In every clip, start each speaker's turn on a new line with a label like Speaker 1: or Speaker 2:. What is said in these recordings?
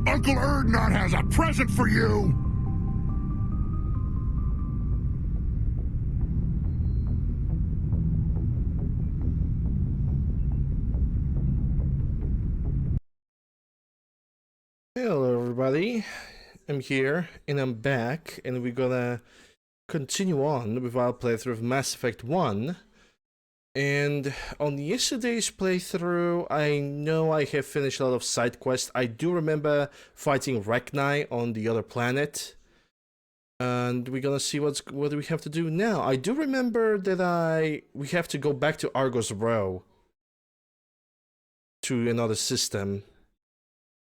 Speaker 1: Uncle Erdnot has a present for you!
Speaker 2: Hello everybody, I'm here and I'm back and we're gonna continue on with our playthrough of Mass Effect 1. And on yesterday's playthrough, I know I have finished a lot of side quests. I do remember fighting Reknai on the other planet. And we're gonna see what we have to do now. I do remember that we have to go back to Argos Row to another system.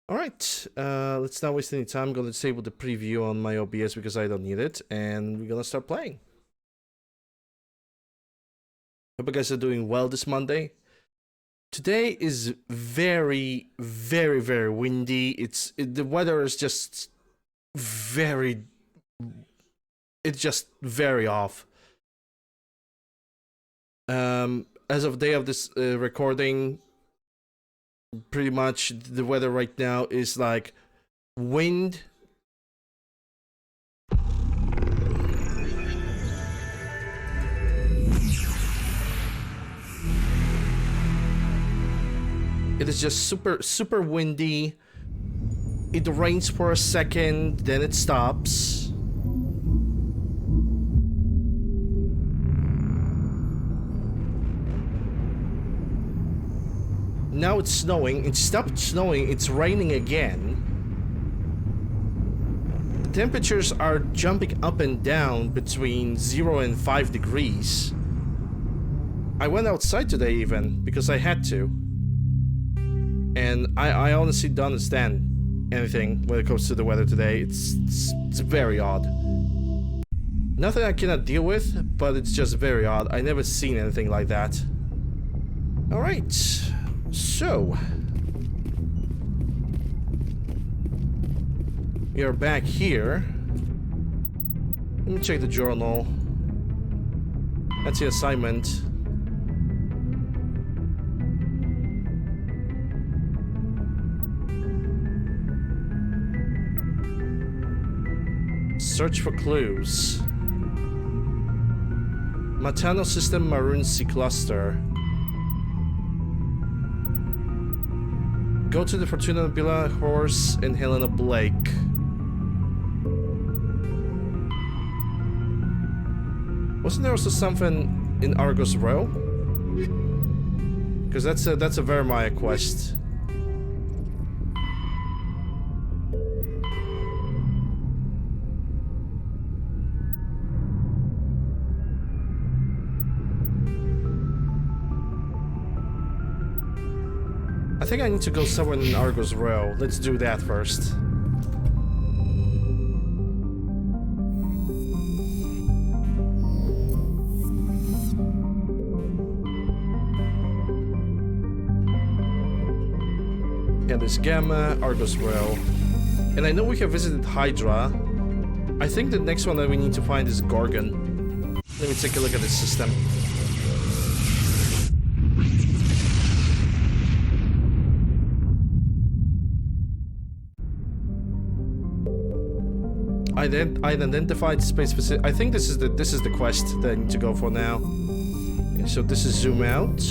Speaker 2: Alright, let's not waste any time. I'm gonna disable the preview on my OBS because I don't need it, and we're gonna start playing. Hope you guys are doing well this Monday. Today is very, very, very windy. The weather is just very... It's just very off. As of day of this recording, pretty much the weather right now is like wind. It is just super windy. It rains for a second, then it stops. Now it's snowing. It stopped snowing. It's raining again. The temperatures are jumping up and down between 0 and 5 degrees. I went outside today even because I had to. And I honestly don't understand anything when it comes to the weather today. It's very odd. Nothing I cannot deal with, but it's just very odd. I never seen anything like that. Alright. So, we are back here. Let me check the journal. That's the assignment. Search for clues. Matano System Maroon Sea Cluster. Go to the Fortuna Bila Horse and Helena Blake. Wasn't there also something in Argos Row? Because that's a Vermeer quest. I think I need to go somewhere in Argos Row. Let's do that first. Yeah, there's Gamma, Argos Row. And I know we have visited Hydra. I think the next one that we need to find is Gorgon. Let me take a look at this system. I identified space specific. I think this is the quest that I need to go for now. Okay, so this is zoom out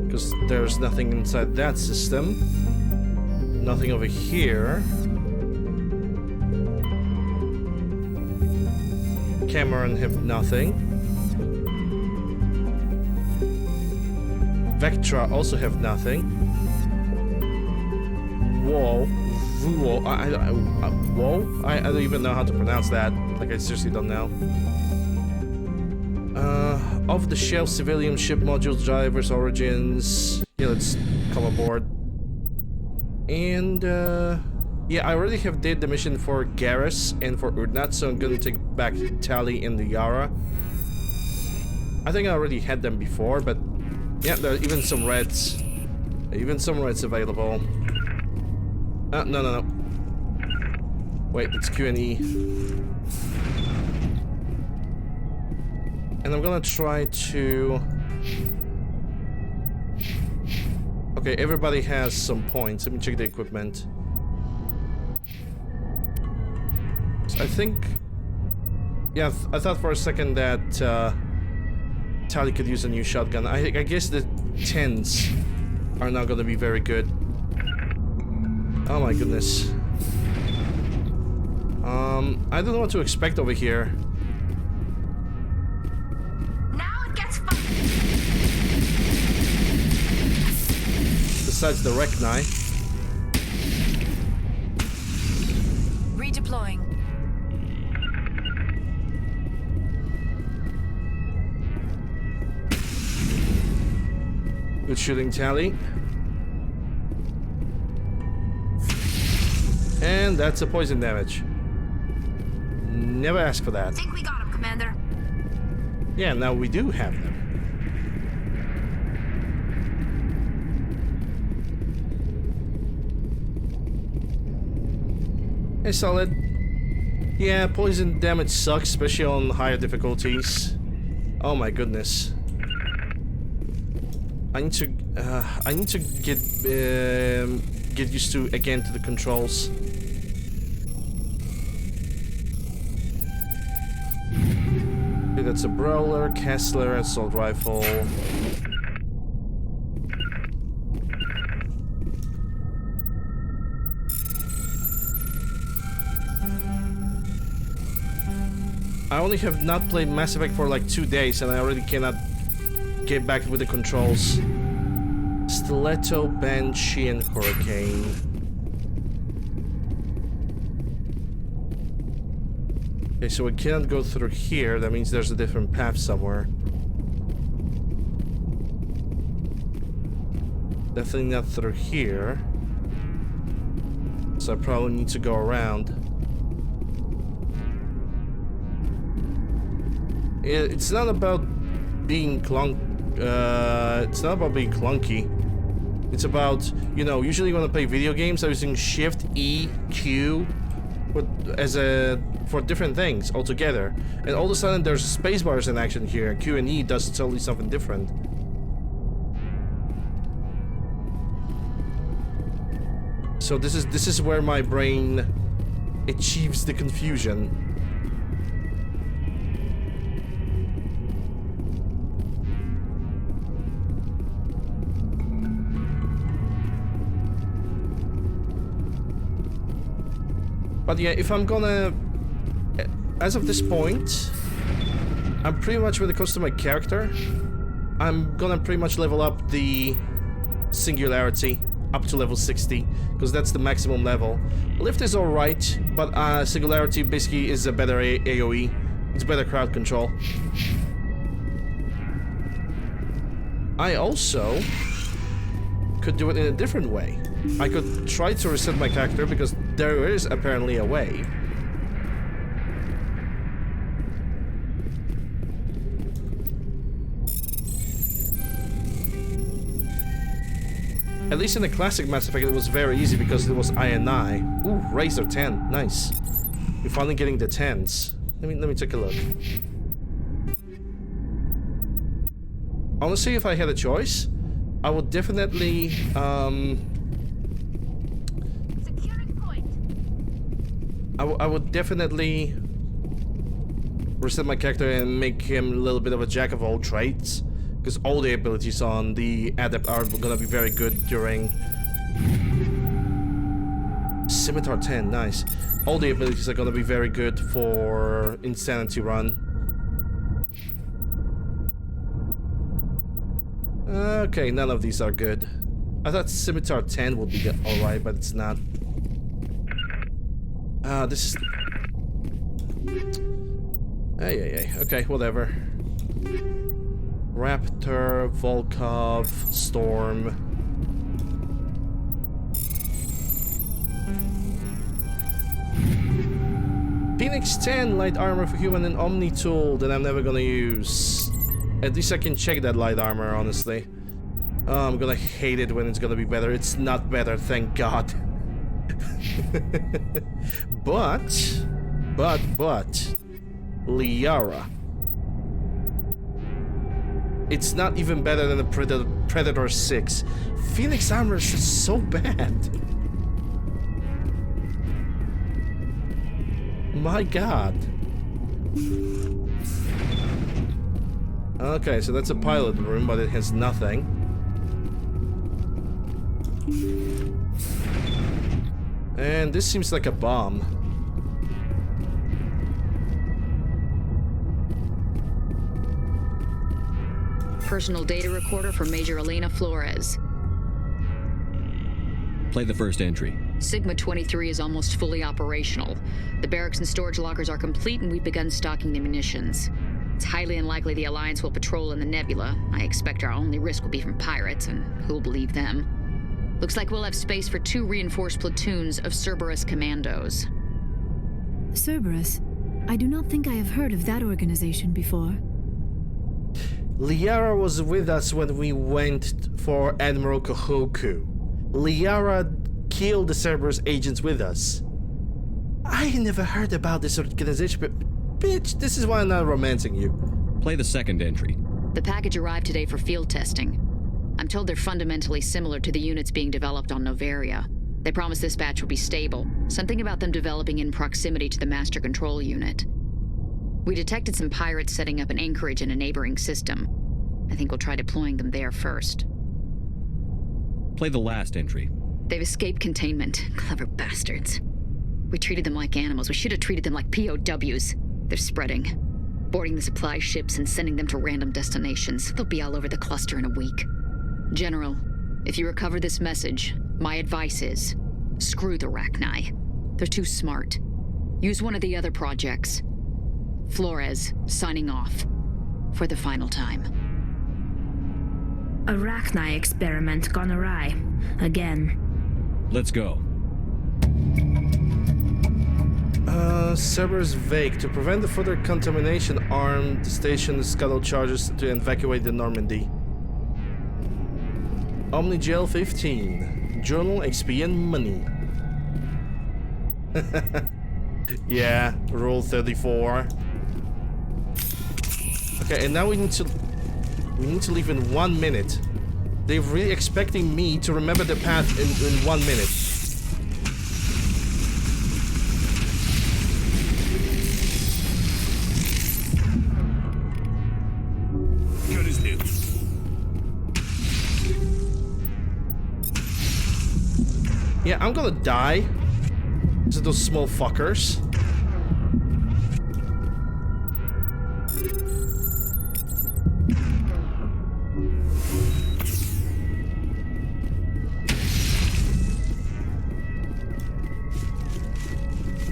Speaker 2: because there's nothing inside that system. Nothing over here. Cameron have nothing. Vectra also have nothing. Whoa. Whoa, whoa? I don't even know how to pronounce that. Like, I seriously don't know. Off-the-shelf civilian ship modules, drivers, origins. Yeah, let's come aboard. And, yeah, I already have did the mission for Garrus and for Erdnot, so I'm gonna take back Tali and the Yara. I think I already had them before, but yeah, there are even some reds. Even some reds available. No. Wait, it's Q&E. And I'm gonna try to... Okay, everybody has some points. Let me check the equipment. I think... Yeah, I thought for a second that Tali could use a new shotgun. I guess the 10s are not gonna be very good. Oh my goodness. I don't know what to expect over here.
Speaker 3: Now it gets fun.
Speaker 2: Besides the wreck knife.
Speaker 3: Redeploying.
Speaker 2: Good shooting, Tali. And that's a poison damage. Never asked for that.
Speaker 3: I think we got him, Commander.
Speaker 2: Yeah, now we do have them. Hey, Solid. Yeah, poison damage sucks, especially on higher difficulties. Oh my goodness. I need to get used to again to the controls. Okay, that's a brawler, Kessler, assault rifle. I only have not played Mass Effect for like 2 days and I already cannot get back with the controls. Stiletto, Banshee, and Hurricane. Okay, so we cannot go through here. That means there's a different path somewhere. Definitely not through here. So I probably need to go around. It's not about being it's not about being clunky. It's about, you know, usually when I play video games, I'm using Shift, E, Q, for different things altogether. And all of a sudden, there's space bars in action here. Q and E does totally something different. So this is where my brain achieves the confusion. But yeah, if I'm gonna... As of this point, I'm pretty much, when it comes to my character, I'm gonna pretty much level up the Singularity up to level 60, because that's the maximum level. Lift is alright, but Singularity basically is a better AoE. It's better crowd control. I also could do it in a different way. I could try to reset my character, because there is apparently a way. At least in the classic Mass Effect it was very easy because it was I&I. Ooh, Razor 10, nice. You're finally getting the 10s. Let me take a look. Honestly, if I had a choice, I would definitely
Speaker 3: Securing point.
Speaker 2: I would definitely reset my character and make him a little bit of a jack of all trades, because all the abilities on the Adept are gonna be very good during Scimitar 10, nice. All the abilities are gonna be very good for Insanity Run. Okay, none of these are good. I thought Scimitar 10 would be alright, but it's not. This is... Hey, okay, whatever. Raptor, Volkov, Storm. Phoenix 10, light armor for human and Omni tool that I'm never gonna use. At least I can check that light armor, honestly. Oh, I'm gonna hate it when it's gonna be better. It's not better, thank God. But, Liara. It's not even better than the Predator 6. Phoenix armor is just so bad. My god. Okay, so that's a pilot room, but it has nothing. And this seems like a bomb.
Speaker 4: Personal data recorder for Major Elena Flores.
Speaker 5: Play the first entry.
Speaker 4: Sigma 23 is almost fully operational. The barracks and storage lockers are complete, and we've begun stocking the munitions. It's highly unlikely the Alliance will patrol in the nebula. I expect our only risk will be from pirates, and who'll believe them? Looks like we'll have space for 2 reinforced platoons of Cerberus commandos.
Speaker 6: Cerberus? I do not think I have heard of that organization before.
Speaker 2: Liara was with us when we went for Admiral Kohoku. Liara killed the Cerberus agents with us. I never heard about this organization, but bitch, this is why I'm not romancing you.
Speaker 5: Play the second entry.
Speaker 4: The package arrived today for field testing. I'm told they're fundamentally similar to the units being developed on Novaria. They promise this batch will be stable. Something about them developing in proximity to the master control unit. We detected some pirates setting up an anchorage in a neighboring system. I think we'll try deploying them there first.
Speaker 5: Play the last entry.
Speaker 4: They've escaped containment. Clever bastards. We treated them like animals. We should have treated them like POWs. They're spreading. Boarding the supply ships and sending them to random destinations. They'll be all over the cluster in a week. General, if you recover this message, my advice is, screw the Rachni. They're too smart. Use one of the other projects. Flores, signing off. For the final time.
Speaker 7: A Rachni experiment gone awry. Again.
Speaker 5: Let's go.
Speaker 2: Cerberus vague. To prevent the further contamination, armed the station scuttle charges to evacuate the Normandy. Omnigel 15. Journal, XP, and money. Yeah, rule 34. Okay, and now we need to leave in 1 minute. They're really expecting me to remember the path in 1 minute.
Speaker 1: Got his new.
Speaker 2: Yeah, I'm gonna die to those small fuckers.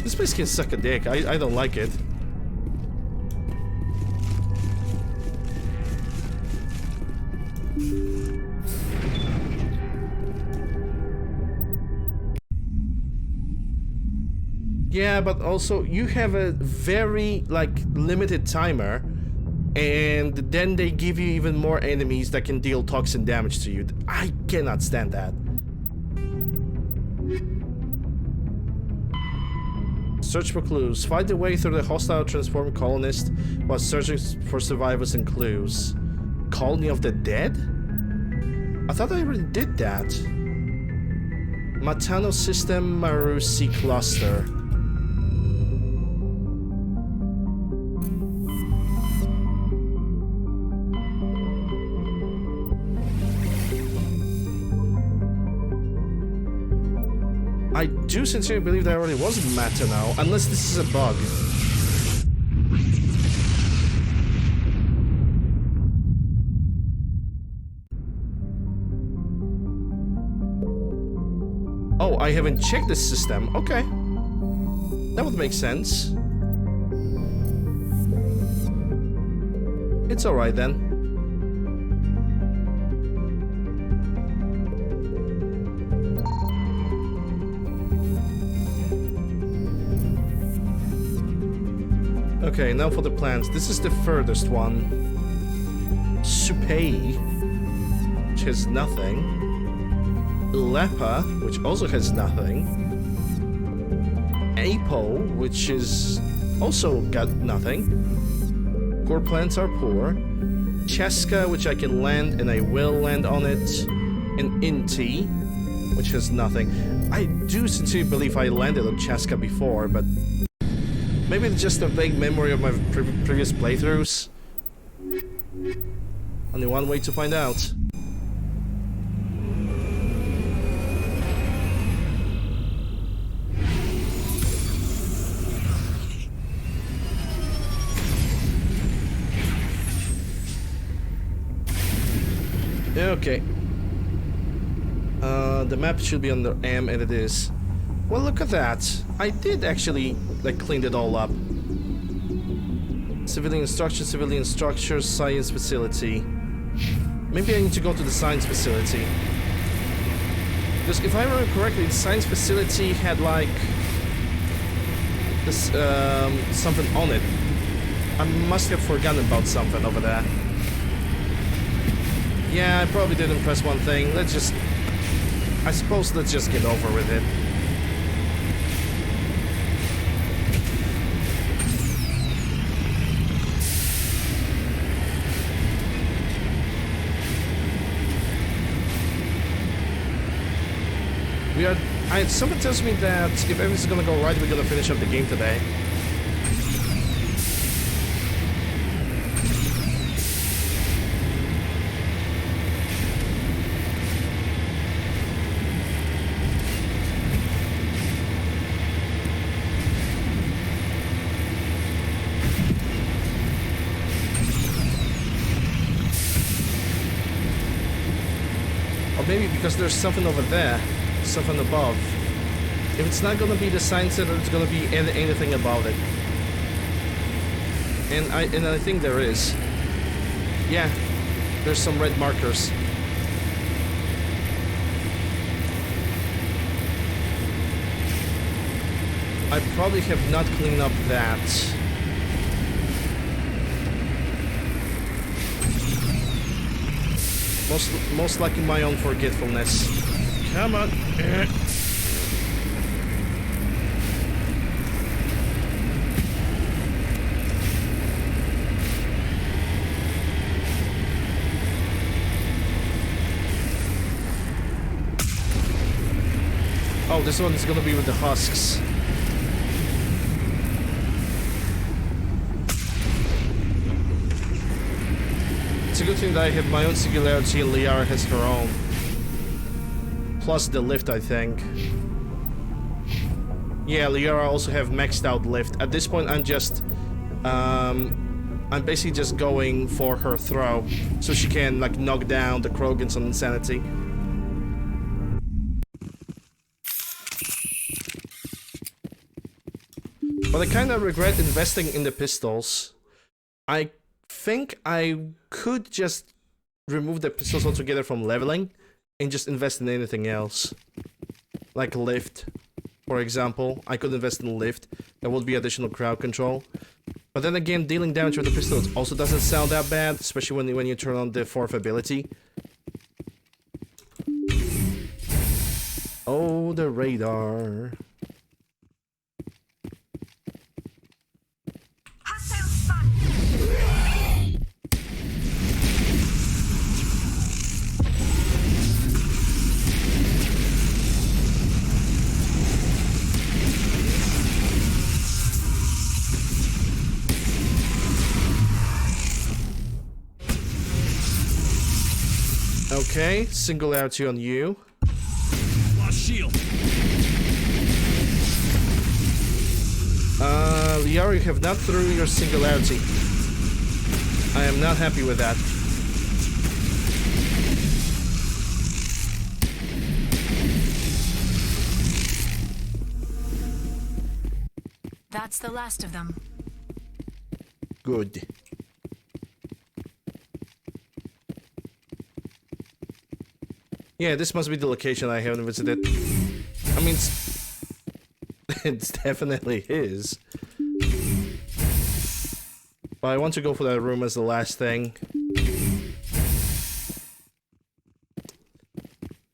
Speaker 2: This place can suck a dick. I don't like it. Yeah, but also you have a very limited timer, and then they give you even more enemies that can deal toxin damage to you. I cannot stand that. Search for clues. Find the way through the hostile transformed colonist while searching for survivors and clues. Colony of the Dead? I thought I already did that. Matano System Marusi Cluster. I do sincerely believe there already was a matter now, unless this is a bug. Oh, I haven't checked this system. Okay. That would make sense. It's alright then. Okay, now for the plans. This is the furthest one. Supei, which has nothing. Lepa, which also has nothing. Apo, which is also got nothing. Core plants are poor. Cheska, which I can land, and I will land on it. And Inti, which has nothing. I do sincerely believe I landed on Cheska before, but maybe it's just a vague memory of my previous playthroughs. Only one way to find out. Okay. The map should be under M, and it is. Well, look at that. I did actually, like, clean it all up. Civilian structure, science facility. Maybe I need to go to the science facility. Because if I remember correctly, the science facility had, like, this, something on it. I must have forgotten about something over there. Yeah, I probably didn't press one thing. Let's just... I suppose let's just get over with it. We are... someone tells me that if everything's gonna go right, we're gonna finish up the game today. Maybe because there's something over there, something above. If it's not gonna be the science center, it's gonna be anything about it. And I think there is. Yeah, there's some red markers. I probably have not cleaned up that. Most likely my own forgetfulness. Come on. Oh, this one is gonna be with the husks. It's a good thing that I have my own singularity and Liara has her own. Plus the lift, I think. Yeah, Liara also have maxed out lift. At this point, I'm just... I'm basically just going for her throw. So she can, like, knock down the Krogans on insanity. But I kind of regret investing in the pistols. I think I could just remove the pistols altogether from leveling and just invest in anything else. Like lift, for example. I could invest in lift. That would be additional crowd control. But then again, dealing damage with the pistols also doesn't sound that bad, especially when you turn on the fourth ability. Oh, the radar. Okay, singularity on you.
Speaker 1: Lost shield.
Speaker 2: Liara, you have not through your singularity. I am not happy with that.
Speaker 3: That's the last of them.
Speaker 2: Good. Yeah, this must be the location I haven't visited. I mean, it definitely is. But I want to go for that room as the last thing.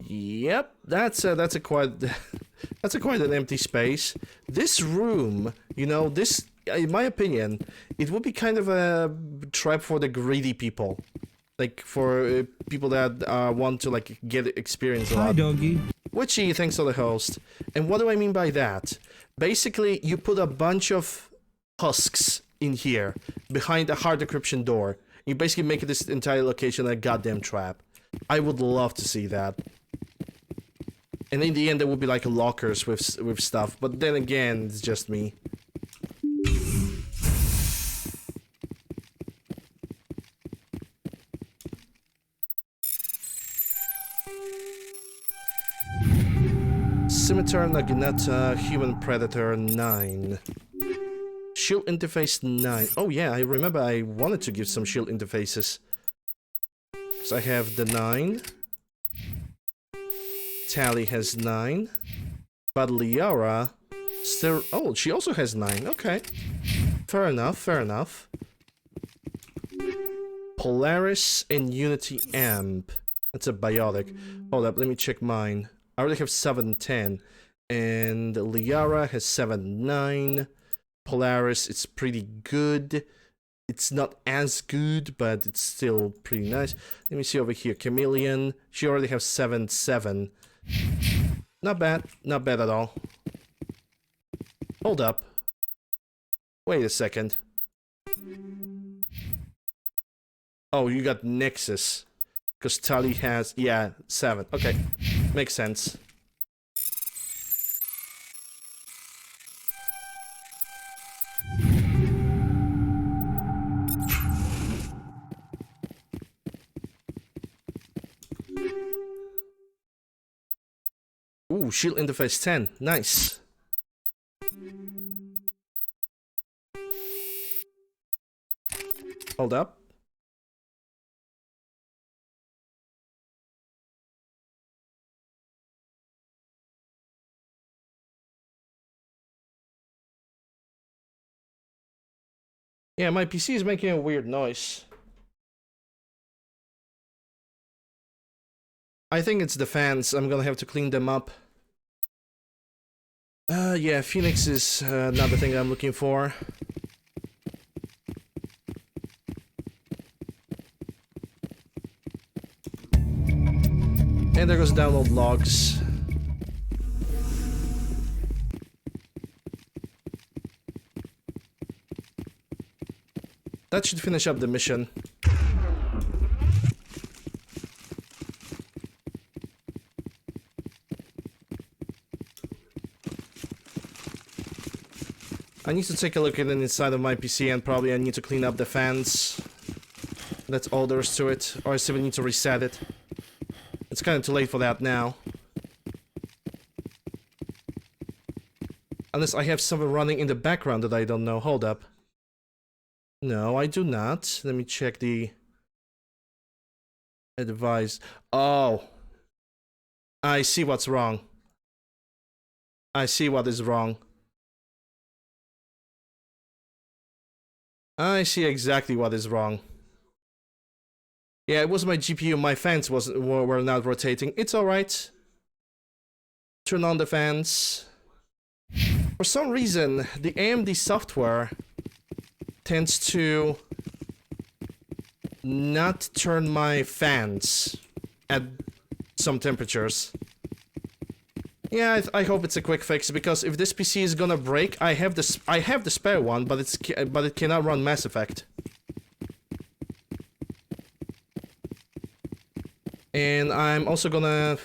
Speaker 2: Yep, that's a quite an empty space. This room, you know, this, in my opinion, it would be kind of a trap for the greedy people. Like for people that want to like get experience a
Speaker 8: Hi,
Speaker 2: lot.
Speaker 8: doggy.
Speaker 2: Witchy, thanks for the host. And what do I mean by that? Basically, you put a bunch of husks in here behind a hard decryption door. You basically make this entire location a goddamn trap. I would love to see that. And in the end, there would be like lockers with stuff. But then again, it's just me. Scimitar, Naginata, Human Predator 9. Shield interface 9. Oh yeah, I remember I wanted to give some shield interfaces. Because I have the 9. Tally has 9. But Liara still... Oh, she also has 9. Okay. Fair enough, fair enough. Polaris and Unity Amp. That's a biotic. Hold up, let me check mine. I already have 710. And Liara has 7-9. Polaris, it's pretty good. It's not as good, but it's still pretty nice. Let me see over here. Chameleon, she already has 7-7. Not bad. Not bad at all. Hold up. Wait a second. Oh, you got Nexus. Because Tali has... Yeah, 7. Okay. Makes sense. Ooh, shield interface 10. Nice. Hold up. Yeah, my PC is making a weird noise. I think it's the fans. I'm gonna have to clean them up. Yeah, Phoenix is another thing I'm looking for. And there goes download logs. That should finish up the mission. I need to take a look at the inside of my PC and probably I need to clean up the fans. That's all there is to it. Or I simply need to reset it. It's kind of too late for that now. Unless I have something running in the background that I don't know. Hold up. No, I do not. Let me check the advice. Oh. I see what's wrong. I see what is wrong. I see exactly what is wrong. Yeah, it was my GPU. My fans were not rotating. It's alright. Turn on the fans. For some reason, the AMD software tends to not turn my fans at some temperatures. Yeah, I hope it's a quick fix, because if this PC is gonna break, I have the spare one, but it cannot run Mass Effect. And I'm also gonna,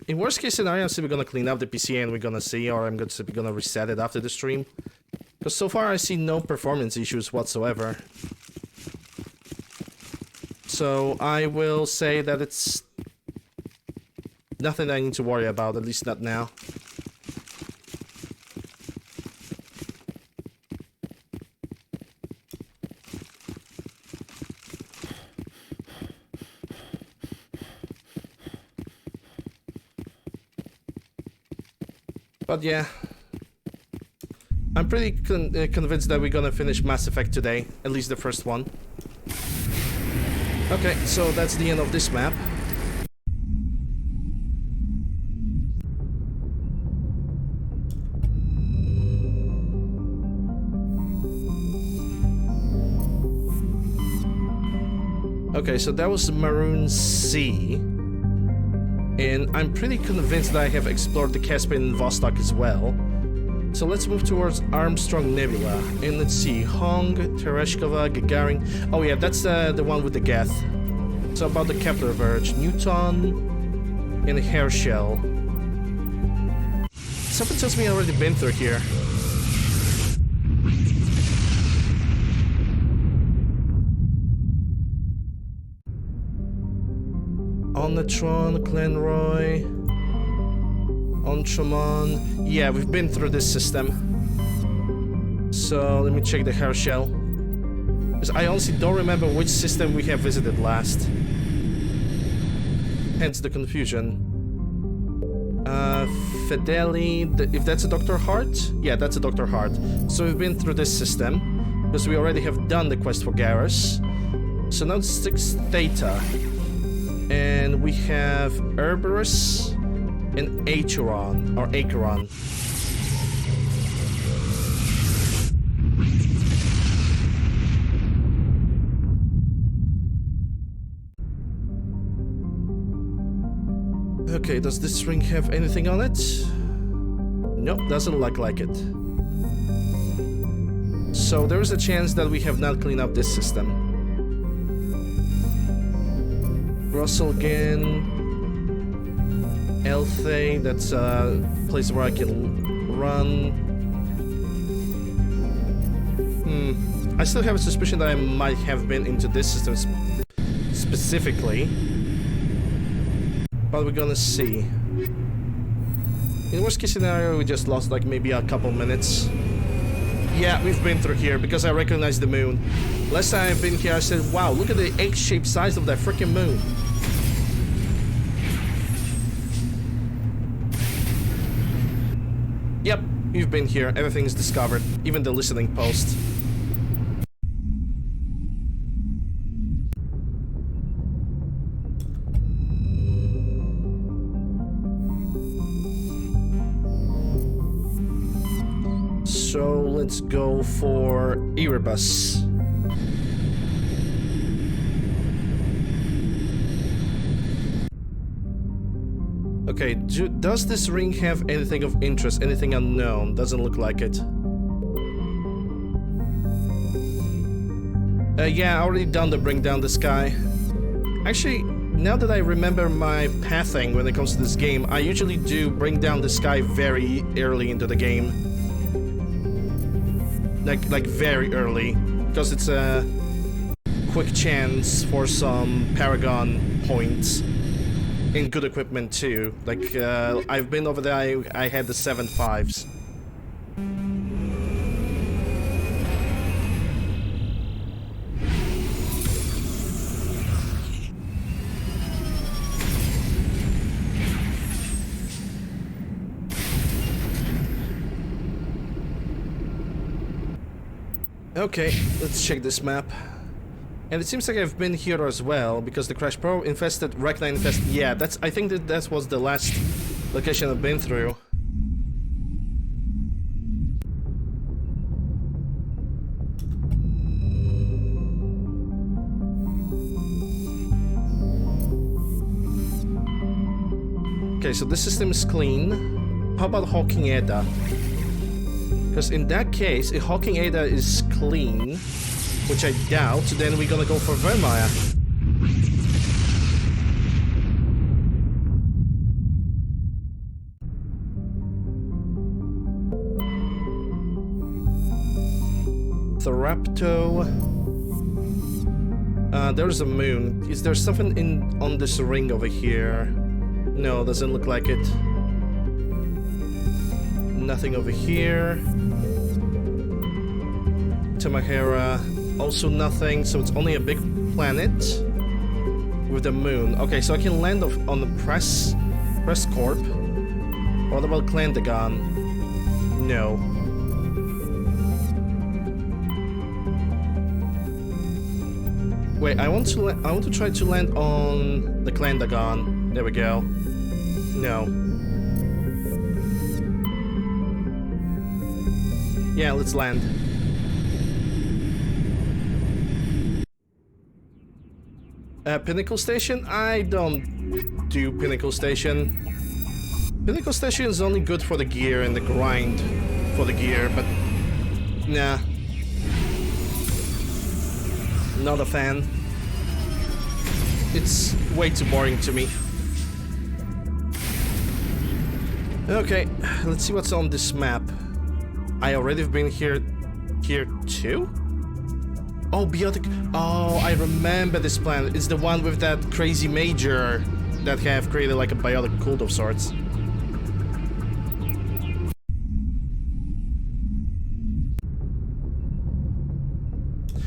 Speaker 2: in worst case scenario, I'm simply gonna clean up the PC and we're gonna see, or I'm gonna reset it after the stream. Because so far I see no performance issues whatsoever. So I will say that it's nothing I need to worry about, at least not now. But yeah, I'm pretty convinced that we're gonna finish Mass Effect today, at least the first one. Okay, so that's the end of this map. Okay, so that was Maroon Sea. And I'm pretty convinced that I have explored the Caspian and Vostok as well. So let's move towards Armstrong Nebula. And let's see, Hong, Tereshkova, Gagarin. Oh yeah, that's the one with the Geth. So about the Kepler Verge, Newton, and Herschel. Something tells me I've already been through here. Onatron, Glenroy, Ontramon. Yeah, we've been through this system. So let me check the Herschel. Because I honestly don't remember which system we have visited last. Hence the confusion. Fideli, if that's a Dr. Hart? Yeah, that's a Dr. Hart. So we've been through this system. Because we already have done the quest for Garrus. So now it's 6 Theta. And we have Herberus and Acheron, or Acheron. Okay, does this ring have anything on it? Nope, doesn't look like it. So there is a chance that we have not cleaned up this system. Russell again. Elthay, that's a place where I can run. I still have a suspicion that I might have been into this system specifically. But we're gonna see. In worst case scenario, we just lost like maybe a couple minutes. Yeah, we've been through here because I recognize the moon. Last time I've been here, I said, wow, look at the egg-shaped size of that freaking moon. Yep, you've been here. Everything is discovered, even the listening post. So let's go for Erebus. Okay, does this ring have anything of interest? Anything unknown? Doesn't look like it. Yeah, I already done the bring down the sky. Actually, now that I remember my pathing when it comes to this game, I usually do bring down the sky very early into the game. Like very early, because it's a quick chance for some Paragon points. And good equipment too. Like, I've been over there, I had the 7.5s. Okay, let's check this map. And it seems like I've been here as well, because the Crash Pro infested, Rekna infested. Yeah, I think that was the last location I've been through. Okay, so this system is clean. How about Hawking Ada? Because in that case, if Hawking Ada is clean, which I doubt, then we're gonna go for Vermeer. Therapto. There's a moon. Is there something on this ring over here? No, doesn't look like it. Nothing over here. Tamahera. Also nothing, so it's only a big planet with the moon. Okay, so I can land on the Press Corp. What about Clandagon? No. Wait, I want to try to land on the Clandagon. There we go. No. Yeah, let's land. Pinnacle Station? I don't do Pinnacle Station. Pinnacle Station is only good for the gear and the grind for the gear, but nah. Not a fan. It's way too boring to me. Okay, let's see what's on this map. I already have been here too? Oh, Biotic. Oh, I remember this planet. It's the one with that crazy major that have created like a biotic cult of sorts.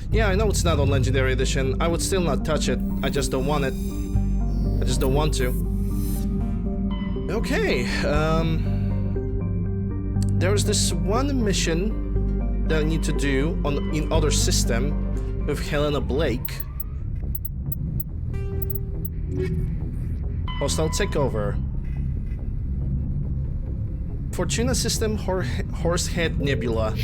Speaker 2: Yeah, I know it's not on Legendary Edition. I would still not touch it. I just don't want it. I just don't want to. Okay, there's this one mission that I need to do in other system with Helena Blake. Hostile takeover. Fortuna system Horsehead Nebula.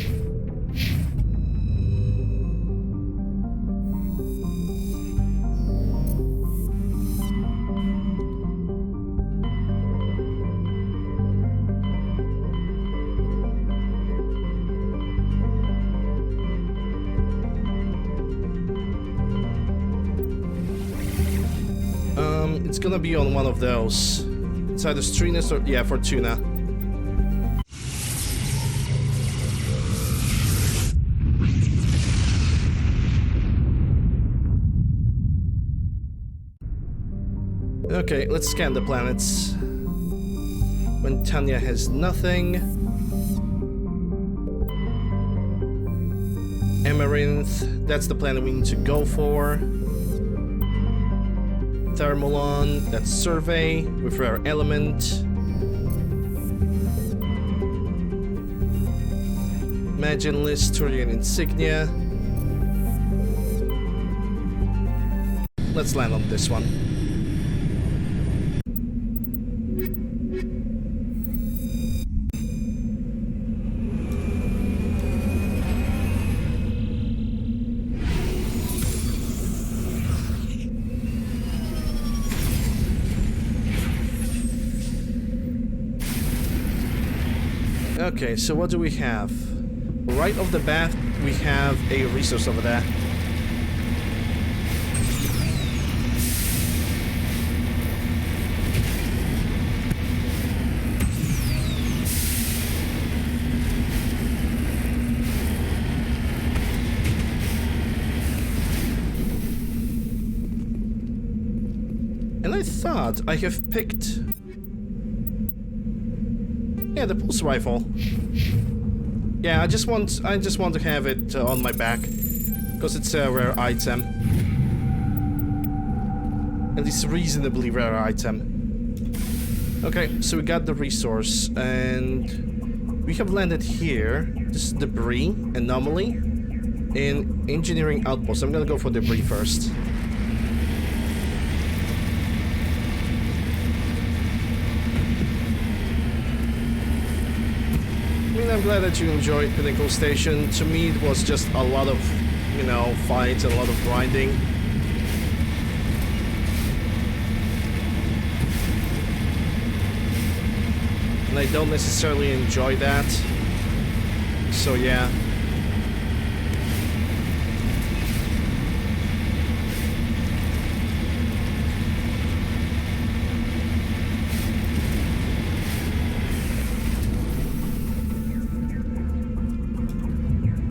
Speaker 2: It's gonna be on one of those. It's either Strinus or, yeah, Fortuna. Okay, let's scan the planets. When Tanya has nothing. Amaranth, that's the planet we need to go for. Thermalon, that's Survey with Rare Element. Maginless, Turian Insignia. Let's land on this one. Okay, so what do we have? Right off the bat, we have a resource over there. And I thought I have picked... Yeah, the pulse rifle. Yeah, I just want to have it on my back because it's a rare item. And it's a reasonably rare item. Okay, so we got the resource and we have landed here. This is debris anomaly in engineering outpost. I'm gonna go for debris first. I'm glad that you enjoyed Pinnacle Station. To me, it was just a lot of, you know, fights and a lot of grinding. And I don't necessarily enjoy that. So yeah.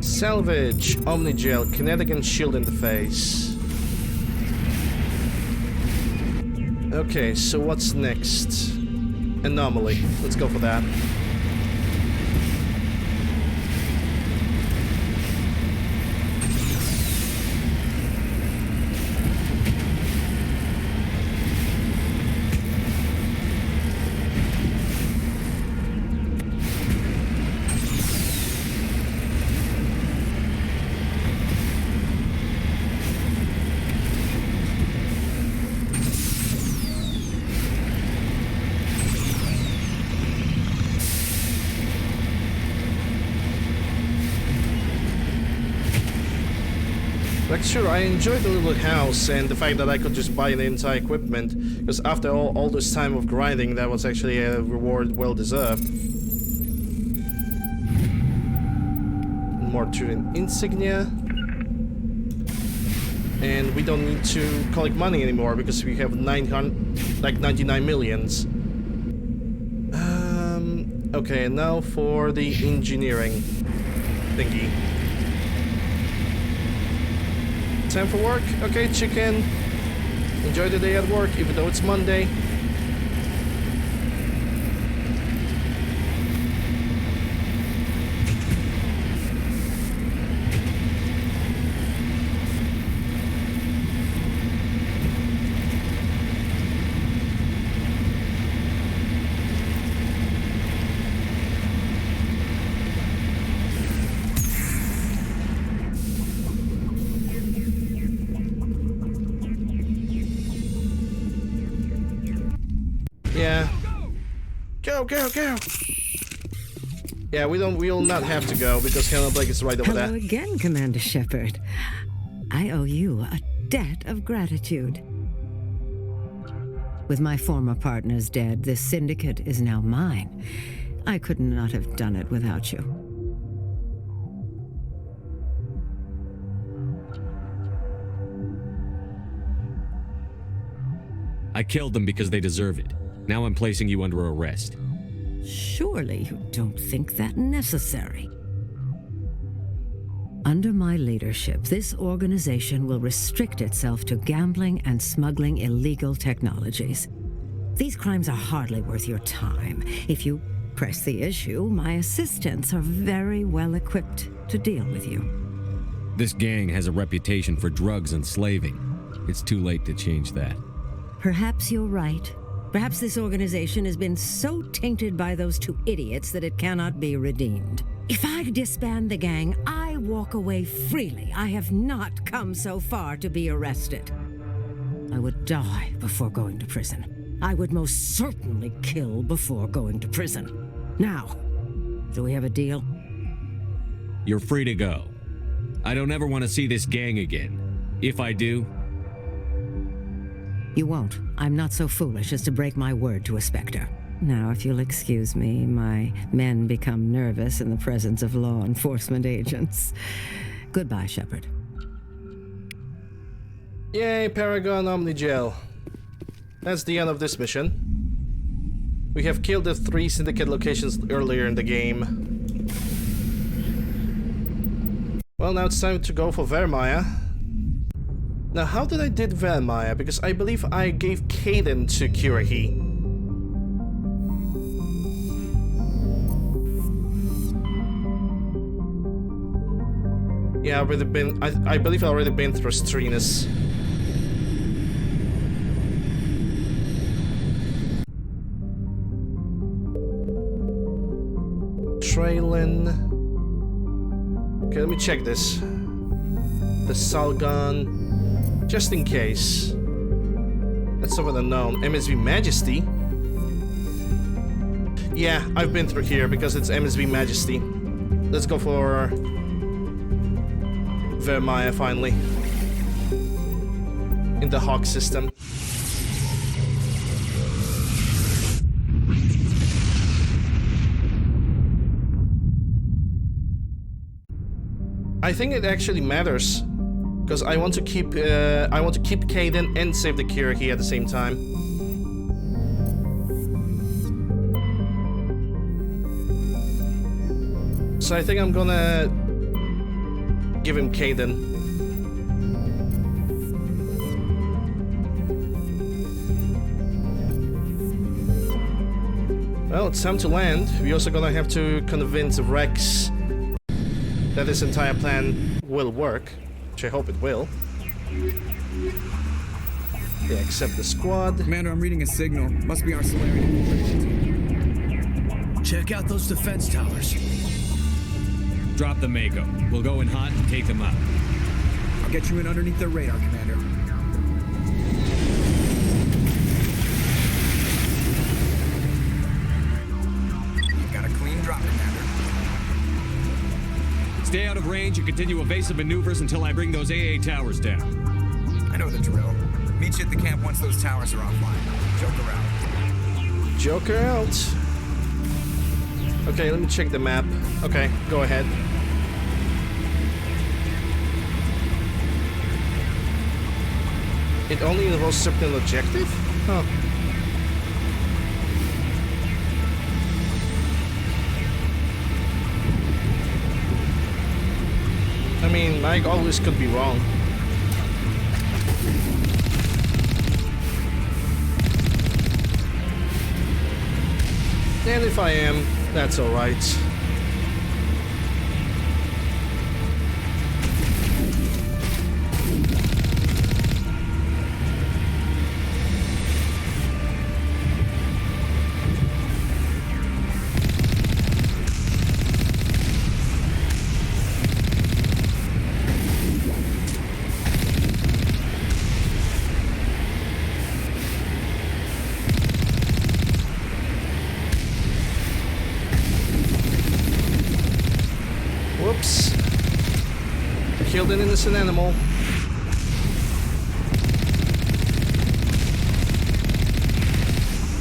Speaker 2: Salvage, Omnigel, kinetic and shield in the face. Okay, so what's next? Anomaly. Let's go for that. Sure, I enjoyed the little house and the fact that I could just buy the entire equipment, because after all this time of grinding, that was actually a reward well deserved. More to an insignia. And we don't need to collect money anymore because we have 99 millions. Okay, now for the engineering thingy. Time for work? Okay, chicken. Enjoy the day at work, even though it's Monday. Yeah. Go, go, go! Yeah, we'll not have to go because Colonel Blake is right over
Speaker 8: Hello
Speaker 2: there.
Speaker 8: again, Commander Shepard. I owe you a debt of gratitude. With my former partners dead, this syndicate is now mine. I could not have done it without you.
Speaker 5: I killed them because they deserve it. Now I'm placing you under arrest.
Speaker 8: Surely you don't think that necessary. Under my leadership, this organization will restrict itself to gambling and smuggling illegal technologies. These crimes are hardly worth your time. If you press the issue, my assistants are very well equipped to deal with you.
Speaker 5: This gang has a reputation for drugs and slaving. It's too late to change that.
Speaker 8: Perhaps you're right. Perhaps this organization has been so tainted by those two idiots that it cannot be redeemed. If I disband the gang, I walk away freely. I have not come so far to be arrested. I would die before going to prison. I would most certainly kill before going to prison. Now, do we have a deal?
Speaker 5: You're free to go. I don't ever want to see this gang again. If I do...
Speaker 8: You won't. I'm not so foolish as to break my word to a Spectre. Now, if you'll excuse me, my men become nervous in the presence of law enforcement agents. Goodbye, Shepard.
Speaker 2: Yay, Paragon Omni-Gel. That's the end of this mission. We have killed the 3 syndicate locations earlier in the game. Well, now it's time to go for Vermeer. Now, how did I did Vermeer? Because I believe I gave Kaidan to Kirahi. Yeah, I believe I've already been through Strinus. Traylin. Okay, let me check this. The Salgon. Just in case. That's someone unknown. MSV Majesty. Yeah, I've been through here because it's MSV Majesty. Let's go for Vermeer finally. In the Hawk system. I think it actually matters. Because I want to keep Kaidan and save the Kirahi at the same time. So I think I'm gonna give him Kaidan. Well, it's time to land. We're also gonna have to convince Rex that this entire plan will work. Which I hope it will. They accept the squad.
Speaker 9: Commander, I'm reading a signal. Must be our Solarian infiltration team.
Speaker 1: Check out those defense towers.
Speaker 5: Drop the Mako. We'll go in hot and take them out.
Speaker 9: I'll get you in underneath their radar, Commander. Got a clean drop, Commander.
Speaker 5: Stay out of range change and continue evasive maneuvers until I bring those AA towers down.
Speaker 9: I know the drill. Meet you at the camp once those towers are offline. Joker out.
Speaker 2: Joker out. Okay, let me check the map. Okay, go ahead. It only involves certain objective? Huh. I mean, I always could be wrong. And if I am, that's alright. Whoops. Killed an innocent animal.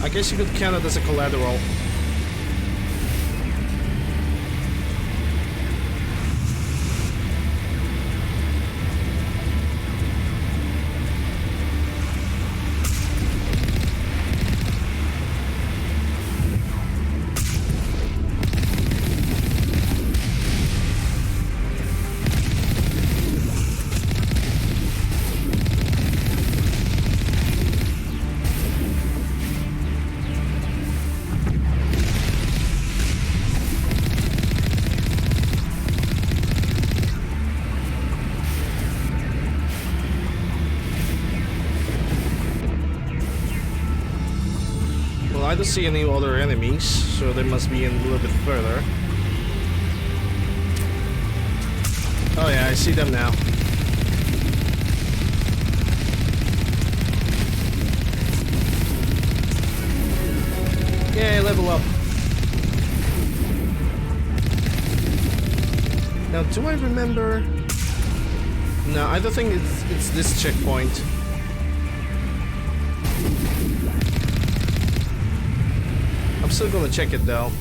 Speaker 2: I guess you could count it as a collateral. I don't see any other enemies, so they must be in a little bit further. Oh yeah, I see them now. Yay, level up. Now, do I remember? No, I don't think it's this checkpoint. I'm still gonna check it though.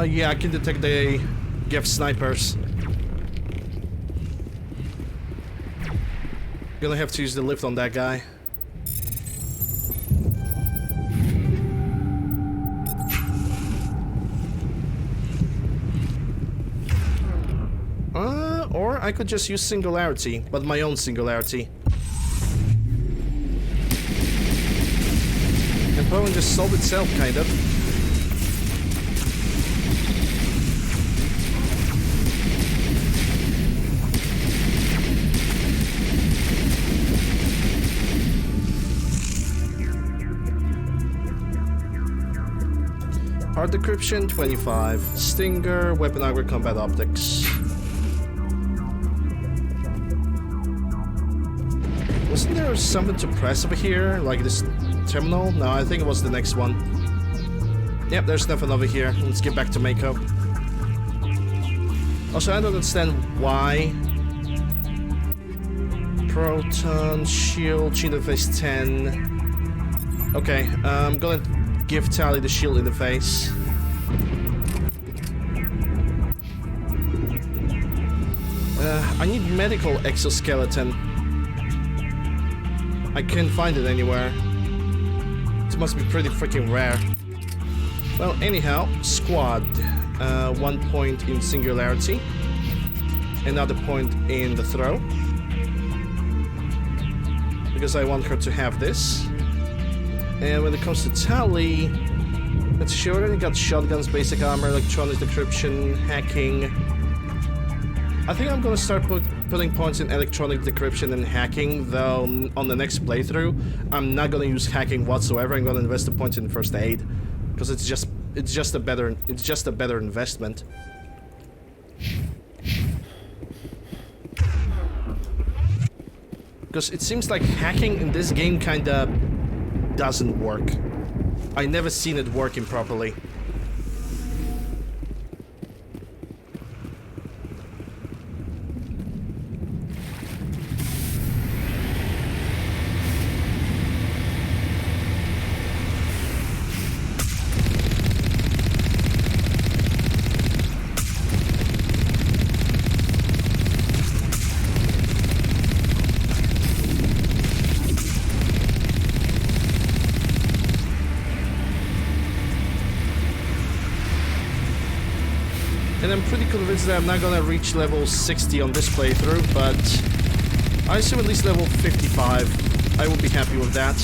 Speaker 2: Yeah, I can detect the GEF snipers. Gonna have to use the lift on that guy. Or I could just use singularity, but my own singularity. And probably just solve itself, kind of. Hard decryption, 25. Stinger, weapon auger, combat optics. Wasn't there something to press over here? Like this terminal? No, I think it was the next one. Yep, there's nothing over here. Let's get back to Mako. Also, I don't understand why. Proton, shield, interface 10. Okay, I'm gonna give Tali the shield interface. I need medical exoskeleton. I can't find it anywhere. It must be pretty freaking rare. Well, anyhow, squad. 1 point in singularity. Another point in the throw. Because I want her to have this. And when it comes to Tali, let's see, she already got shotguns, basic armor, electronic decryption, hacking. I think I'm gonna start putting points in electronic decryption and hacking, though on the next playthrough, I'm not gonna use hacking whatsoever. I'm gonna invest the points in first aid, because it's just a better investment. because it seems like hacking in this game kinda doesn't work. I never seen it working properly. And I'm pretty convinced that I'm not gonna reach level 60 on this playthrough, but I assume at least level 55. I would be happy with that.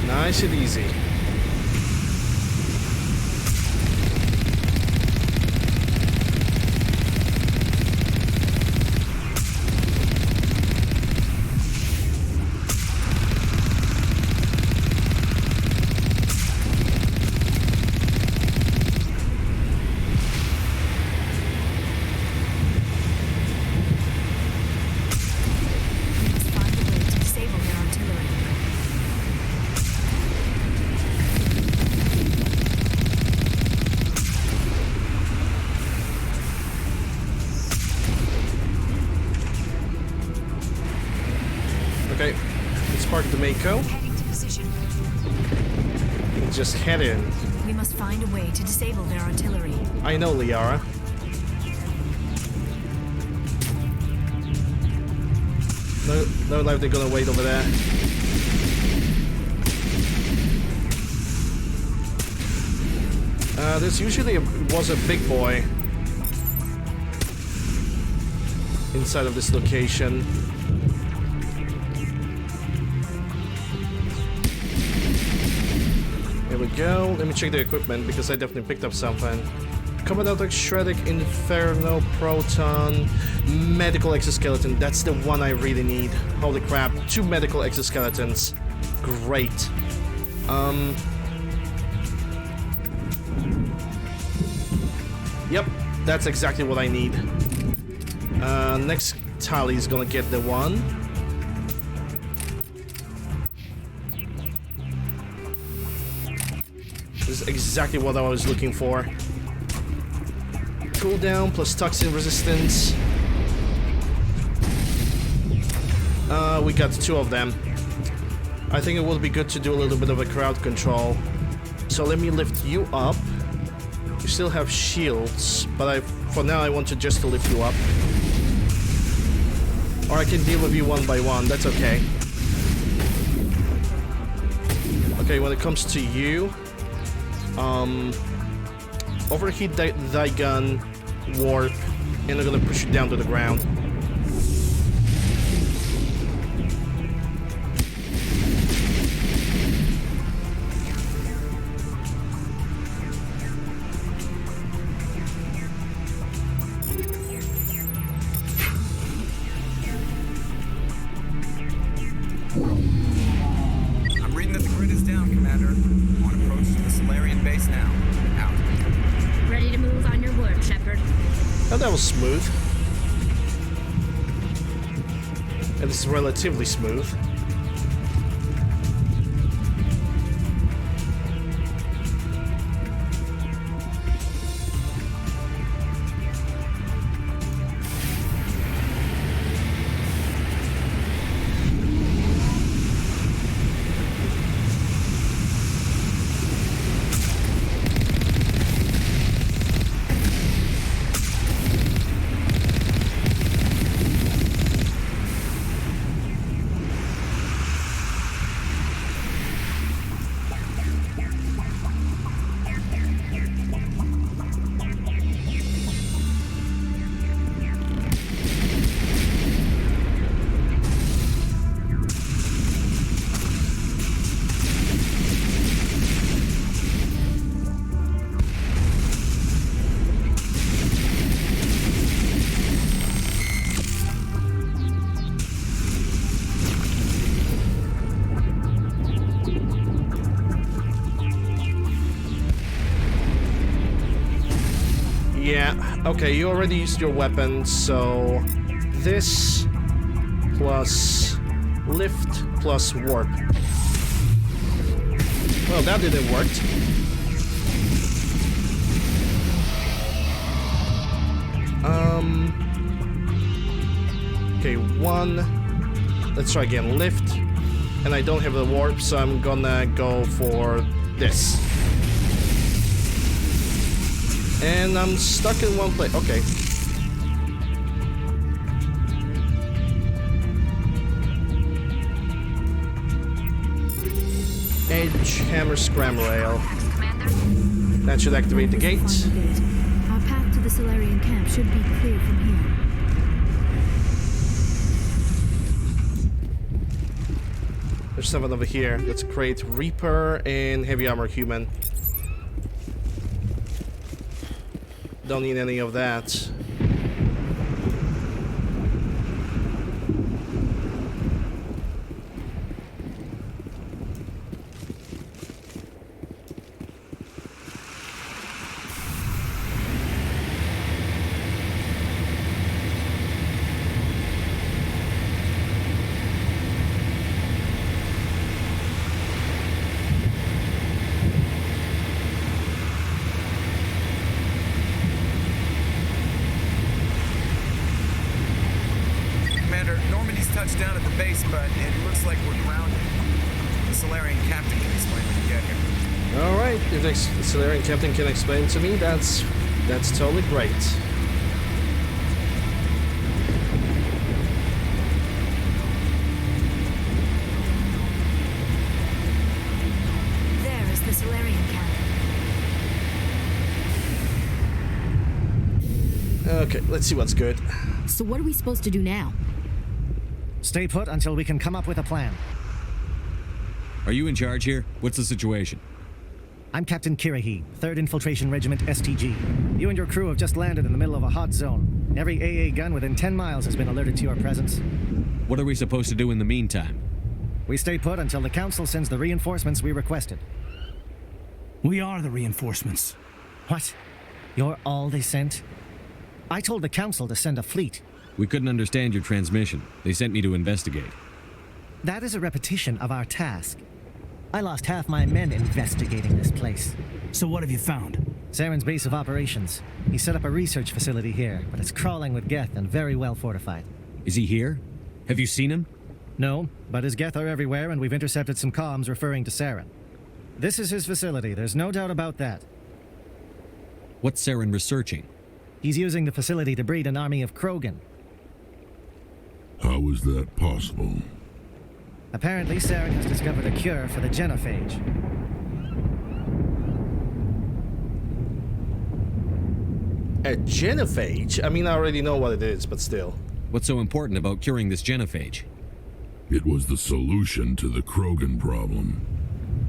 Speaker 2: Nice and easy. Okay, let's park the Mako.
Speaker 3: Heading to position.
Speaker 2: Just head in.
Speaker 3: We must find a way to disable their artillery.
Speaker 2: I know, Liara. No life they're gonna wait over there. There's usually was a big boy inside of this location. Here we go. Let me check the equipment because I definitely picked up something. Commodore Shreddick, Inferno, Proton, Medical Exoskeleton. That's the one I really need. Holy crap. 2 medical exoskeletons. Great. Yep, that's exactly what I need. Next tally is gonna get the one. This is exactly what I was looking for. Cooldown plus toxin resistance. We got 2 of them. I think it will be good to do a little bit of a crowd control. So let me lift you up. You still have shields, but for now I want just to lift you up. Or I can deal with you one by one, that's okay. Okay, when it comes to you, overheat thy gun, warp, and I'm gonna push you down to the ground.
Speaker 9: I'm reading that the grid is down, Commander. On approach to the Solarian base now. Out.
Speaker 7: Ready to move on your word, Shepard.
Speaker 2: Oh, that was smooth. And it's relatively smooth. Okay, you already used your weapon, so this plus lift plus warp. Well, that didn't work. Okay, one. Let's try again. Lift. And I don't have the warp, so I'm gonna go for this. And I'm stuck in one place. Okay. Edge, hammer, scram rail. That should activate the gate.
Speaker 6: Our path to the Solarian camp should be clear from here.
Speaker 2: There's 7 over here. Let's create Reaper and Heavy Armor Human. Don't need any of that.
Speaker 9: Down at the base, but it looks like we're grounded. The Solarian captain can explain when you get here.
Speaker 2: Alright, if the Solarian captain can explain to me, that's totally great.
Speaker 3: There is the Solarian camp.
Speaker 2: Okay, let's see what's good.
Speaker 10: So what are we supposed to do now?
Speaker 1: Stay put until we can come up with a plan.
Speaker 5: Are you in charge here? What's the situation?
Speaker 1: I'm Captain Kirahi, 3rd Infiltration Regiment STG. You and your crew have just landed in the middle of a hot zone. Every AA gun within 10 miles has been alerted to your presence.
Speaker 5: What are we supposed to do in the meantime?
Speaker 1: We stay put until the Council sends the reinforcements we requested.
Speaker 11: We are the reinforcements.
Speaker 1: What? You're all they sent? I told the Council to send a fleet.
Speaker 5: We couldn't understand your transmission. They sent me to investigate.
Speaker 1: That is a repetition of our task. I lost half my men investigating this place.
Speaker 11: So what have you found?
Speaker 1: Saren's base of operations. He set up a research facility here, but it's crawling with Geth and very well fortified.
Speaker 5: Is he here? Have you seen him?
Speaker 1: No, but his Geth are everywhere and we've intercepted some comms referring to Saren. This is his facility, there's no doubt about that.
Speaker 5: What's Saren researching?
Speaker 1: He's using the facility to breed an army of Krogan.
Speaker 12: How is that possible?
Speaker 1: Apparently, Saren has discovered a cure for the genophage.
Speaker 2: A genophage? I mean, I already know what it is, but still.
Speaker 5: What's so important about curing this genophage?
Speaker 12: It was the solution to the Krogan problem.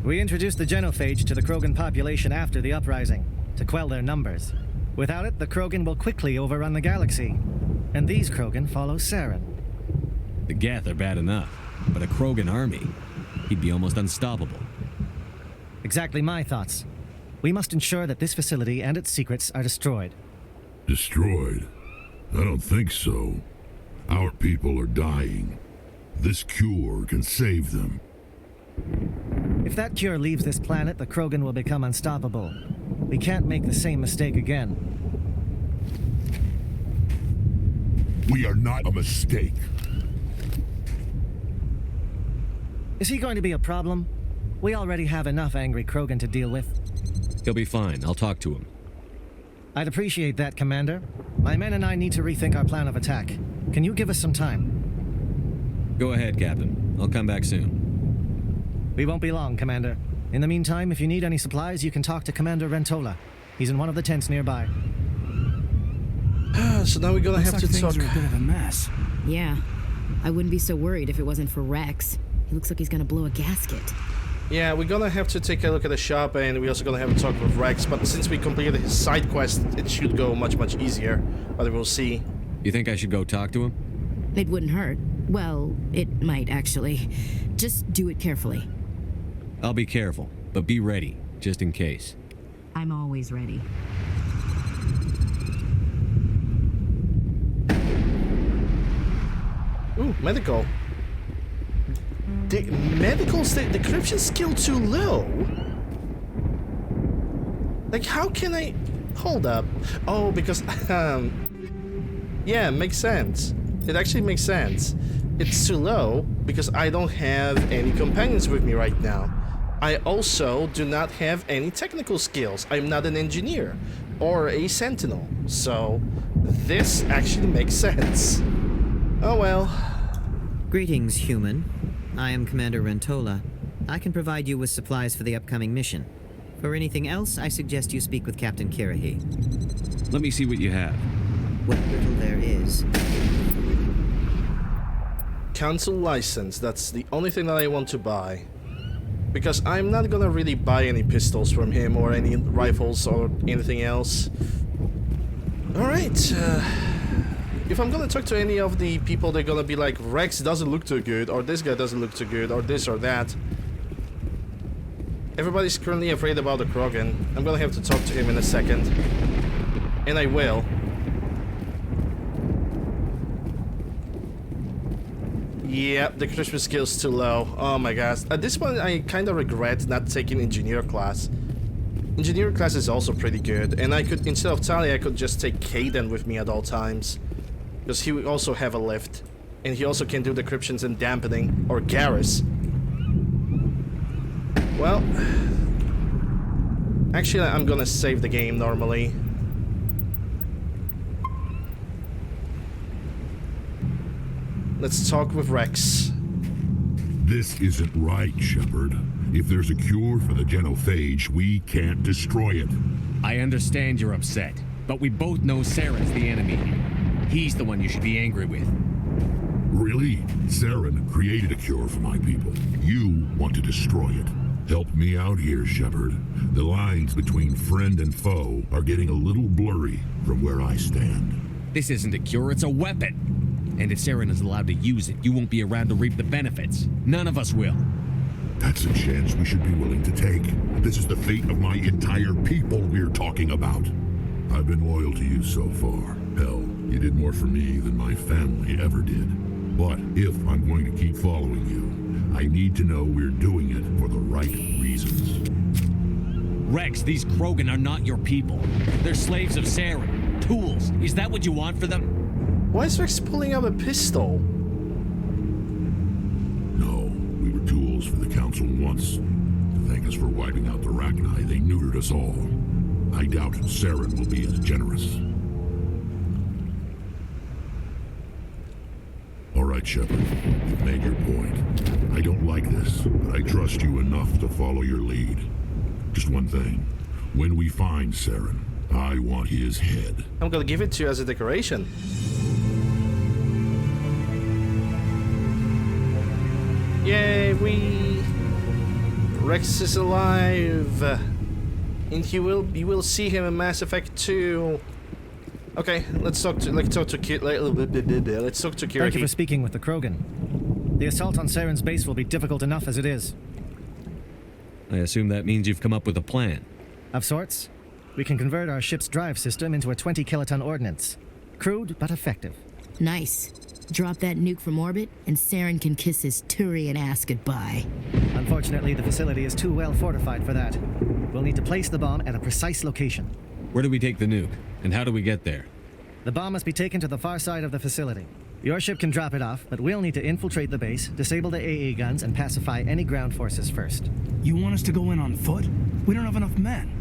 Speaker 1: We introduced the genophage to the Krogan population after the uprising, to quell their numbers. Without it, the Krogan will quickly overrun the galaxy. And these Krogan follow Saren.
Speaker 5: The Geth are bad enough, but a Krogan army, he'd be almost unstoppable.
Speaker 1: Exactly my thoughts. We must ensure that this facility and its secrets are destroyed.
Speaker 12: Destroyed? I don't think so. Our people are dying. This cure can save them.
Speaker 1: If that cure leaves this planet, the Krogan will become unstoppable. We can't make the same mistake again.
Speaker 12: We are not a mistake.
Speaker 1: Is he going to be a problem? We already have enough angry Krogan to deal with.
Speaker 5: He'll be fine. I'll talk to him.
Speaker 1: I'd appreciate that, Commander. My men and I need to rethink our plan of attack. Can you give us some time?
Speaker 5: Go ahead, Captain. I'll come back soon.
Speaker 1: We won't be long, Commander. In the meantime, if you need any supplies, you can talk to Commander Rentola. He's in one of the tents nearby.
Speaker 2: So now we're gonna have to talk.
Speaker 11: Things are a bit of a mess.
Speaker 10: Yeah. I wouldn't be so worried if it wasn't for Rex. He looks like he's gonna blow a gasket.
Speaker 2: Yeah, we're gonna have to take a look at the shop, and we're also gonna have a talk with Rex, but since we completed his side quest, it should go much easier, but we'll see.
Speaker 5: You think I should go talk to him?
Speaker 10: It wouldn't hurt. Well, it might actually. Just do it carefully.
Speaker 5: I'll be careful, but be ready, just in case.
Speaker 10: I'm always ready.
Speaker 2: Ooh, medical. The medical state decryption skill too low? Like, how can I... Hold up. Oh, because... yeah, makes sense. It actually makes sense. It's too low because I don't have any companions with me right now. I also do not have any technical skills. I'm not an engineer or a sentinel. So, this actually makes sense. Oh well.
Speaker 13: Greetings, human. I am Commander Rentola. I can provide you with supplies for the upcoming mission. For anything else, I suggest you speak with Captain Kirahi.
Speaker 5: Let me see what you have.
Speaker 13: What little there is.
Speaker 2: Council license, that's the only thing that I want to buy. Because I'm not gonna really buy any pistols from him or any rifles or anything else. Alright, if I'm gonna talk to any of the people, they're gonna be like, Rex doesn't look too good, or this guy doesn't look too good, or this or that. Everybody's currently afraid about the Krogan. I'm gonna have to talk to him in a second. And I will. Yeah, the Christmas skill's too low. Oh my gosh. At this point, I kind of regret not taking engineer class. Engineer class is also pretty good, and I could, instead of Tali, I could just take Kaden with me at all times. Because he would also have a lift. And he also can do decryptions and dampening, or Garrus. Well, actually I'm gonna save the game normally. Let's talk with Rex.
Speaker 12: This isn't right, Shepard. If there's a cure for the genophage, we can't destroy it.
Speaker 5: I understand you're upset, but we both know Saren's the enemy here. He's the one you should be angry with.
Speaker 12: Really? Saren created a cure for my people. You want to destroy it. Help me out here, Shepard. The lines between friend and foe are getting a little blurry from where I stand.
Speaker 5: This isn't a cure, it's a weapon. And if Saren is allowed to use it, you won't be around to reap the benefits. None of us will.
Speaker 12: That's a chance we should be willing to take. This is the fate of my entire people we're talking about. I've been loyal to you so far. Hell, you did more for me than my family ever did. But if I'm going to keep following you, I need to know we're doing it for the right reasons.
Speaker 5: Rex, these Krogan are not your people. They're slaves of Saren. Tools. Is that what you want for them?
Speaker 2: Why is Rex pulling out a pistol?
Speaker 12: No, we were tools for the Council once. To thank us for wiping out the Rachni, they neutered us all. I doubt Saren will be as generous. All right, Shepard. You've made your point. I don't like this, but I trust you enough to follow your lead. Just one thing. When we find Saren, I want his head.
Speaker 2: I'm gonna give it to you as a decoration. Yay, Rex is alive. And you will see him in Mass Effect 2. Okay, let's talk to Kira.
Speaker 1: Thank you for speaking with the Krogan. The assault on Saren's base will be difficult enough as it is.
Speaker 5: I assume that means you've come up with a plan.
Speaker 1: Of sorts. We can convert our ship's drive system into a 20-kiloton ordnance. Crude, but effective.
Speaker 10: Nice. Drop that nuke from orbit, and Saren can kiss his Turian ass goodbye.
Speaker 1: Unfortunately, the facility is too well fortified for that. We'll need to place the bomb at a precise location.
Speaker 5: Where do we take the nuke? And how do we get there?
Speaker 1: The bomb must be taken to the far side of the facility. Your ship can drop it off, but we'll need to infiltrate the base, disable the AA guns, and pacify any ground forces first.
Speaker 11: You want us to go in on foot? We don't have enough men.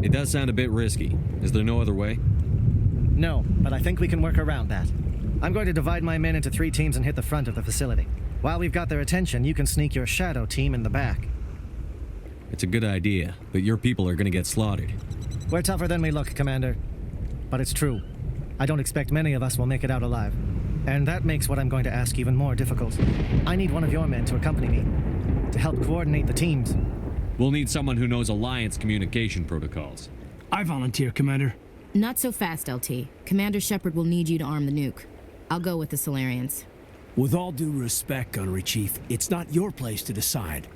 Speaker 5: It does sound a bit risky. Is there no other way?
Speaker 1: No, but I think we can work around that. I'm going to divide my men into 3 teams and hit the front of the facility. While we've got their attention, you can sneak your shadow team in the back.
Speaker 5: It's a good idea, but your people are gonna get slaughtered.
Speaker 1: We're tougher than we look, Commander. But it's true. I don't expect many of us will make it out alive. And that makes what I'm going to ask even more difficult. I need one of your men to accompany me, to help coordinate the teams.
Speaker 5: We'll need someone who knows Alliance communication protocols.
Speaker 11: I volunteer, Commander.
Speaker 10: Not so fast, LT. Commander Shepard will need you to arm the nuke. I'll go with the Solarians.
Speaker 11: With all due respect, Gunnery Chief, it's not your place to decide.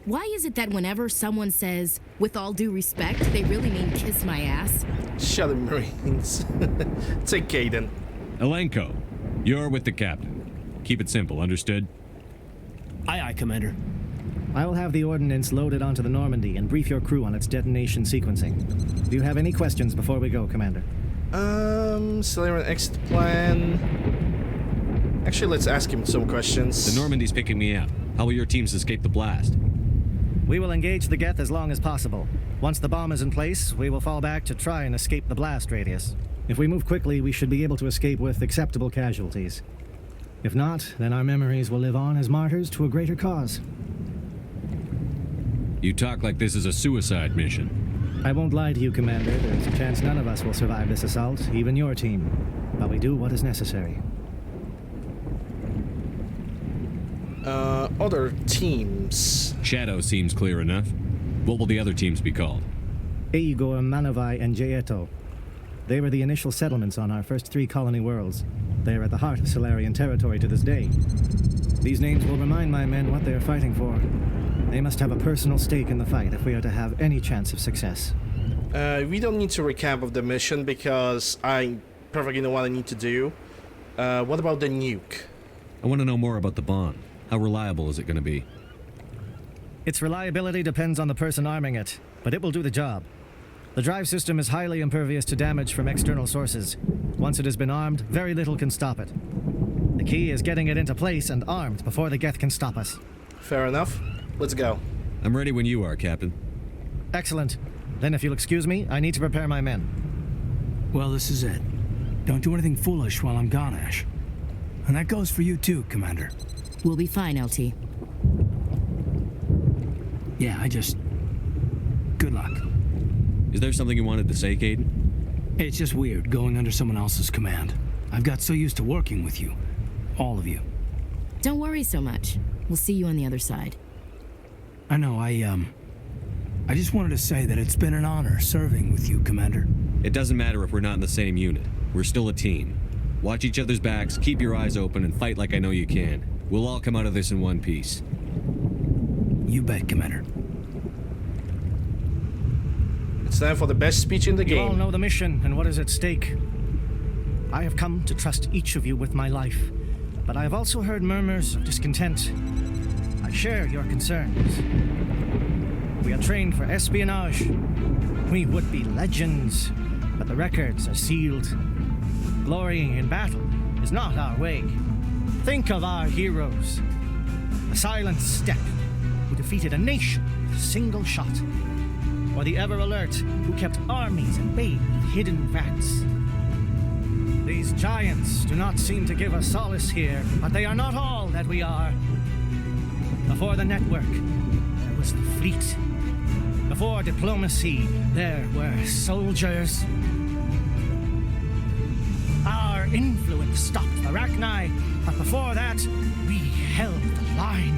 Speaker 10: Why is it that whenever someone says, with all due respect, they really mean kiss my ass?
Speaker 2: Shut up, Marines. Take Caden.
Speaker 5: Elenko, you're with the captain. Keep it simple, understood?
Speaker 11: Aye, aye, Commander.
Speaker 1: I will have the ordnance loaded onto the Normandy and brief your crew on its detonation sequencing. Do you have any questions before we go, Commander?
Speaker 2: Solarian exit plan. Actually, let's ask him some questions.
Speaker 5: The Normandy's picking me up. How will your teams escape the blast?
Speaker 1: We will engage the Geth as long as possible. Once the bomb is in place, we will fall back to try and escape the blast radius. If we move quickly, we should be able to escape with acceptable casualties. If not, then our memories will live on as martyrs to a greater cause.
Speaker 5: You talk like this is a suicide mission.
Speaker 1: I won't lie to you, Commander. There's a chance none of us will survive this assault, even your team. But we do what is necessary.
Speaker 2: Other teams.
Speaker 5: Shadow seems clear enough. What will the other teams be called?
Speaker 1: Igor, Manovai, and Jaeto. They were the initial settlements on our first 3 colony worlds. They are at the heart of Solarian territory to this day. These names will remind my men what they are fighting for. They must have a personal stake in the fight if we are to have any chance of success.
Speaker 2: We don't need to recap of the mission because I perfectly know what I need to do. What about the nuke?
Speaker 5: I want to know more about the bomb. How reliable is it going to be?
Speaker 1: Its reliability depends on the person arming it, but it will do the job. The drive system is highly impervious to damage from external sources. Once it has been armed, very little can stop it. The key is getting it into place and armed before the Geth can stop us.
Speaker 2: Fair enough. Let's go.
Speaker 5: I'm ready when you are, Captain.
Speaker 1: Excellent. Then if you'll excuse me, I need to prepare my men.
Speaker 11: Well, this is it. Don't do anything foolish while I'm gone, Ash. And that goes for you too, Commander.
Speaker 10: We'll be fine, LT.
Speaker 11: Yeah, good luck.
Speaker 5: Is there something you wanted to say, Caden?
Speaker 11: It's just weird going under someone else's command. I've got so used to working with you. All of you.
Speaker 10: Don't worry so much. We'll see you on the other side.
Speaker 11: I know, I just wanted to say that it's been an honor serving with you, Commander.
Speaker 5: It doesn't matter if we're not in the same unit. We're still a team. Watch each other's backs, keep your eyes open, and fight like I know you can. We'll all come out of this in one piece.
Speaker 11: You bet, Commander.
Speaker 2: It's time for the best speech in the game.
Speaker 1: You all know the mission and what is at stake. I have come to trust each of you with my life, but I have also heard murmurs of discontent. I share your concerns. We are trained for espionage. We would be legends, but the records are sealed. Glorying in battle is not our way. Think of our heroes. The silent step who defeated a nation with a single shot. Or the ever alert who kept armies at bay with hidden facts. These giants do not seem to give us solace here, but they are not all that we are. Before the network, there was the fleet. Before diplomacy, there were soldiers. Our influence stopped the Arachni, but before that, we held the line.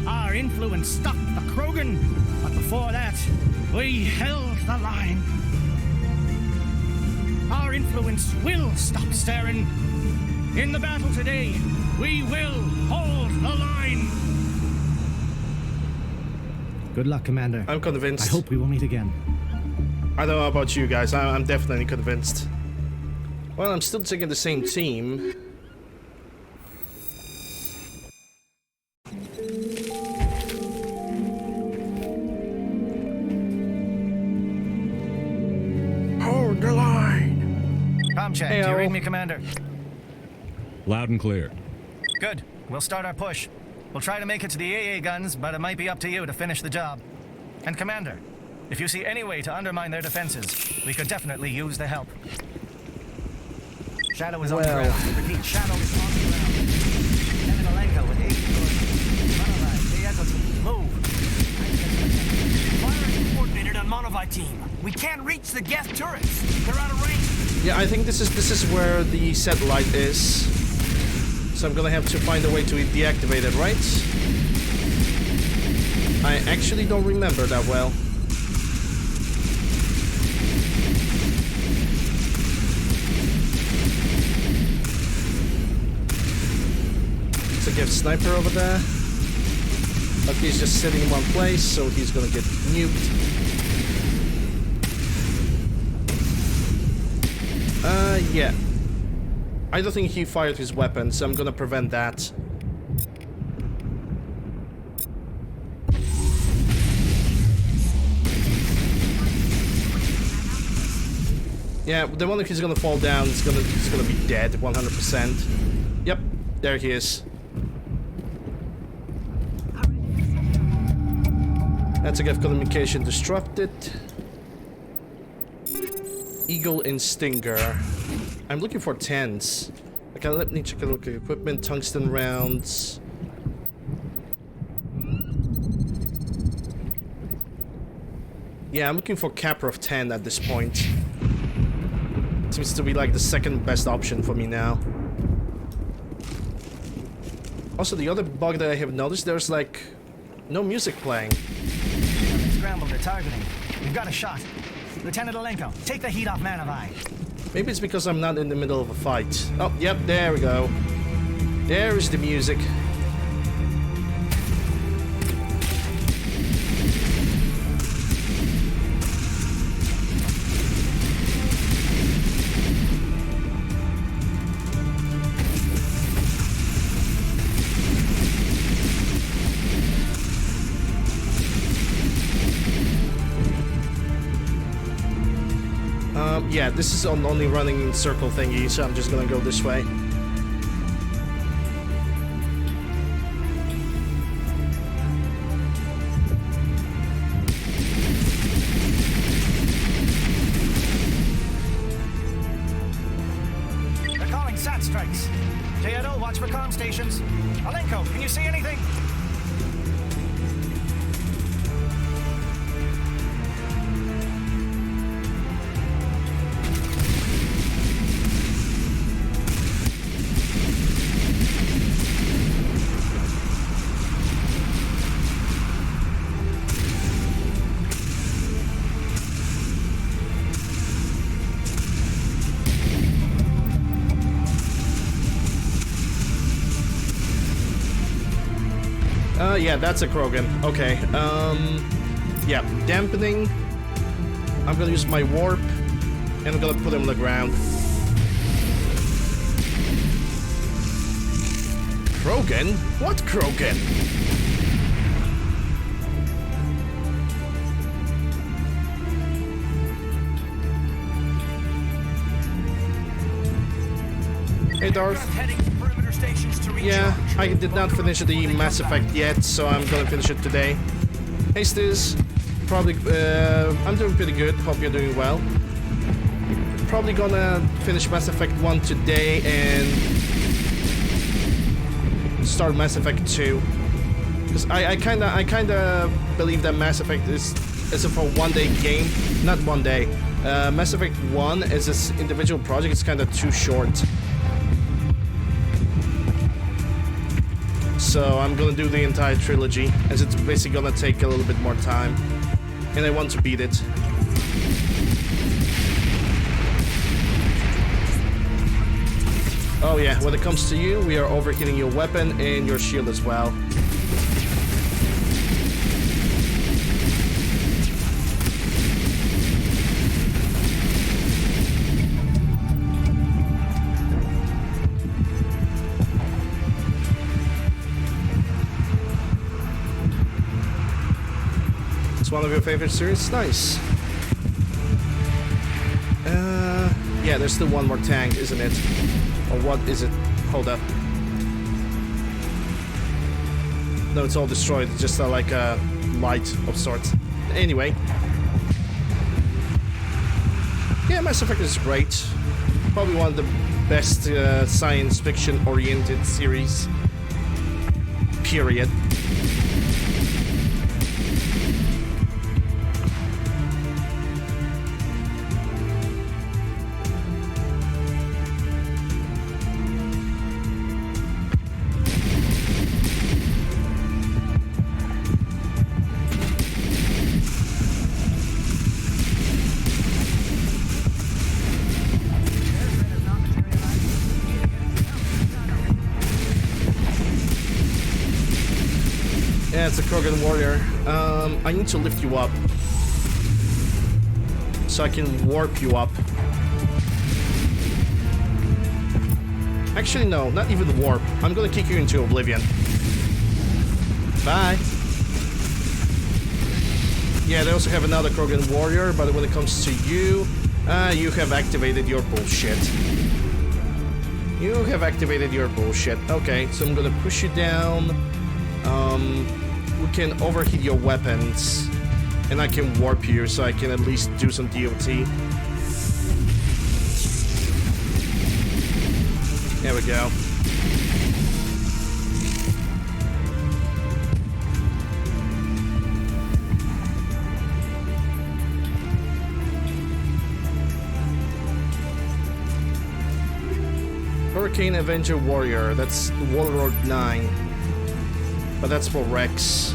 Speaker 1: Our influence stopped the Krogan, but before that, we held the line. Our influence will stop Saren. In the battle today, we will hold the line. Good luck, Commander.
Speaker 2: I'm convinced.
Speaker 1: I hope we will meet again.
Speaker 2: I don't know about you guys. I'm definitely convinced. Well, I'm still taking the same team.
Speaker 1: Hold the line. Comcheck, do you read me, Commander?
Speaker 5: Loud and clear.
Speaker 1: Good. We'll start our push. We'll try to make it to the AA guns, but it might be up to you to finish the job. And Commander, if you see any way to undermine their defenses, we could definitely use the help. Shadow is on the ground. Repeat, Shadow is on the ground. Lieutenant Alenko with 8 move.
Speaker 11: Firing coordinated on Monovite team. We can't reach the Geth turrets. They're out of range.
Speaker 2: Yeah, I think this is where the satellite is. So I'm gonna have to find a way to deactivate it, right? I actually don't remember that well. It's a gift sniper over there. Okay, he's just sitting in one place, so he's gonna get nuked. Yeah. I don't think he fired his weapon, so I'm gonna prevent that. Yeah, the one that he's gonna fall down is gonna be dead, 100%. Yep, there he is. That's a get communication disrupted. Eagle and Stinger. I'm looking for 10s. Okay, let me check a look at equipment. Tungsten rounds. Yeah, I'm looking for capper of 10 at this point. Seems to be like the second best option for me now. Also, the other bug that I have noticed, there's like no music playing.
Speaker 1: Scrambled, they're targeting. We've got a shot. Lieutenant Alenko, take the heat off Man of Eye.
Speaker 2: Maybe it's because I'm not in the middle of a fight. Oh, yep, there we go. There is the music. Yeah, this is only running in circle thingy, so I'm just gonna go this way.
Speaker 1: They're calling SAT strikes. J.Edo, watch for comm stations. Alenko, can you see anything?
Speaker 2: Yeah, that's a Krogan. Okay, yeah, dampening. I'm gonna use my warp, and I'm gonna put him on the ground. Krogan? What Krogan? Hey, Darth. Yeah, I did not finish the Mass Effect yet, so I'm gonna finish it today. Hey, Stiz. Probably, I'm doing pretty good. Hope you're doing well. Probably gonna finish Mass Effect 1 today and start Mass Effect 2. Because I kinda believe that Mass Effect is a for one-day game. Not one day. Mass Effect 1 as this individual project is kinda too short. So I'm gonna do the entire trilogy, as it's basically gonna take a little bit more time. And I want to beat it. Oh yeah, when it comes to you, we are overheating your weapon and your shield as well. One of your favorite series? Nice. Yeah, there's still one more tank, isn't it? Or what is it? Hold up. No, it's all destroyed. It's just like a light of sorts. Anyway. Yeah, Mass Effect is great. Probably one of the best science fiction oriented series. Period. Yeah, it's a Krogan warrior. I need to lift you up. So I can warp you up. Actually, no, not even warp. I'm gonna kick you into oblivion. Bye. Yeah, they also have another Krogan warrior, but when it comes to you, you have activated your bullshit. You have activated your bullshit. Okay, so I'm gonna push you down. We can overheat your weapons, and I can warp you, so I can at least do some DOT. There we go. Hurricane Avenger Warrior, that's Warlord 9. But that's for Rex.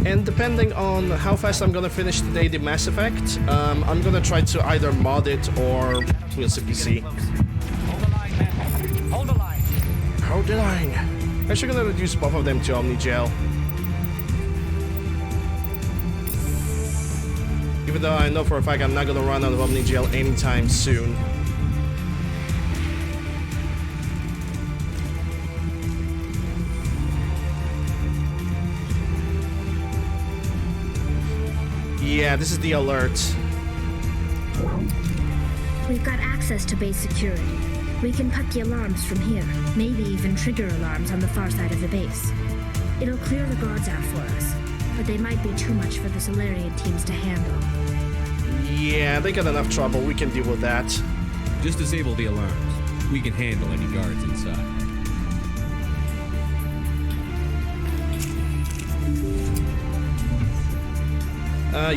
Speaker 2: And depending on how fast I'm gonna finish today the Mass Effect, I'm gonna try to either mod it or do a CPC.
Speaker 11: Hold the line, man. Hold the line.
Speaker 2: Hold the line. Actually gonna reduce both of them to Omnigel. Even though I know for a fact I'm not gonna run out of Omnigel anytime soon. Yeah, this is the alert.
Speaker 7: We've got access to base security. We can put the alarms from here, maybe even trigger alarms on the far side of the base. It'll clear the guards out for us, but they might be too much for the Solarian teams to handle.
Speaker 2: Yeah, they got enough trouble. We can deal with that.
Speaker 5: Just disable the alarms. We can handle any guards inside.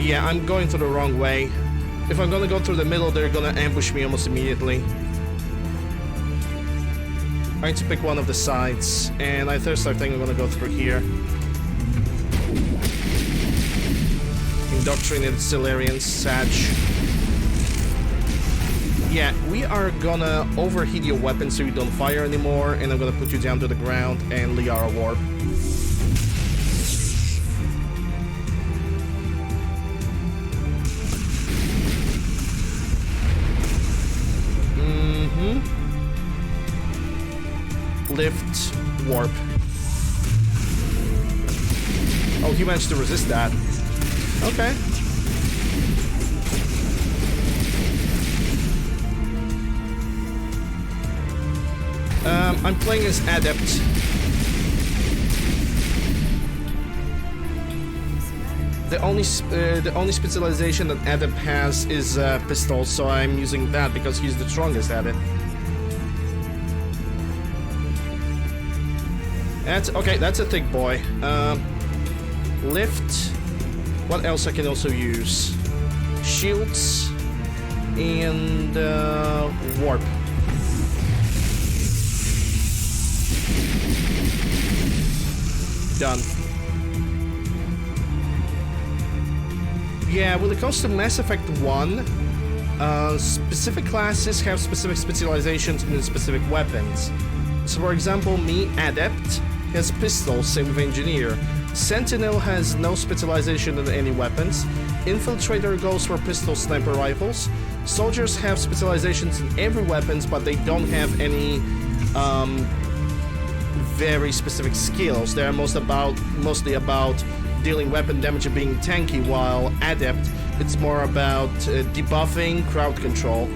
Speaker 2: Yeah, I'm going through the wrong way. If I'm gonna go through the middle, they're gonna ambush me almost immediately. I need to pick one of the sides, and I think I'm gonna go through here. Indoctrinated Solarians, Sag. Yeah, we are gonna overheat your weapon so you don't fire anymore, and I'm gonna put you down to the ground and Liara Warp. Lift, warp. Oh, he managed to resist that. Okay. I'm playing as Adept. The only specialization that Adept has is pistol, so I'm using that because he's the strongest at it. That's okay. That's a thick boy. Lift. What else I can also use? Shields and warp. Done. Yeah, when it comes to Mass Effect 1, specific classes have specific specializations in specific weapons. So for example, me, Adept, has pistols, same with Engineer. Sentinel has no specialization in any weapons. Infiltrator goes for pistol sniper rifles. Soldiers have specializations in every weapons, but they don't have any very specific skills. They're mostly about dealing weapon damage and being tanky, while Adept, it's more about debuffing, crowd control.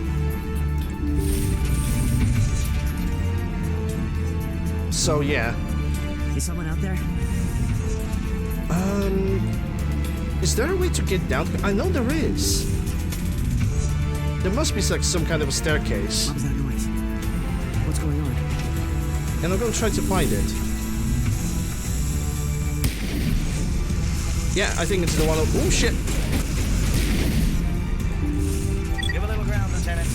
Speaker 2: So yeah.
Speaker 13: Is someone out there?
Speaker 2: Is there a way to get down? I know there is. There must be like some kind of a staircase.
Speaker 13: What was that noise? What's going on?
Speaker 2: And I'm gonna try to find it. Yeah, I think it's the one of... Oh, shit!
Speaker 11: Give a little ground, Lieutenant.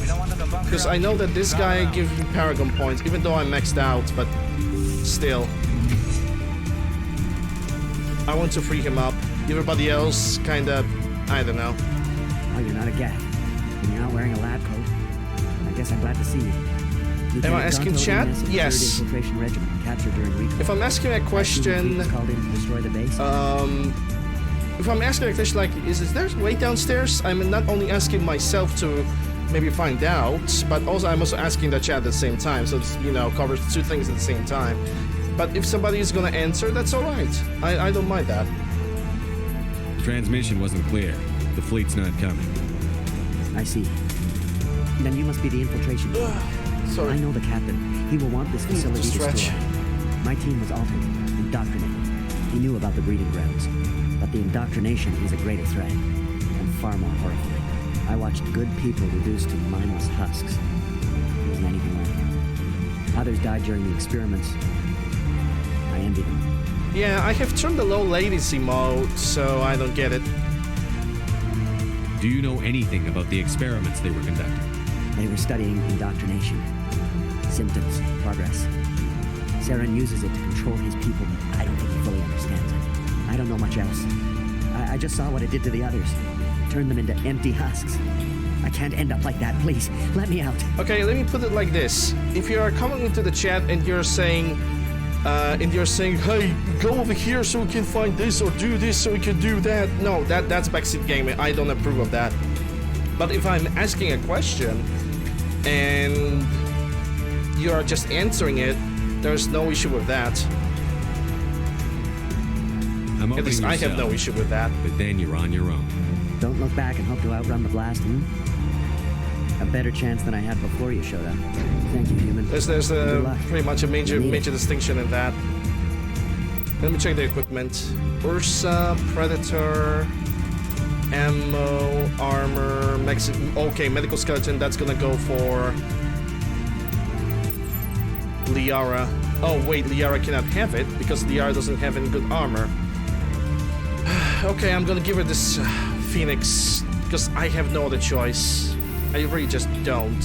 Speaker 11: We don't want them to bunker.
Speaker 2: Because I know that this guy gives me Paragon points, even though I'm maxed out, but still. I want to free him up. Everybody else kinda... I don't know.
Speaker 13: Oh, you're not a gat. And you're not wearing a lab coat. I
Speaker 14: guess I'm glad to see you.
Speaker 2: Am I asking chat? Yes.
Speaker 14: Infiltration regiment captured during recall.
Speaker 2: If I'm asking a question,
Speaker 14: called in to destroy the base.
Speaker 2: If I'm asking a question like, is there a way downstairs? I'm not only asking myself to maybe find out, but also I'm also asking the chat at the same time. So it's, you know, covers two things at the same time. But if somebody is gonna answer, that's all right. I don't mind that.
Speaker 5: Transmission wasn't clear. The fleet's not coming.
Speaker 14: I see. Then you must be the infiltration.
Speaker 2: Sorry.
Speaker 14: I know the captain. He will want this facility destroyed. My team was altered, indoctrinated. He knew about the breeding grounds. But the indoctrination is a greater threat, and far more horrifying. I watched good people reduced to mindless husks. There wasn't anything left. Others died during the experiments. I envy them.
Speaker 2: Yeah, I have turned the low latency mode, so I don't get it.
Speaker 5: Do you know anything about the experiments they were conducting?
Speaker 14: They were studying indoctrination. Symptoms, progress. Saren uses it to control his people, but I don't think he fully understands it. I don't know much else. I just saw what it did to the others. Turned them into empty husks. I can't end up like that, please. Let me out.
Speaker 2: Okay, let me put it like this. If you are coming into the chat and you're saying, hey, go over here so we can find this, or do this so we can do that. No, that's backseat gaming. I don't approve of that. But if I'm asking a question and you are just answering it, there's no issue with that. At least I have no issue with that.
Speaker 5: But then you're on your own.
Speaker 14: Don't look back and hope to outrun the blast, A better chance than I had before you showed up. Thank you, human.
Speaker 2: There's pretty much a major distinction in that. Let me check the equipment. Ursa, Predator, ammo, armor, okay, medical skeleton. That's gonna go for Liara. Oh wait, Liara cannot have it because Liara doesn't have any good armor. Okay, I'm gonna give her this Phoenix because I have no other choice. I really just don't.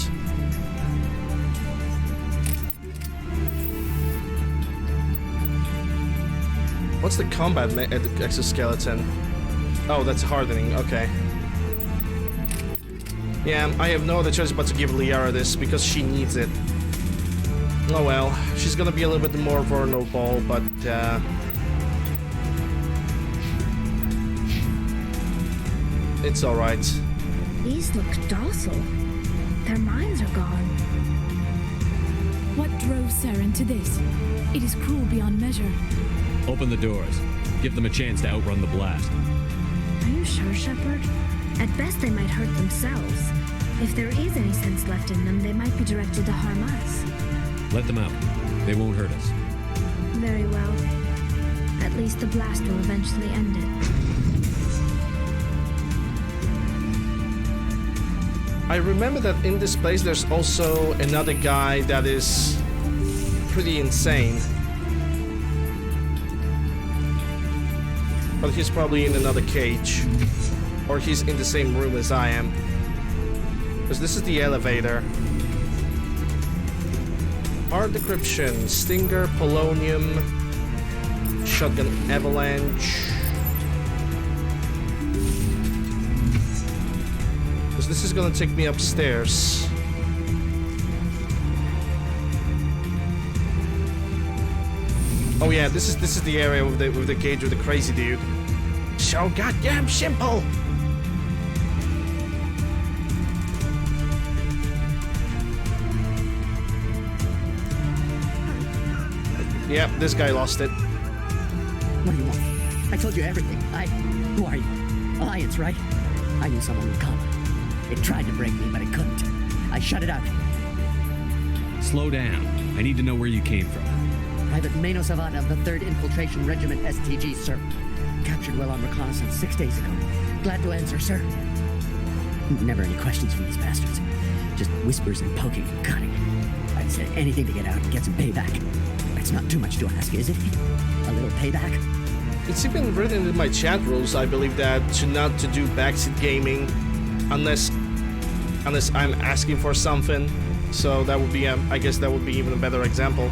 Speaker 2: What's the combat exoskeleton? Oh, that's hardening. Okay. Yeah, I have no other choice but to give Liara this because she needs it. Oh well, she's gonna be a little bit more vulnerable, but it's alright.
Speaker 7: These look docile. Their minds are gone.
Speaker 6: What drove Saren to this? It is cruel beyond measure.
Speaker 5: Open the doors. Give them a chance to outrun the blast.
Speaker 7: Are you sure, Shepard? At best, they might hurt themselves. If there is any sense left in them, they might be directed to harm us.
Speaker 5: Let them out. They won't hurt us.
Speaker 7: Very well. At least the blast will eventually end it.
Speaker 2: I remember that in this place there's also another guy that is pretty insane. But he's probably in another cage. Or he's in the same room as I am. Because this is the elevator. Hard decryption, Stinger, Polonium, Shotgun Avalanche. Because this is gonna take me upstairs. Oh yeah, this is the area with the cage with the crazy dude. So goddamn simple. Yep, this guy lost it.
Speaker 14: What do you want? I told you everything. Who are you? Alliance, right? I knew someone would come. It tried to break me, but it couldn't. I shut it out.
Speaker 5: Slow down. I need to know where you came from.
Speaker 14: Private Mano Savat of the 3rd Infiltration Regiment STG, sir. Captured well on reconnaissance 6 days ago. Glad to answer, sir. Never any questions from these bastards. Just whispers and poking and cutting. I'd say anything to get out and get some payback. It's not too much to ask, is it? A little payback?
Speaker 2: It's even written in my chat rules, I believe, that not to do backseat gaming unless I'm asking for something. So that would be, I guess that would be even a better example.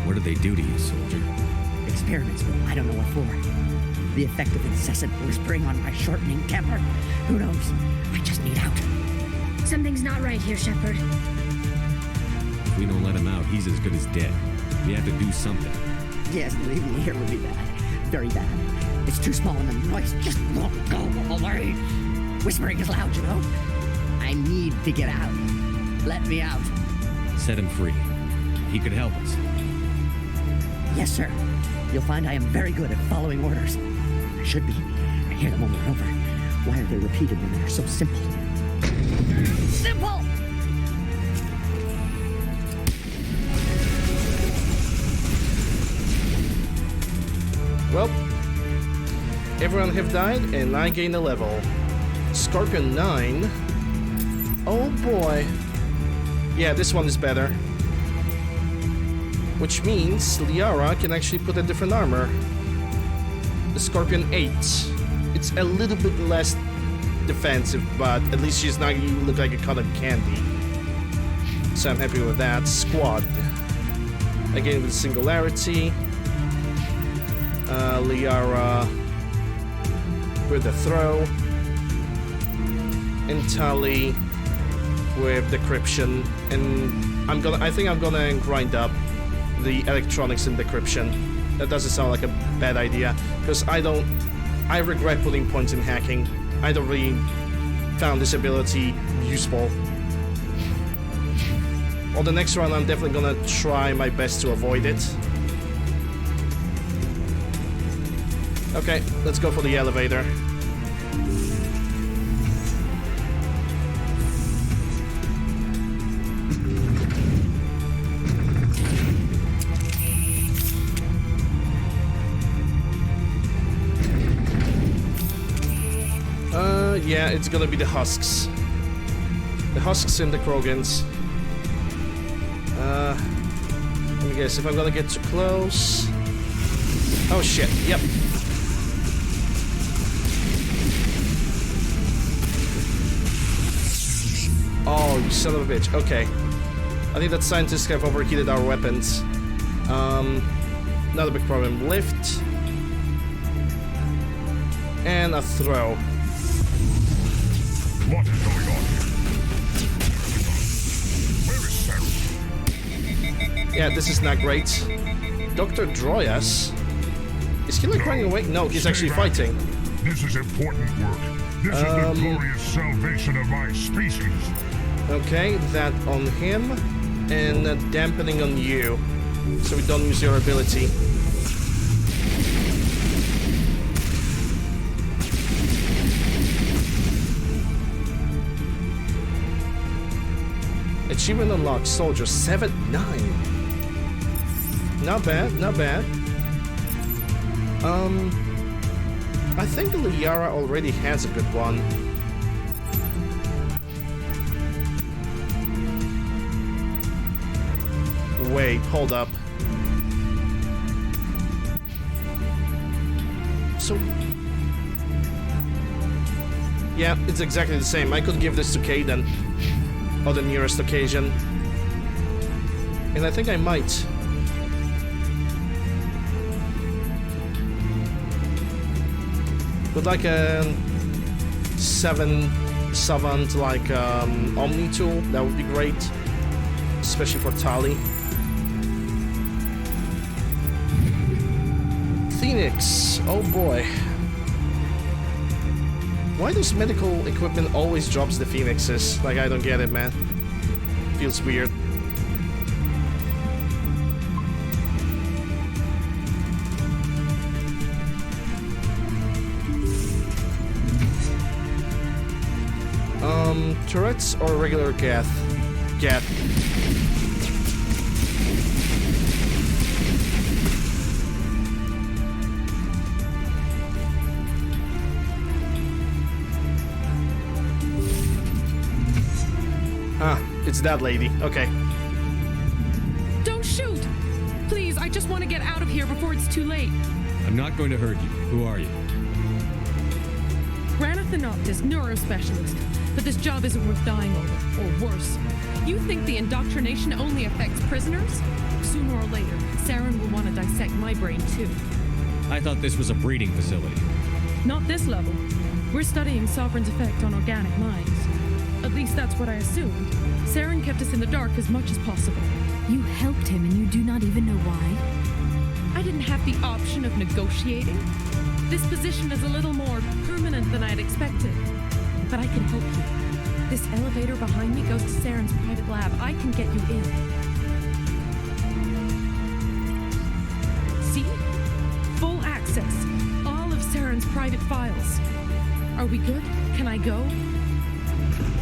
Speaker 5: What did they do to you, soldier?
Speaker 14: Experiments, but I don't know what for. The effect of incessant whispering on my shortening temper. Who knows? I just need out.
Speaker 7: Something's not right here, Shepard.
Speaker 5: If we don't let him out, he's as good as dead. We have to do something.
Speaker 14: Yes, leaving me here would be bad. Very bad. It's too small and the noise just won't go away. Whispering is loud, you know? I need to get out. Let me out.
Speaker 5: Set him free. He could help us.
Speaker 14: Yes, sir. You'll find I am very good at following orders. I should be. I hear them over and over. Why are they repeated when they're so simple? Simple!
Speaker 2: Well, everyone have died and I gain a level. Scorpion 9. Oh boy. Yeah, this one is better. Which means Liara can actually put a different armor. The Scorpion 8. It's a little bit less defensive, but at least she's not gonna look like a cotton candy. So I'm happy with that. Squad. Again with Singularity. Liara with the throw. And Tali with decryption. And I think I'm gonna grind up the electronics and decryption. That doesn't sound like a bad idea, because I regret putting points in hacking. I don't really found this ability useful. On the next run, I'm definitely gonna try my best to avoid it. Okay, let's go for the elevator. Yeah, it's gonna be the husks. The husks and the Krogans. Let me guess, if I'm gonna get too close... Oh shit, yep. Oh, you son of a bitch. Okay. I think that scientists have overheated our weapons. Not a big problem. Lift. And a throw.
Speaker 12: What is going on here? Where is Sarah?
Speaker 2: Yeah, this is not great. Dr. Droyas? Is he like running away? No, he's actually fighting.
Speaker 12: This is important work. This is the glorious salvation of my species.
Speaker 2: Okay, that on him. And dampening on you. So we don't use your ability. Achievement unlocked, soldier 7-9. Not bad, not bad. I think Liara already has a good one. Wait, hold up. So... yeah, it's exactly the same. I could give this to Kaden. On the nearest occasion. And I think I might. With like a 7 Savant like Omni tool, that would be great. Especially for Tali. Phoenix, oh boy. Why does medical equipment always drops the Phoenixes? Like, I don't get it, man. Feels weird. Turrets or regular Geth? Geth. Ah, it's that lady. Okay.
Speaker 15: Don't shoot! Please, I just want to get out of here before it's too late.
Speaker 5: I'm not going to hurt you. Who are you?
Speaker 15: Ranathanoptis, neurospecialist. But this job isn't worth dying over, or worse. You think the indoctrination only affects prisoners? Sooner or later, Saren will want to dissect my brain too.
Speaker 5: I thought this was a breeding facility.
Speaker 15: Not this level. We're studying Sovereign's effect on organic minds. At least that's what I assumed. Saren kept us in the dark as much as possible.
Speaker 6: You helped him and you do not even know why?
Speaker 15: I didn't have the option of negotiating. This position is a little more permanent than I had expected. But I can help you. This elevator behind me goes to Saren's private lab. I can get you in. See? Full access. All of Saren's private files. Are we good? Can I go?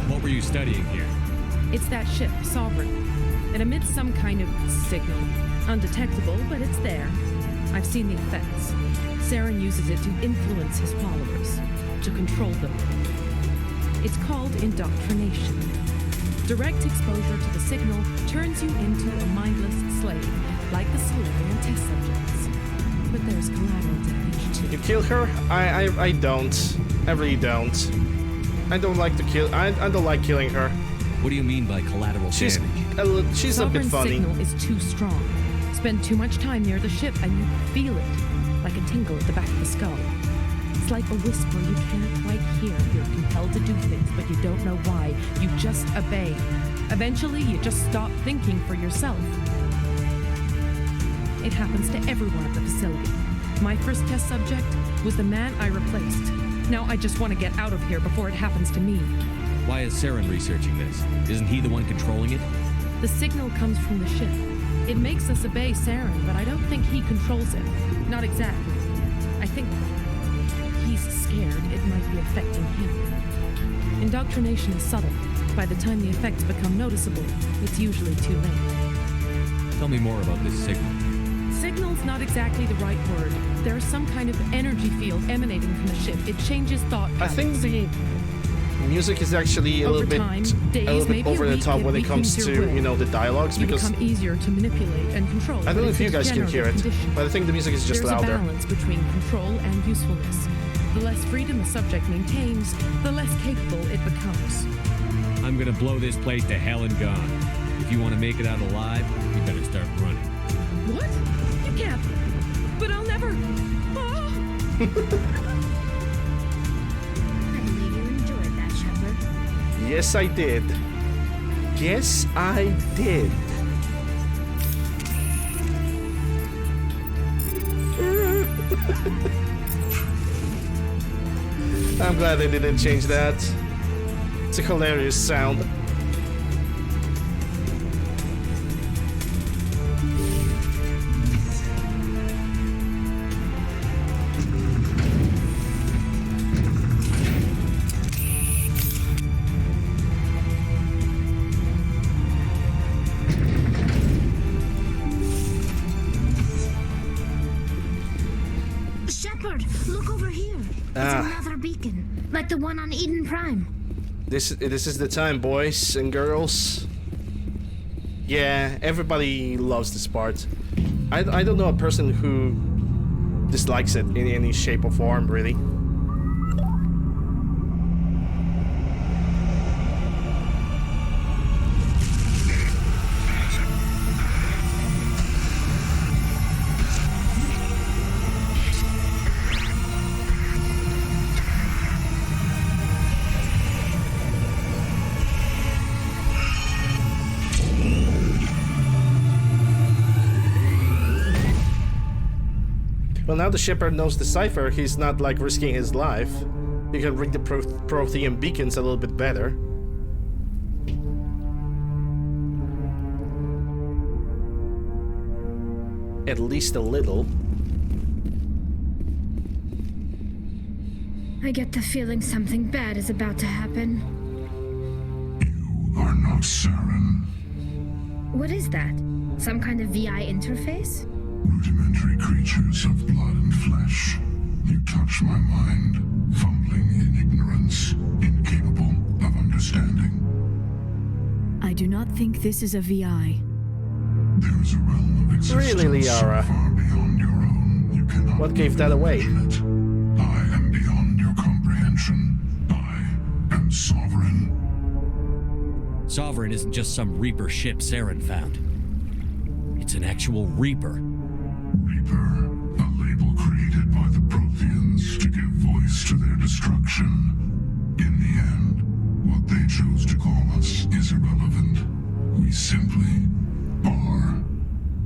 Speaker 5: What were you studying here?
Speaker 15: It's that ship, Sovereign. It emits some kind of signal. Undetectable, but it's there. I've seen the effects. Saren uses it to influence his followers, to control them. It's called indoctrination. Direct exposure to the signal turns you into a mindless slave, like the Solarian test subjects. But there's collateral damage too.
Speaker 2: You kill her? I don't. I really don't. I don't like to kill. I don't like killing her.
Speaker 5: What do you mean by collateral damage?
Speaker 2: She's a bit funny.
Speaker 15: Signal is too strong. Spend too much time near the ship and you feel it, like a tingle at the back of the skull. It's like a whisper you can't quite hear. You're compelled to do things, but you don't know why. You just obey. Eventually, you just stop thinking for yourself. It happens to everyone at the facility. My first test subject was the man I replaced. Now I just want to get out of here before it happens to me.
Speaker 5: Why is Saren researching this? Isn't he the one controlling it?
Speaker 15: The signal comes from the ship. It makes us obey Saren, but I don't think he controls it. Not exactly. I think he's scared it might be affecting him. Indoctrination is subtle. By the time the effects become noticeable, it's usually too late.
Speaker 5: Tell me more about this signal.
Speaker 15: Signal's not exactly the right word. There's some kind of energy field emanating from the ship. It changes thought patterns.
Speaker 2: I think the music is actually a little bit over the top when it comes to, you know, the dialogues,
Speaker 15: you
Speaker 2: because
Speaker 15: become easier to manipulate and control.
Speaker 2: I don't know if you guys can hear it, but I think the music is just louder.
Speaker 15: There's a balance between control and usefulness. The less freedom the subject maintains, the less capable it becomes.
Speaker 5: I'm gonna blow this place to hell and gone. If you want to make it out alive, you better start running.
Speaker 15: What? You can't. But I'll never. Oh.
Speaker 7: I believe you enjoyed that, Shepard.
Speaker 2: Yes, I did. Yes, I did. I'm glad they didn't change that. It's a hilarious sound.
Speaker 7: Shepard, look over here. It's another beacon, like the one on Eden Prime.
Speaker 2: This is the time, boys and girls. Yeah, everybody loves this part. I don't know a person who dislikes it in any shape or form, really. Well, now the Shepard knows the cipher, he's not like risking his life. He can read the Prothean beacons a little bit better. At least a little.
Speaker 7: I get the feeling something bad is about to happen.
Speaker 12: You are not Saren.
Speaker 7: What is that? Some kind of VI interface?
Speaker 12: Rudimentary creatures of blood and flesh. You touch my mind, fumbling in ignorance, incapable of understanding.
Speaker 6: I do not think this is a VI.
Speaker 12: There is a realm of existence
Speaker 2: Really, Liara?
Speaker 12: far beyond your own. You cannot
Speaker 2: What gave that away?
Speaker 12: I am beyond your comprehension. I am sovereign.
Speaker 5: Sovereign isn't just some Reaper ship Saren found. It's an actual Reaper.
Speaker 12: Reaper, a label created by the Protheans to give voice to their destruction. In the end, what they they chose to call us is irrelevant. We simply are.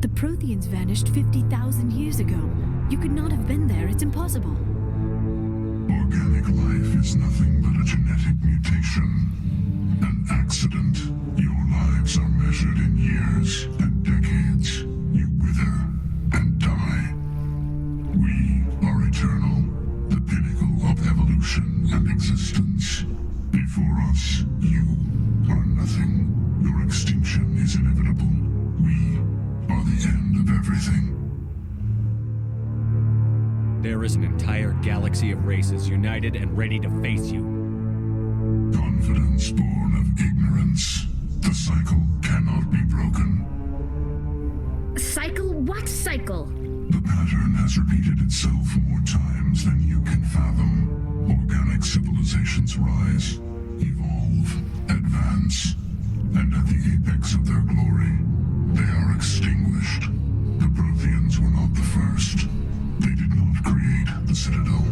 Speaker 6: The Protheans vanished 50,000 years ago. You could not have been there. It's impossible.
Speaker 12: Organic life is nothing but a genetic mutation. An accident. Your lives are measured in years and decades. You wither and die. We are eternal, the pinnacle of evolution and existence. Before us, you are nothing. Your extinction is inevitable. We are the end of everything.
Speaker 5: There is an entire galaxy of races united and ready to face you.
Speaker 12: Confidence born of ignorance. The cycle cannot be broken.
Speaker 7: Cycle? What cycle?
Speaker 12: The pattern has repeated itself more times than you can fathom. Organic civilizations rise, evolve, advance, and at the apex of their glory, they are extinguished. The Protheans were not the first. They did not create the Citadel.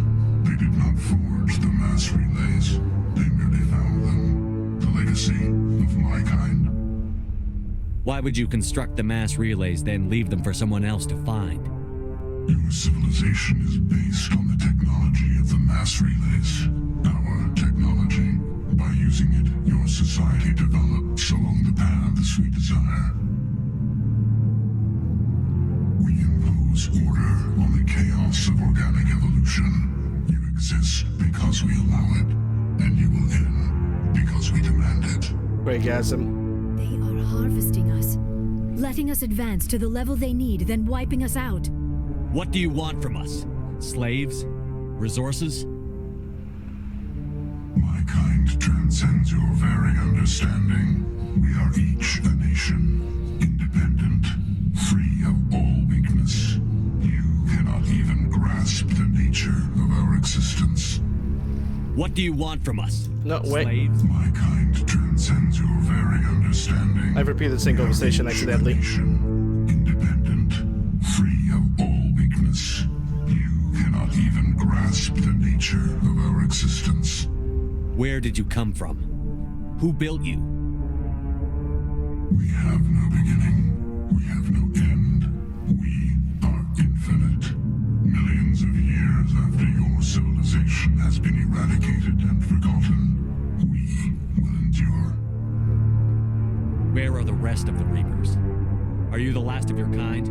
Speaker 12: They did not forge the mass relays. They merely found them. The legacy of my kind.
Speaker 5: Why would you construct the mass relays, then leave them for someone else to find?
Speaker 12: Your civilization is based on the technology of the mass relays. Our technology. By using it, your society develops along the paths we desire. We impose order on the chaos of organic evolution. You exist because we allow it, and you will end because we demand it.
Speaker 2: Orgasm.
Speaker 6: They are harvesting us, letting us advance to the level they need, then wiping us out.
Speaker 5: What do you want from us? Slaves? Resources?
Speaker 12: My kind transcends your very understanding. We are each a nation, independent, free of all weakness. You cannot even grasp the nature of our existence.
Speaker 5: What do you want from us?
Speaker 2: No, wait.
Speaker 5: Slaves?
Speaker 12: My kind transcends your very understanding.
Speaker 2: I've repeated the same conversation accidentally.
Speaker 12: Independent, free of all weakness. You cannot even grasp the nature of our existence.
Speaker 5: Where did you come from? Who built you?
Speaker 12: We have no beginning. We have no end. We are infinite. Millions of years after your civilization has been eradicated and forgotten, we will endure.
Speaker 5: Where are the rest of the Reapers? Are you the last of your kind?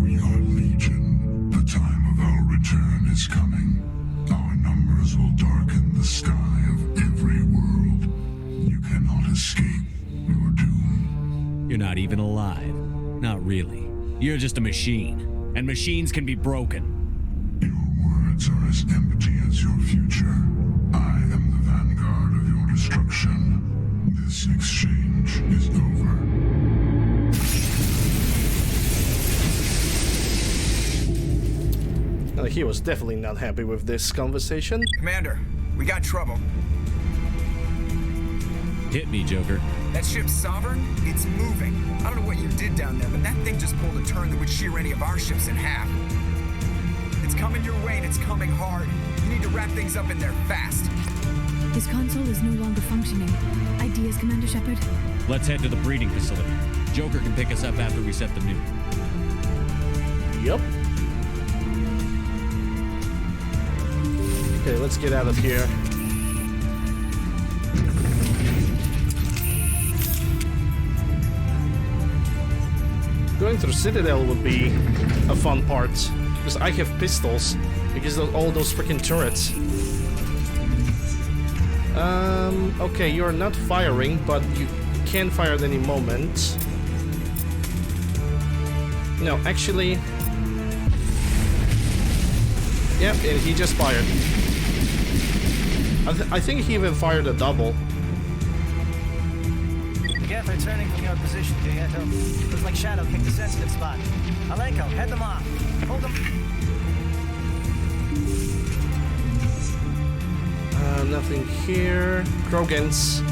Speaker 12: We are Legion. The time of our return is coming. Our numbers will darken the sky of every world. You cannot escape your doom.
Speaker 5: You're not even alive. Not really. You're just a machine. And machines can be broken.
Speaker 12: Your words are as empty as your future. I am the vanguard of your destruction. This exchange is over.
Speaker 2: He was definitely not happy with this conversation.
Speaker 9: Commander, we got trouble.
Speaker 5: Hit me, Joker.
Speaker 9: That ship's Sovereign? It's moving. I don't know what you did down there, but that thing just pulled a turn that would shear any of our ships in half. It's coming your way and it's coming hard. You need to wrap things up in there fast.
Speaker 6: His console is no longer functioning. Ideas, Commander Shepard?
Speaker 5: Let's head to the breeding facility. Joker can pick us up after we set the nuke.
Speaker 2: Yup. Okay, let's get out of here. Going through Citadel would be a fun part, because I have pistols, because of all those freaking turrets. Okay, you're not firing, but you can fire at any moment. No, actually... Yep, and he just fired. I think he even fired a double.
Speaker 16: Geth are turning from your position, Gieto. Looks like Shadow kicked a sensitive spot. Alenko, head them off. Hold them.
Speaker 2: Nothing here. Krogans.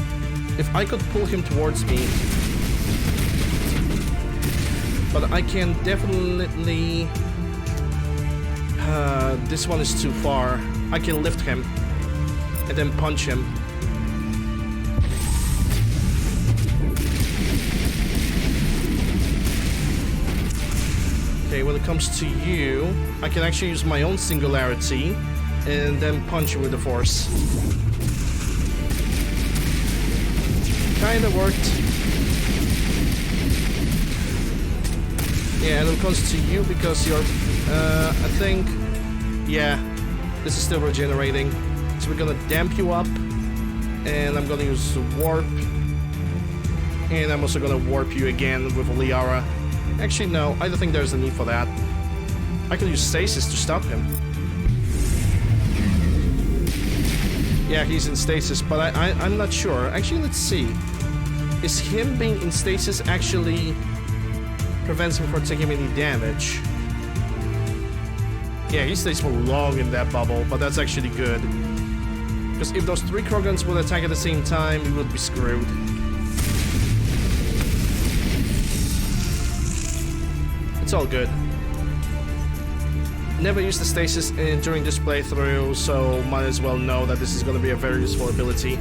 Speaker 2: If I could pull him towards me. But I can definitely... this one is too far. I can lift him. And then punch him. Okay, when it comes to you, I can actually use my own singularity and then punch you with the force. Kinda worked. Yeah, and when it comes to you, because you're, I think, yeah, this is still regenerating. So we're gonna damp you up, and I'm gonna use warp, and I'm also gonna warp you again with Liara. Actually, no, I don't think there's a need for that. I can use stasis to stop him. Yeah, he's in stasis, but I'm not sure. Actually, let's see. Is him being in stasis actually prevents him from taking any damage? Yeah, he stays for long in that bubble, but that's actually good. Because if those 3 Krogans would attack at the same time, we would be screwed. It's all good. Never used the stasis during this playthrough, so might as well know that this is going to be a very useful ability.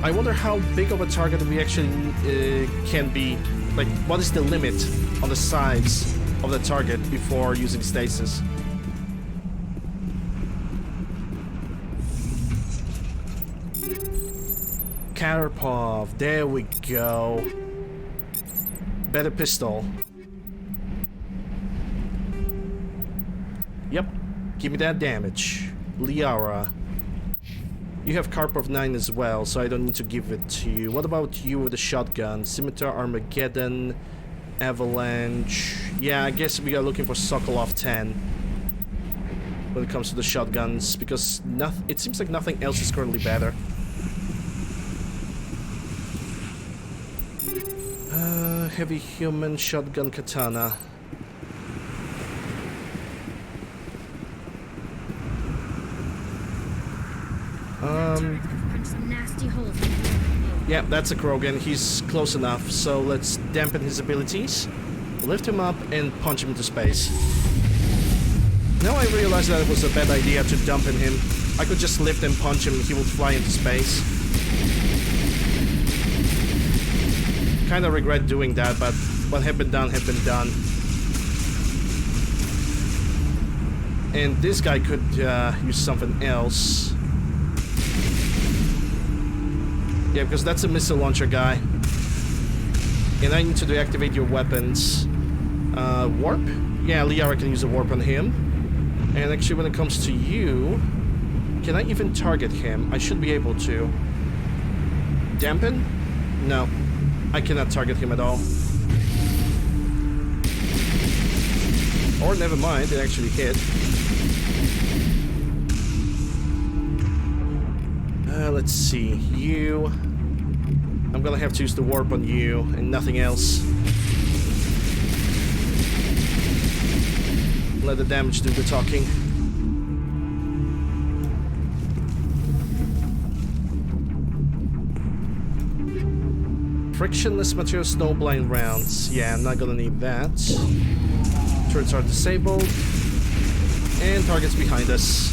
Speaker 2: I wonder how big of a target we actually can be. Like, what is the limit on the size of the target before using stasis? Karpov, there we go. Better pistol. Yep, give me that damage. Liara. You have Karpov 9 as well, so I don't need to give it to you. What about you with the shotgun? Scimitar, Armageddon, Avalanche. Yeah, I guess we are looking for Sokolov 10 when it comes to the shotguns, because it seems like nothing else is currently better. Heavy human shotgun katana. Yeah, that's a Krogan. He's close enough, so let's dampen his abilities, lift him up, and punch him into space. Now I realize that it was a bad idea to dumpen him. I could just lift and punch him, he would fly into space. Kinda regret doing that, but what had been done had been done. And this guy could use something else. Yeah, because that's a missile launcher guy. And I need to deactivate your weapons. Warp? Yeah, Liara can use a warp on him. And actually, when it comes to you, can I even target him? I should be able to. Dampen? No. I cannot target him at all. Or never mind, it actually hit. Let's see. You. I'm gonna have to use the warp on you and nothing else. Let the damage do the talking. Frictionless material snowblind rounds. Yeah, I'm not gonna need that. Turrets are disabled. And targets behind us.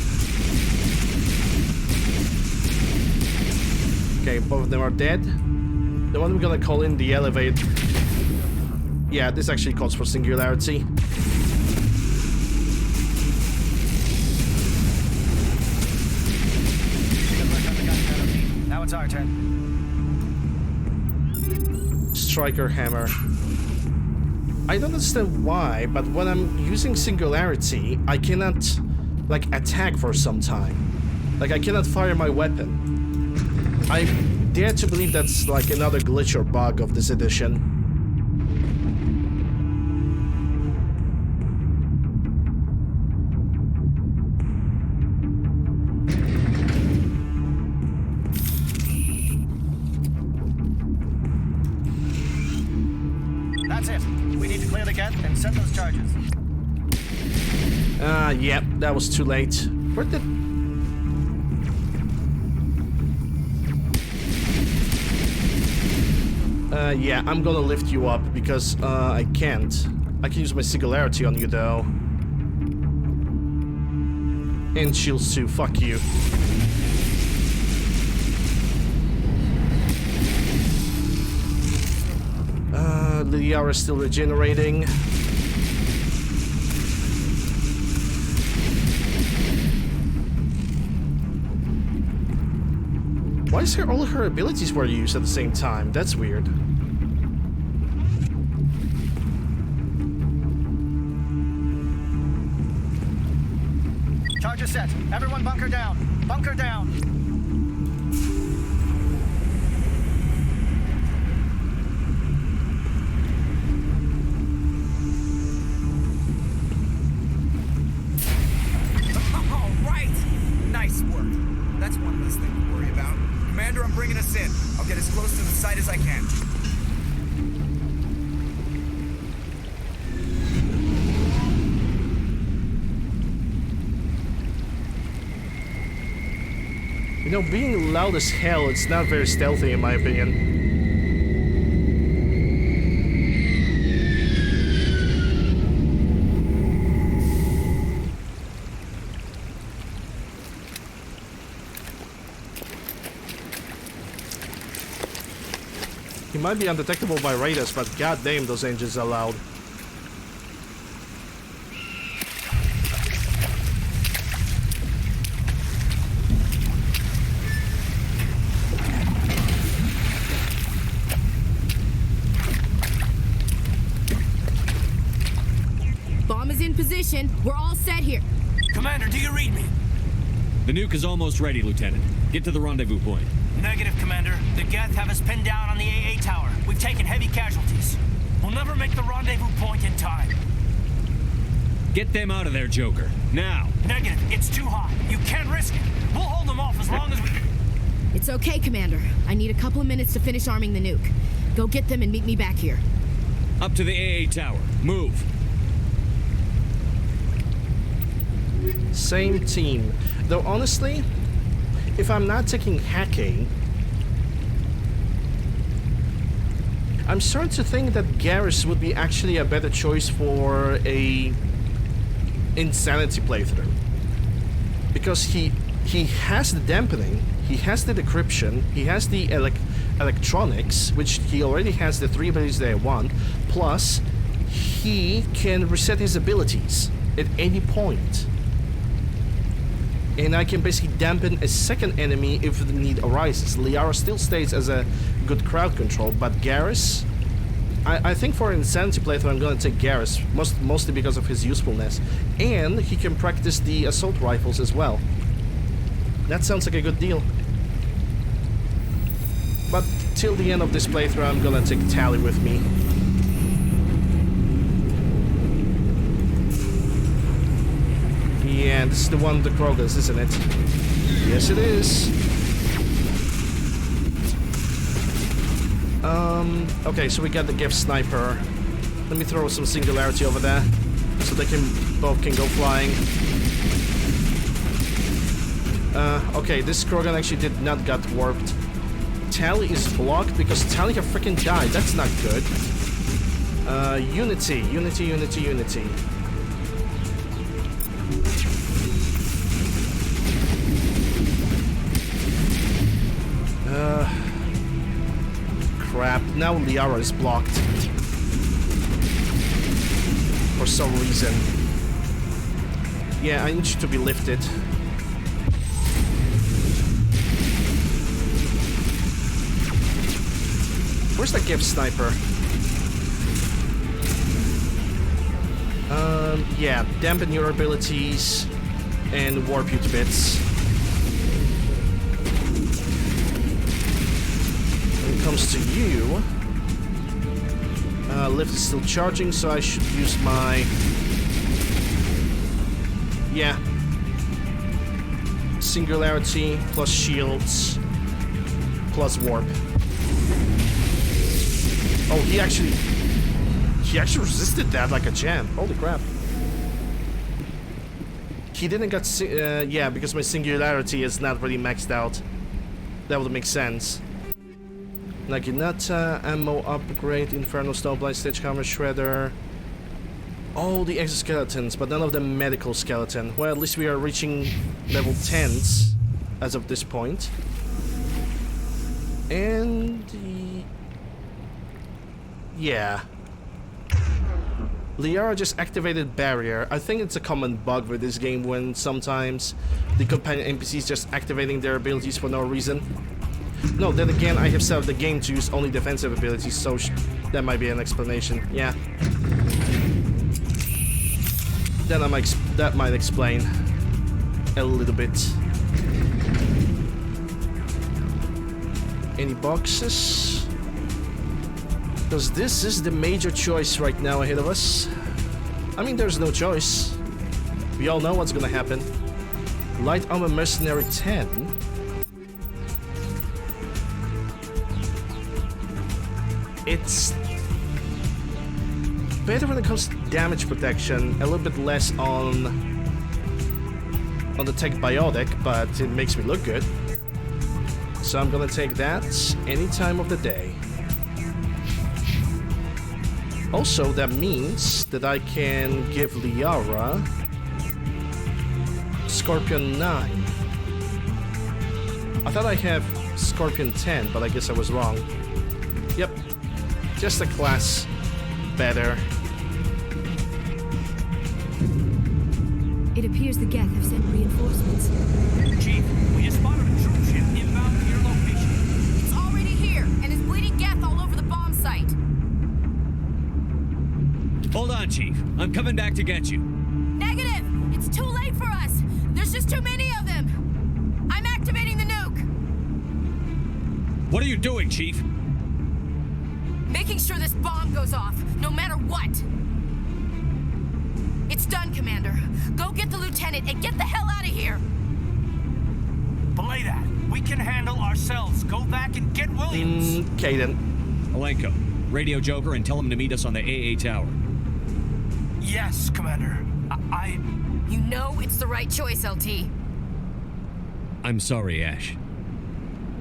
Speaker 2: Okay, both of them are dead. The one we're gonna call in the elevator. Yeah, this actually calls for singularity.
Speaker 16: Now it's our turn.
Speaker 2: Striker hammer. I don't understand why, but when I'm using singularity, I cannot, like, attack for some time. Like, I cannot fire my weapon. I dare to believe that's like another glitch or bug of this edition.
Speaker 16: That's it. We need to clear the gate and set those charges.
Speaker 2: Yep, that was too late. Where did... yeah, I'm gonna lift you up because, I can't. I can use my singularity on you, though. And shields too, fuck you. Liara is still regenerating. Why is all her abilities were used at the same time? That's weird.
Speaker 16: Charger set. Everyone bunker down. Bunker down.
Speaker 9: All right. Nice work. That's one less thing to worry about. Commander, I'm bringing us in. I'll get as close to the site as I can.
Speaker 2: You know, being loud as hell, it's not very stealthy in my opinion. He might be undetectable by radars, but goddamn, those engines are loud.
Speaker 10: Bomb is in position. We're all set here.
Speaker 11: Commander, do you read me?
Speaker 5: The nuke is almost ready, Lieutenant. Get to the rendezvous point.
Speaker 11: Negative, Commander. The Geth have us pinned down on the AA tower. We've taken heavy casualties. We'll never make the rendezvous point in time.
Speaker 5: Get them out of there, Joker. Now!
Speaker 11: Negative. It's too hot. You can't risk it. We'll hold them off as long as we...
Speaker 10: It's okay, Commander. I need a couple of minutes to finish arming the nuke. Go get them and meet me back here.
Speaker 5: Up to the AA tower. Move.
Speaker 2: Same team. Though honestly, if I'm not taking hacking, I'm starting to think that Garrus would be actually a better choice for a insanity playthrough. Because he has the dampening, he has the decryption, he has the electronics, which he already has the 3 abilities that I want, plus he can reset his abilities at any point. And I can basically dampen a second enemy if the need arises. Liara still stays as a good crowd control, but Garrus, I think for an insanity playthrough I'm going to take Garrus, mostly because of his usefulness. And he can practice the assault rifles as well. That sounds like a good deal. But till the end of this playthrough I'm going to take Tali with me. Yeah, this is the one with the Krogans, isn't it? Yes, it is. Okay, so we got the Geth sniper. Let me throw some singularity over there, so they both can go flying. Okay, this Krogan actually did not get warped. Tali is blocked because Tali have freaking died. That's not good. Unity. Crap, now Liara is blocked. For some reason. Yeah, I need you to be lifted. Where's the Geth sniper? Yeah, dampen your abilities and warp you to bits. Comes to you. Lift is still charging, so I should use my... Yeah. Singularity plus shields plus warp. Oh, he actually resisted that like a champ. Holy crap. He didn't get... yeah, because my singularity is not really maxed out. That would make sense. Naginata, ammo upgrade, Inferno Snowblind, Stagehammer, Shredder. All the exoskeletons, but none of the medical skeleton. Well, at least we are reaching level 10s as of this point. And... yeah. Liara just activated barrier. I think it's a common bug with this game when sometimes the companion NPCs just activating their abilities for no reason. No, then again, I have set up the game to use only defensive abilities, so that might be an explanation. Yeah. Then that might explain a little bit. Any boxes? Because this is the major choice right now ahead of us. I mean, there's no choice. We all know what's gonna happen. Light Armor Mercenary 10. It's better when it comes to damage protection, a little bit less on the tech biotic, but it makes me look good. So I'm gonna take that any time of the day. Also, that means that I can give Liara Scorpion 9. I thought I have Scorpion 10, but I guess I was wrong. Yep, just a class better.
Speaker 3: It appears the Geth have sent reinforcements.
Speaker 11: Chief, we just spotted a troop ship inbound to your location.
Speaker 17: It's already here, and is bleeding Geth all over the bomb site.
Speaker 5: Hold on, Chief. I'm coming back to get you.
Speaker 17: Negative! It's too late for us! There's just too many of them! I'm activating the nuke!
Speaker 5: What are you doing, Chief?
Speaker 17: Making sure this bomb goes off, no matter what! It's done, Commander. Go get the lieutenant and get the hell out of here!
Speaker 11: Belay that. We can handle ourselves. Go back and get Williams.
Speaker 2: Okay then.
Speaker 5: Alenko, radio Joker and tell him to meet us on the AA tower.
Speaker 11: Yes, Commander.
Speaker 17: You know it's the right choice, LT.
Speaker 5: I'm sorry, Ash.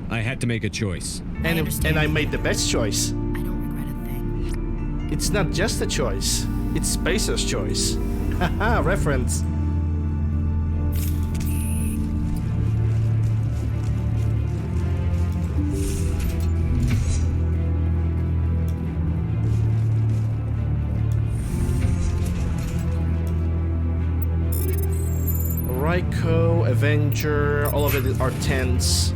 Speaker 5: I had to make a choice.
Speaker 2: And I made the best choice.
Speaker 17: I don't regret a thing.
Speaker 2: It's not just a choice. It's Spacer's choice. Haha, reference. Raiko, Avenger, all of it are 10s.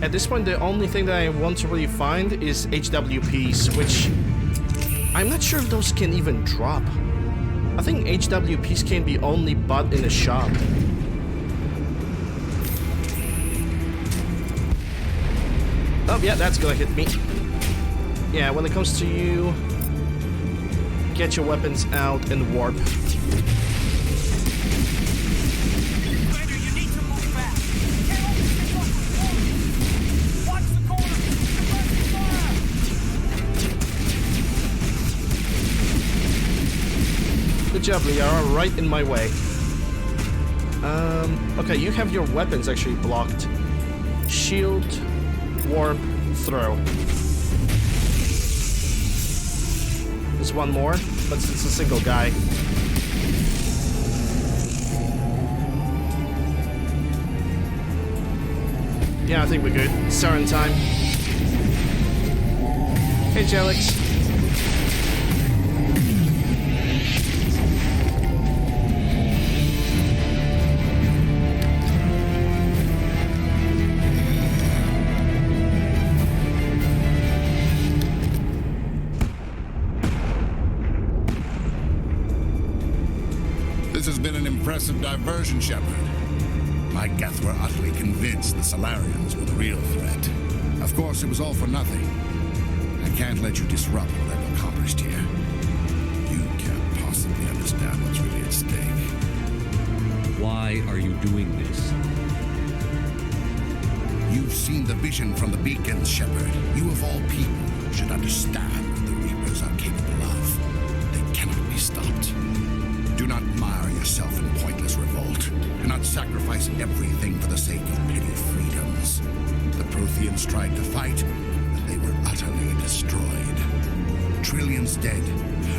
Speaker 2: At this point, the only thing that I want to really find is HWPs, which I'm not sure if those can even drop. I think HWPs can be only bought in a shop. Oh yeah, that's gonna hit me. Yeah, when it comes to you, get your weapons out and warp. Good job, Liara, right in my way. Okay, you have your weapons actually blocked. Shield, warp, throw. There's one more, but it's a single guy. Yeah, I think we're good. Siren time. Hey, Jelix.
Speaker 12: This has been an impressive diversion, Shepard. My Geth were utterly convinced the Solarians were the real threat. Of course, it was all for nothing. I can't let you disrupt what I've accomplished here. You can't possibly understand what's really at stake.
Speaker 5: Why are you doing this?
Speaker 12: You've seen the vision from the beacons, Shepard. You of all people should understand what the Reapers are capable of. They cannot be stopped. Do not mire yourself in pointless revolt. Do not sacrifice everything for the sake of petty freedoms. The Protheans tried to fight, but they were utterly destroyed. Trillions dead,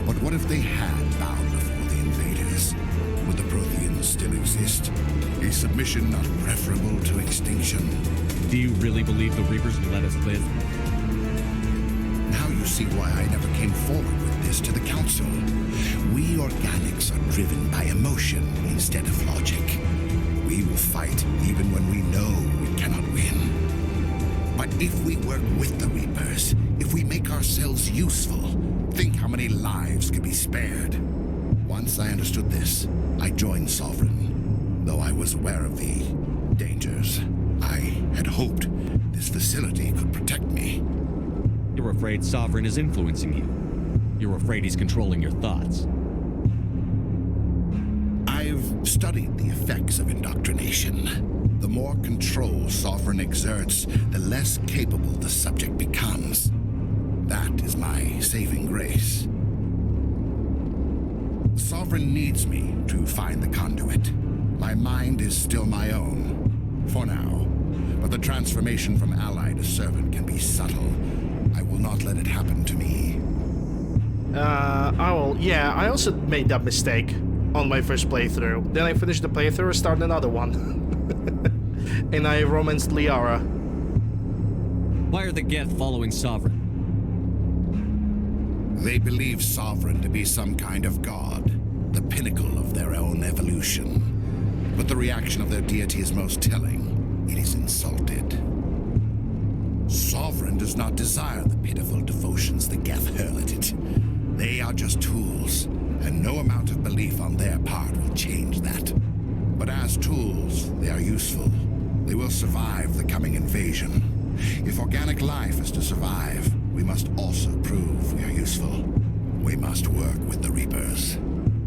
Speaker 12: but what if they had bowed before the invaders? Would the Protheans still exist? Is submission not preferable to extinction?
Speaker 5: Do you really believe the Reapers will let us live?
Speaker 12: Now you see why I never came forward with
Speaker 18: this to the Council. We organics are driven by emotion instead of logic. We will fight even when we know we cannot win. But if we work with the Reapers, if we make ourselves useful, think how many lives could be spared. Once I understood this, I joined Sovereign, though I was aware of the dangers. I had hoped this facility could protect me.
Speaker 5: You're afraid Sovereign is influencing you. You're afraid he's controlling your thoughts.
Speaker 18: I've studied the effects of indoctrination. The more control Sovereign exerts, the less capable the subject becomes. That is my saving grace. Sovereign needs me to find the conduit. My mind is still my own, for now. But the transformation from ally to servant can be subtle. I will not let it happen to me.
Speaker 2: Yeah, I also made that mistake on my first playthrough. Then I finished the playthrough, started another one. And I romanced Liara.
Speaker 5: Why are the Geth following Sovereign?
Speaker 18: They believe Sovereign to be some kind of god, the pinnacle of their own evolution. But the reaction of their deity is most telling. It is insulted. Sovereign does not desire the pitiful devotions the Geth hurl at it. They are just tools, and no amount of belief on their part will change that. But as tools, they are useful. They will survive the coming invasion. If organic life is to survive, we must also prove we are useful. We must work with the Reapers.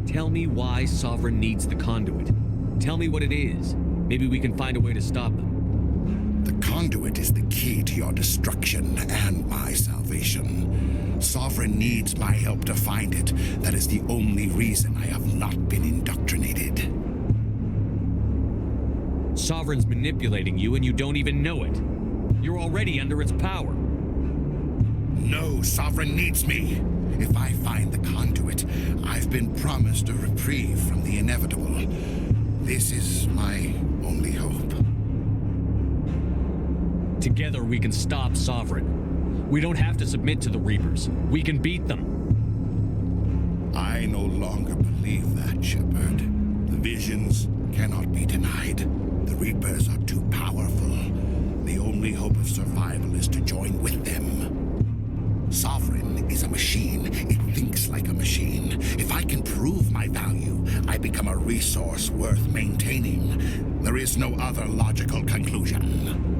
Speaker 5: Tell me why Sovereign needs the conduit. Tell me what it is. Maybe we can find a way to stop them.
Speaker 18: The conduit is the key to your destruction and my salvation. Sovereign needs my help to find it. That is the only reason I have not been indoctrinated.
Speaker 5: Sovereign's manipulating you and you don't even know it. You're already under its power.
Speaker 18: No, Sovereign needs me. If I find the conduit, I've been promised a reprieve from the inevitable. This is my only hope.
Speaker 5: Together we can stop Sovereign. We don't have to submit to the Reapers. We can beat them.
Speaker 18: I no longer believe that, Shepard. The visions cannot be denied. The Reapers are too powerful. The only hope of survival is to join with them. Sovereign is a machine. It thinks like a machine. If I can prove my value, I become a resource worth maintaining. There is no other logical conclusion.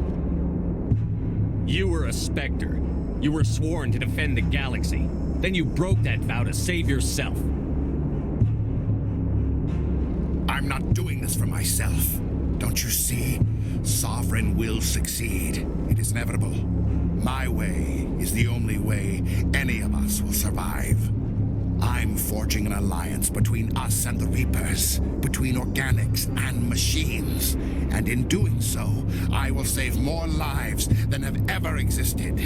Speaker 5: You were a Spectre. You were sworn to defend the galaxy. Then you broke that vow to save yourself.
Speaker 18: I'm not doing this for myself. Don't you see? Sovereign will succeed. It is inevitable. My way is the only way any of us will survive. I'm forging an alliance between us and the Reapers, between organics and machines. And in doing so, I will save more lives than have ever existed.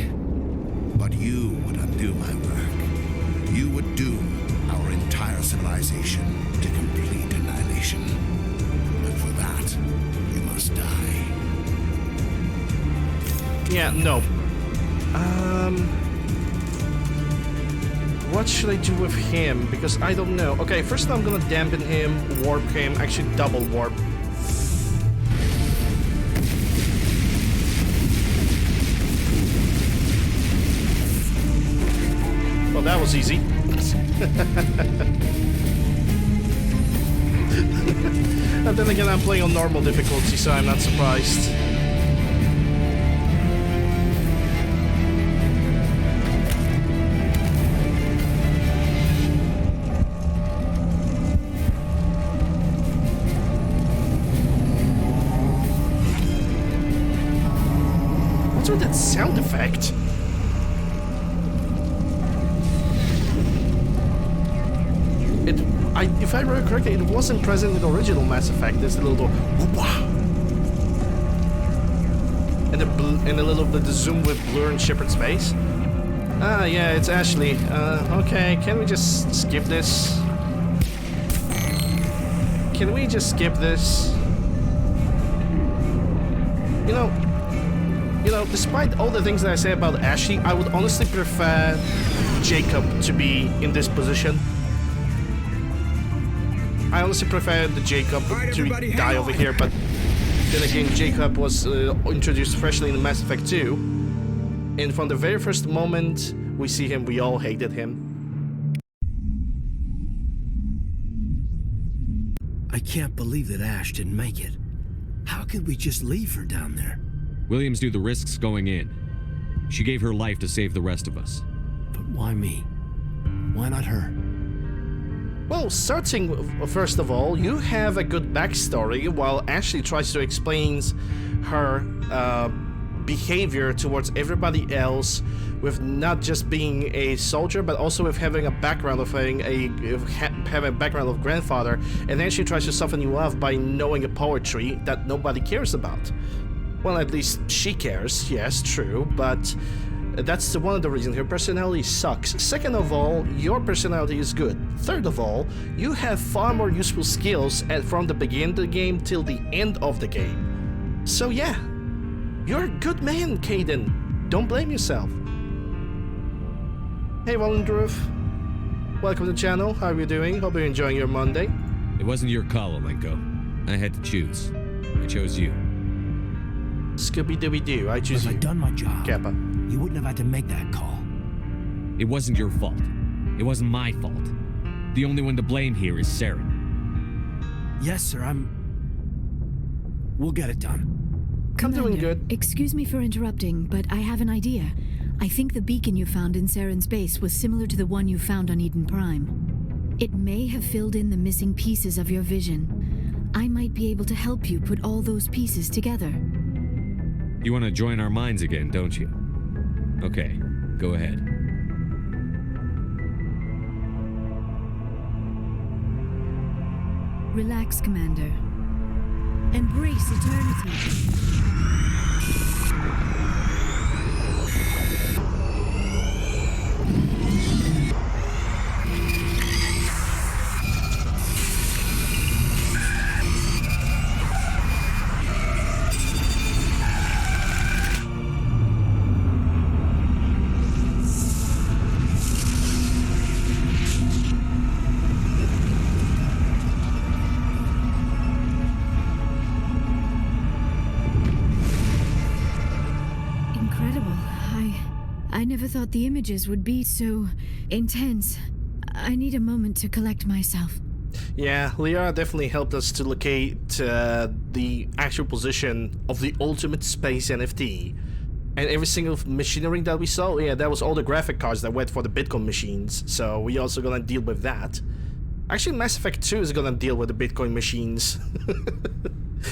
Speaker 18: But you would undo my work. You would doom our entire civilization to complete annihilation. And for that, you must die.
Speaker 2: Yeah, no. What should I do with him? Because I don't know. Okay, first I'm gonna dampen him, warp him, actually double warp. Well, that was easy. And then again, I'm playing on normal difficulty, so I'm not surprised. What's with that sound effect? If I remember correctly, it wasn't present in the original Mass Effect. There's a little and a little bit of zoom with Blur and Shepard's face. Ah, yeah, it's Ashley. Okay, can we just skip this? Can we just skip this? You know, despite all the things that I say about Ashley, I would honestly prefer Jacob to be in this position. I honestly prefer the Jacob to die over here, but then again, Jacob was introduced freshly in Mass Effect 2, and from the very first moment we see him, we all hated him.
Speaker 19: I can't believe that Ash didn't make it. How could we just leave her down there?
Speaker 5: Williams knew the risks going in. She gave her life to save the rest of us.
Speaker 19: But why me? Why not her?
Speaker 2: Well, starting first of all, you have a good backstory while Ashley tries to explain her behavior towards everybody else with not just being a soldier, but also with having a background of having a background of grandfather, and then she tries to soften you up by knowing a poetry that nobody cares about. Well, at least she cares, yes, true, but that's one of the reasons. Her personality sucks. Second of all, your personality is good. Third of all, you have far more useful skills from the beginning of the game till the end of the game. So yeah, you're a good man, Caden. Don't blame yourself. Hey, Wallendrath. Welcome to the channel. How are you doing? Hope you're enjoying your Monday.
Speaker 5: It wasn't your call, Alenko. I had to choose. I chose you.
Speaker 2: Scooby-Dooby-Doo, I choose you.
Speaker 19: If I'd done my job,
Speaker 2: Kappa.
Speaker 19: You wouldn't have had to make that call.
Speaker 5: It wasn't your fault. It wasn't my fault. The only one to blame here is Saren.
Speaker 19: Yes, sir, We'll get it done.
Speaker 6: Commander,
Speaker 2: I'm doing good.
Speaker 6: Excuse me for interrupting, but I have an idea. I think the beacon you found in Saren's base was similar to the one you found on Eden Prime. It may have filled in the missing pieces of your vision. I might be able to help you put all those pieces together.
Speaker 5: You want to join our minds again, don't you? Okay, go ahead.
Speaker 6: Relax, Commander. Embrace eternity. I never thought the images would be so intense. I need a moment to collect myself.
Speaker 2: Yeah, Liara definitely helped us to locate the actual position of the ultimate space NFT. And every single machinery that we saw, yeah, that was all the graphic cards that went for the Bitcoin machines. So we also gonna deal with that. Actually, Mass Effect 2 is gonna deal with the Bitcoin machines.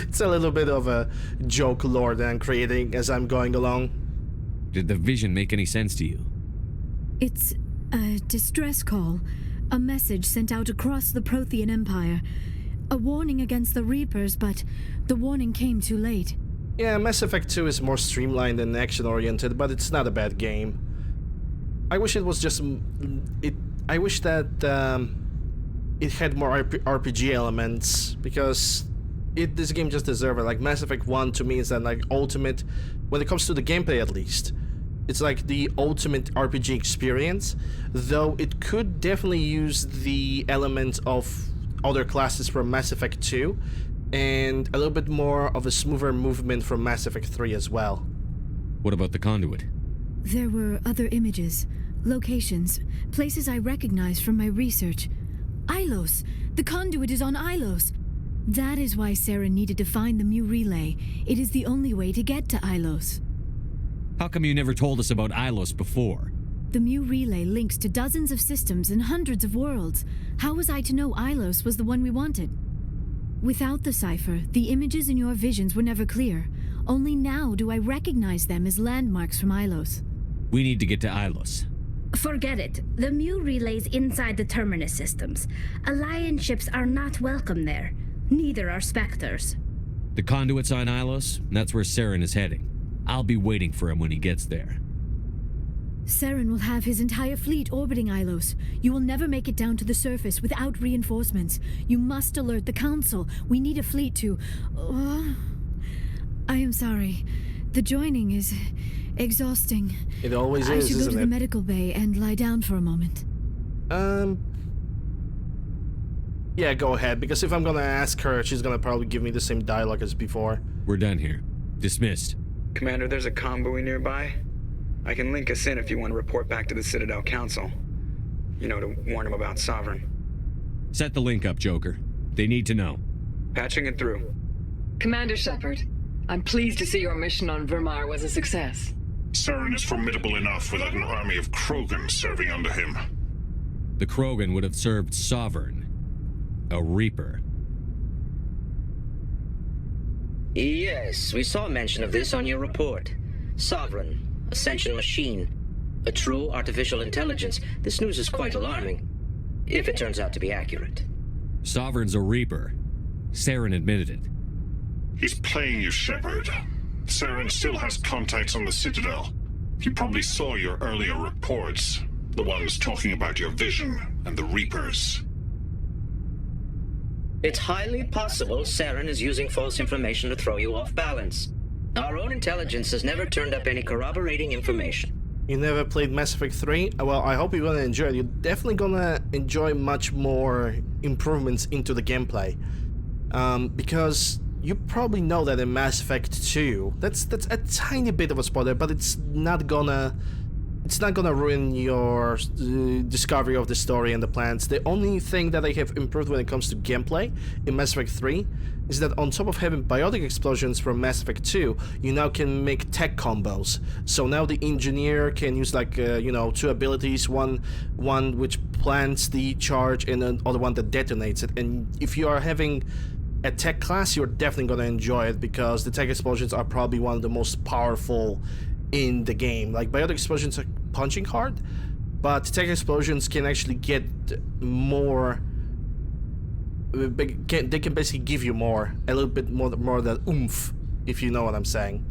Speaker 2: It's a little bit of a joke lore that I'm creating as I'm going along.
Speaker 5: Did the vision make any sense to you?
Speaker 6: It's a distress call. A message sent out across the Prothean Empire. A warning against the Reapers, but the warning came too late.
Speaker 2: Yeah, Mass Effect 2 is more streamlined and action-oriented, but it's not a bad game. I wish it was just... I wish that it had more RPG elements, because this game just deserves it. Like, Mass Effect 1 to me is that, like, ultimate... When it comes to the gameplay, at least. It's like the ultimate RPG experience, though it could definitely use the element of other classes from Mass Effect 2, and a little bit more of a smoother movement from Mass Effect 3 as well.
Speaker 5: What about the conduit?
Speaker 6: There were other images, locations, places I recognized from my research. Ilos! The conduit is on Ilos! That is why Saren needed to find the Mu Relay. It is the only way to get to Ilos.
Speaker 5: How come you never told us about Ilos before?
Speaker 6: The Mu Relay links to dozens of systems and hundreds of worlds. How was I to know Ilos was the one we wanted? Without the cipher, the images in your visions were never clear. Only now do I recognize them as landmarks from Ilos.
Speaker 5: We need to get to Ilos.
Speaker 7: Forget it. The Mu Relay's inside the Terminus systems. Alliance ships are not welcome there. Neither are Spectres.
Speaker 5: The conduit's on Ilos, and that's where Saren is heading. I'll be waiting for him when he gets there.
Speaker 6: Saren will have his entire fleet orbiting Ilos. You will never make it down to the surface without reinforcements. You must alert the Council. We need a fleet to... I am sorry. The joining is exhausting.
Speaker 2: It always
Speaker 6: I
Speaker 2: is,
Speaker 6: should go
Speaker 2: isn't
Speaker 6: to
Speaker 2: it?
Speaker 6: the medical bay and lie down for a moment.
Speaker 2: Yeah, go ahead, because if I'm gonna ask her, she's gonna probably give me the same dialogue as before.
Speaker 5: We're done here. Dismissed.
Speaker 9: Commander, there's a convoy nearby. I can link us in if you want to report back to the Citadel Council. You know, to warn them about Sovereign.
Speaker 5: Set the link up, Joker. They need to know.
Speaker 9: Patching it through.
Speaker 20: Commander Shepard, I'm pleased to see your mission on Vermar was a success.
Speaker 12: Saren is formidable enough without an army of Krogan serving under him.
Speaker 5: The Krogan would have served Sovereign. A Reaper.
Speaker 21: Yes, we saw mention of this on your report. Sovereign, a sentient machine, a true artificial intelligence. This news is quite alarming, if it turns out to be accurate.
Speaker 5: Sovereign's a Reaper. Saren admitted it.
Speaker 12: He's playing you, Shepard. Saren still has contacts on the Citadel. He probably saw your earlier reports, the ones talking about your vision and the Reapers.
Speaker 21: It's highly possible Saren is using false information to throw you off balance. Our own intelligence has never turned up any corroborating information.
Speaker 2: You never played Mass Effect 3? Well, I hope you're gonna enjoy it. You're definitely gonna enjoy much more improvements into the gameplay. Because you probably know that in Mass Effect 2, that's a tiny bit of a spoiler, but it's not gonna ruin your discovery of the story and the plans. The only thing that I have improved when it comes to gameplay in Mass Effect 3 is that on top of having biotic explosions from Mass Effect 2, you now can make tech combos. So now the engineer can use like, two abilities, one which plants the charge and another one that detonates it. And if you are having a tech class, you're definitely going to enjoy it, because the tech explosions are probably one of the most powerful in the game. Like, biotic explosions are punching hard, but tech explosions can actually get more. They can basically give you a little bit more than oomph, if you know what I'm saying.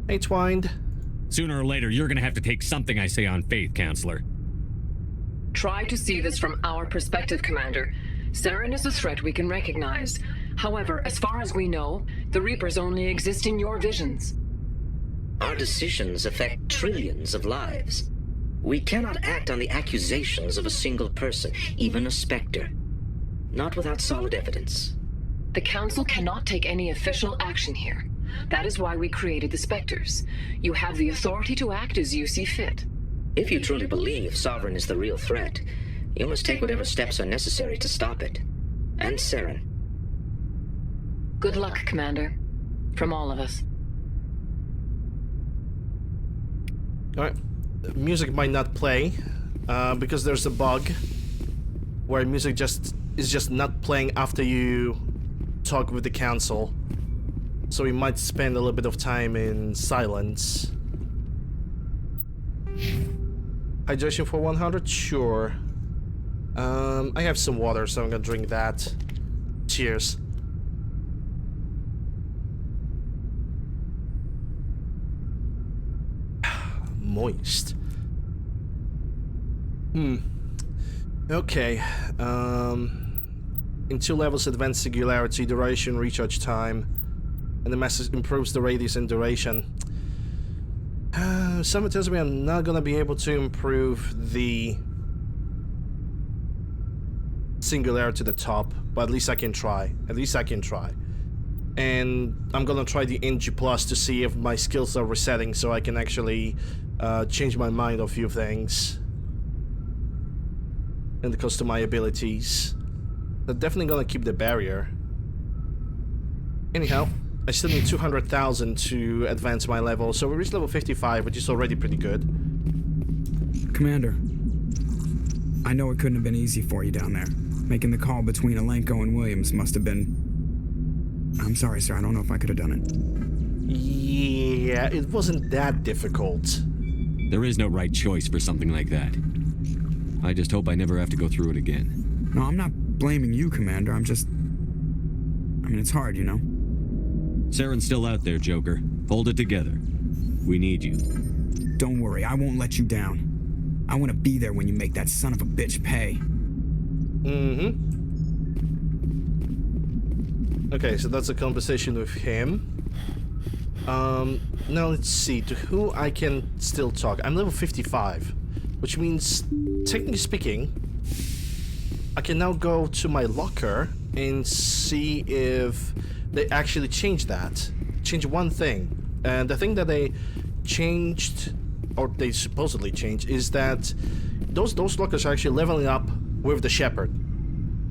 Speaker 2: Hey, Twined.
Speaker 5: Sooner or later, you're gonna have to take something I say on faith, Counselor.
Speaker 20: Try to see this from our perspective, Commander. Saren is a threat we can recognize. However, as far as we know, the Reapers only exist in your visions.
Speaker 21: Our decisions affect trillions of lives. We cannot act on the accusations of a single person, even a Spectre. Not without solid evidence.
Speaker 20: The Council cannot take any official action here. That is why we created the Spectres. You have the authority to act as you see fit.
Speaker 21: If you truly believe Sovereign is the real threat, you must take whatever steps are necessary to stop it. And Saren.
Speaker 20: Good luck, Commander. From all of us.
Speaker 2: Alright. Music might not play, because there's a bug where music is just not playing after you talk with the Council. So we might spend a little bit of time in silence. Hydration for 100? Sure. I have some water, so I'm gonna drink that. Cheers. Moist. Okay. In 2 levels, advanced singularity, duration, recharge time, and the message improves the radius and duration. Someone tells me I'm not gonna be able to improve the singularity to the top, but at least I can try. And I'm gonna try the NG Plus to see if my skills are resetting, so I can actually change my mind on a few things. And it comes to my abilities. I'm definitely gonna keep the barrier. Anyhow, I still need 200,000 to advance my level, so we reached level 55, which is already pretty good.
Speaker 9: Commander, I know it couldn't have been easy for you down there. Making the call between Alenko and Williams must have been... I'm sorry, sir, I don't know if I could have done it.
Speaker 2: Yeah, it wasn't that difficult.
Speaker 5: There is no right choice for something like that. I just hope I never have to go through it again.
Speaker 9: No, I'm not blaming you, Commander, I mean, it's hard, you know?
Speaker 5: Saren's still out there, Joker. Hold it together. We need you.
Speaker 9: Don't worry, I won't let you down. I want to be there when you make that son of a bitch pay.
Speaker 2: Okay, so that's a conversation with him. Now let's see, to who I can still talk. I'm level 55, which means, technically speaking, I can now go to my locker and see if they actually changed that. Change one thing. And the thing that they changed, or they supposedly changed, is that those lockers are actually leveling up with the Shepherd.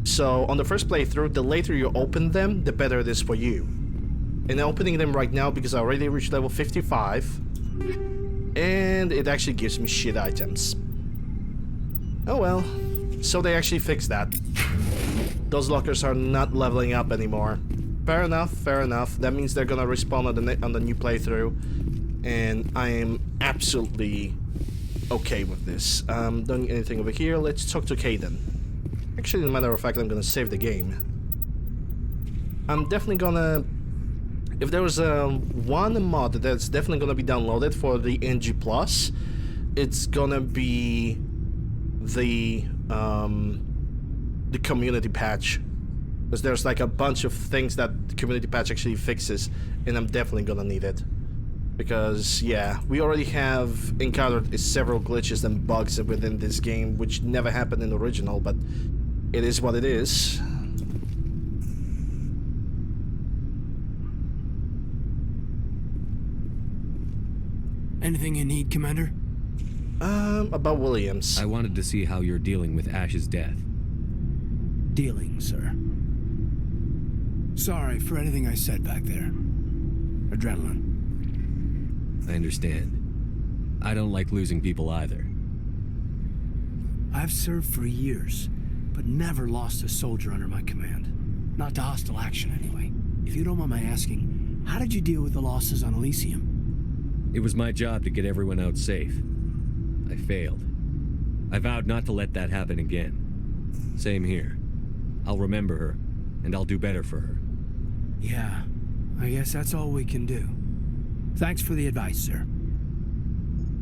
Speaker 2: So on the first playthrough, the later you open them, the better it is for you. And I'm opening them right now because I already reached level 55. And it actually gives me shit items. Oh well. So they actually fixed that. Those lockers are not leveling up anymore. Fair enough, fair enough. That means they're gonna respawn on the new playthrough. And I am absolutely okay with this. Don't need anything over here. Let's talk to Caden. Actually, as a matter of fact, I'm gonna save the game. I'm definitely gonna... If there was one mod that's definitely gonna be downloaded for the NG+, it's gonna be the community patch. Because there's like a bunch of things that the community patch actually fixes, and I'm definitely gonna need it. Because, yeah, we already have encountered several glitches and bugs within this game, which never happened in the original, but it is what it is.
Speaker 19: Anything you need, Commander?
Speaker 2: About Williams.
Speaker 5: I wanted to see how you're dealing with Ash's death.
Speaker 19: Dealing, sir. Sorry for anything I said back there. Adrenaline.
Speaker 5: I understand. I don't like losing people either.
Speaker 19: I've served for years, but never lost a soldier under my command. Not to hostile action, anyway. If you don't mind my asking, how did you deal with the losses on Elysium?
Speaker 5: It was my job to get everyone out safe. I failed. I vowed not to let that happen again. Same here. I'll remember her, and I'll do better for her.
Speaker 19: Yeah, I guess that's all we can do. Thanks for the advice, sir.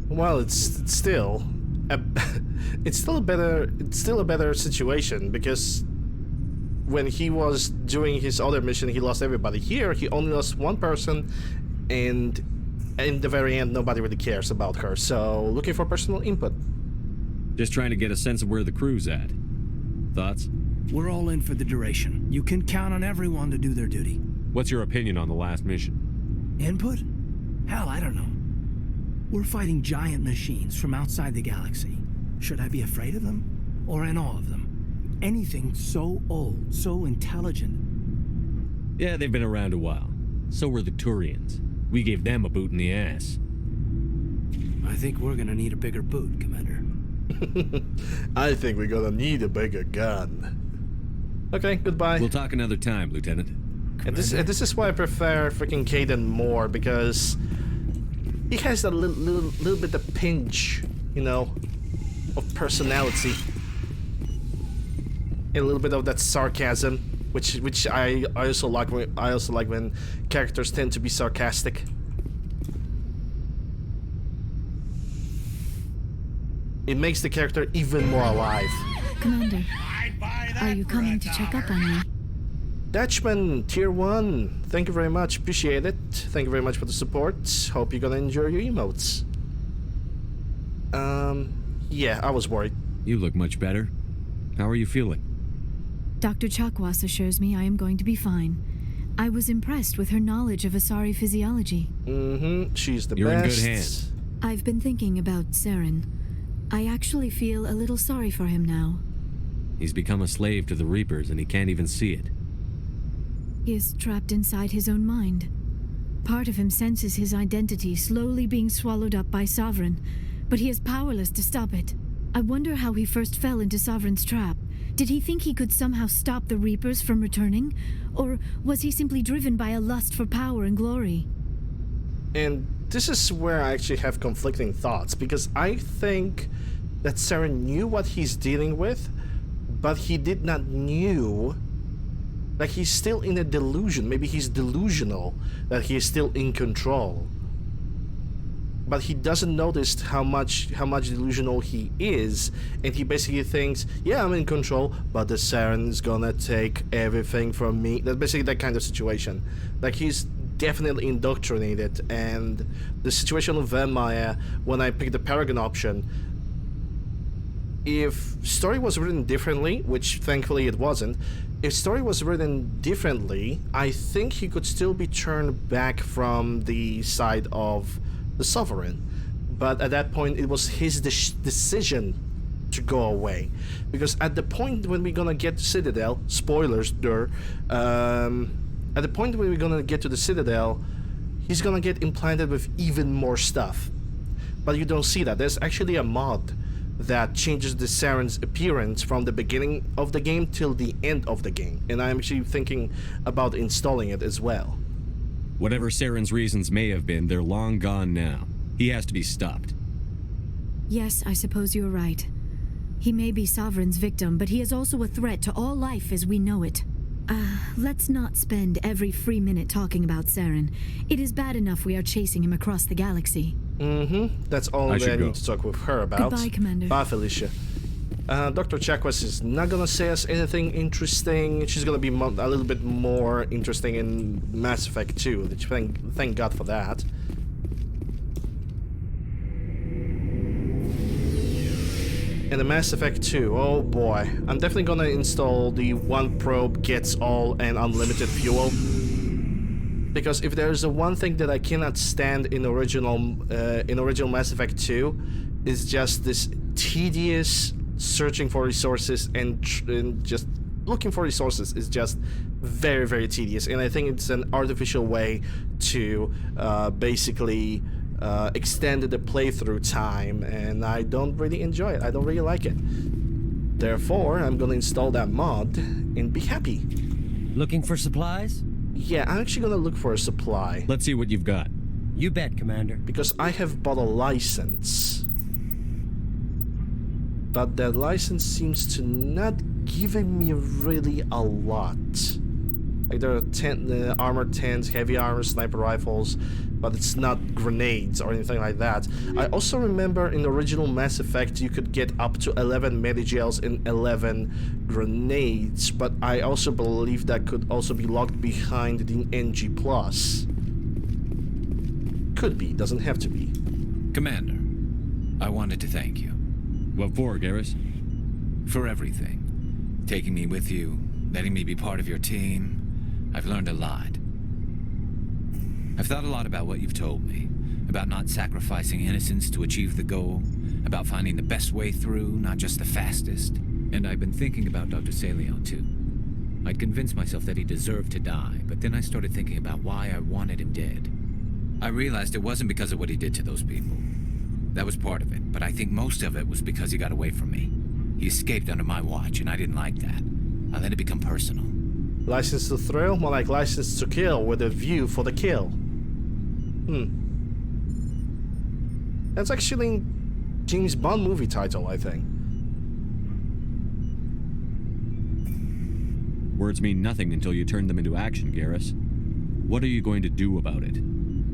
Speaker 2: Well, it's still a better situation, because when he was doing his other mission, he lost everybody. Here, he only lost one person, and in the very end, nobody really cares about her. So, looking for personal input.
Speaker 5: Just trying to get a sense of where the crew's at. Thoughts?
Speaker 19: We're all in for the duration. You can count on everyone to do their duty.
Speaker 5: What's your opinion on the last mission?
Speaker 19: Input? Hell, I don't know. We're fighting giant machines from outside the galaxy. Should I be afraid of them? Or in awe of them? Anything so old, so intelligent.
Speaker 5: Yeah, they've been around a while. So were the Turians. We gave them a boot in the ass.
Speaker 19: I think we're gonna need a bigger boot, Commander.
Speaker 2: I think we're gonna need a bigger gun. Okay, goodbye.
Speaker 5: We'll talk another time, Lieutenant.
Speaker 2: And this is why I prefer freaking Caden more, because he has a little bit of pinch, you know, of personality, and a little bit of that sarcasm, which I also like. I also like when characters tend to be sarcastic. It makes the character even more alive.
Speaker 6: Commander, are you coming to check up on me?
Speaker 2: Dutchman, Tier 1, thank you very much, appreciate it. Thank you very much for the support. Hope you're gonna enjoy your emotes. Yeah, I was worried.
Speaker 5: You look much better. How are you feeling?
Speaker 6: Dr. Chakwas assures me I am going to be fine. I was impressed with her knowledge of Asari physiology.
Speaker 2: She's the best.
Speaker 5: You're in good hands.
Speaker 6: I've been thinking about Saren. I actually feel a little sorry for him now.
Speaker 5: He's become a slave to the Reapers and he can't even see it.
Speaker 6: He is trapped inside his own mind. Part of him senses his identity slowly being swallowed up by Sovereign, but he is powerless to stop it. I wonder how he first fell into Sovereign's trap. Did he think he could somehow stop the Reapers from returning? Or was he simply driven by a lust for power and glory?
Speaker 2: And this is where I actually have conflicting thoughts, because I think that Saren knew what he's dealing with, but he did not knew. Like, he's still in a delusion. Maybe he's delusional that he is still in control. but he doesn't notice how much delusional he is, and he basically thinks, yeah, I'm in control, but the Saren's gonna take everything from me. That's basically that kind of situation. Like, he's definitely indoctrinated, and the situation of Vampire, when I picked the Paragon option, if story was written differently, which thankfully it wasn't, if story was written differently, I think he could still be turned back from the side of the Sovereign. But at that point, it was his decision to go away. Because at the point when we're gonna get to Citadel, spoilers, at the point when we're gonna get to the Citadel, he's gonna get implanted with even more stuff. But you don't see that. There's actually a mod that changes the Saren's appearance from the beginning of the game till the end of the game, and I'm actually thinking about installing it as well.
Speaker 5: Whatever Saren's reasons may have been, they're long gone now. He has to be stopped.
Speaker 6: Yes, I suppose you're right. He may be Sovereign's victim, but he is also a threat to all life as we know it. Let's not spend every free minute talking about Saren. It is bad enough we are chasing him across the galaxy.
Speaker 2: That's all that I need to talk with her about.
Speaker 6: Goodbye, Commander.
Speaker 2: Bye, Felicia. Dr. Chakwas is not gonna say us anything interesting. She's gonna be a little bit more interesting in Mass Effect 2. Thank God for that. And the Mass Effect 2, oh boy. I'm definitely gonna install the one probe gets all and unlimited fuel. Because if there's a one thing that I cannot stand in original Mass Effect 2, is just this tedious searching for resources and just looking for resources is just very, very tedious. And I think it's an artificial way to basically extend the playthrough time, and I don't really enjoy it. I don't really like it. Therefore, I'm gonna install that mod and be happy.
Speaker 4: Looking for supplies?
Speaker 2: Yeah, I'm actually gonna look for a supply.
Speaker 5: Let's see what you've got.
Speaker 4: You bet, Commander.
Speaker 2: Because I have bought a license. But that license seems to not giving me really a lot. Like, there are armored tents, heavy armor, sniper rifles, but it's not grenades or anything like that. I also remember in the original Mass Effect you could get up to 11 medigels and 11 grenades, but I also believe that could also be locked behind the NG+. Could be, doesn't have to be.
Speaker 22: Commander, I wanted to thank you.
Speaker 5: What for, Garrus?
Speaker 22: For everything. Taking me with you, letting me be part of your team. I've learned a lot. I've thought a lot about what you've told me, about not sacrificing innocence to achieve the goal, about finding the best way through, not just the fastest.
Speaker 5: And I've been thinking about Dr. Saleon, too. I'd convinced myself that he deserved to die, but then I started thinking about why I wanted him dead.
Speaker 22: I realized it wasn't because of what he did to those people. That was part of it, but I think most of it was because he got away from me. He escaped under my watch, and I didn't like that. I let it become personal.
Speaker 2: License to thrill? More like license to kill with a view for the kill. That's actually James Bond movie title, I think.
Speaker 5: Words mean nothing until you turn them into action, Garrus. What are you going to do about it?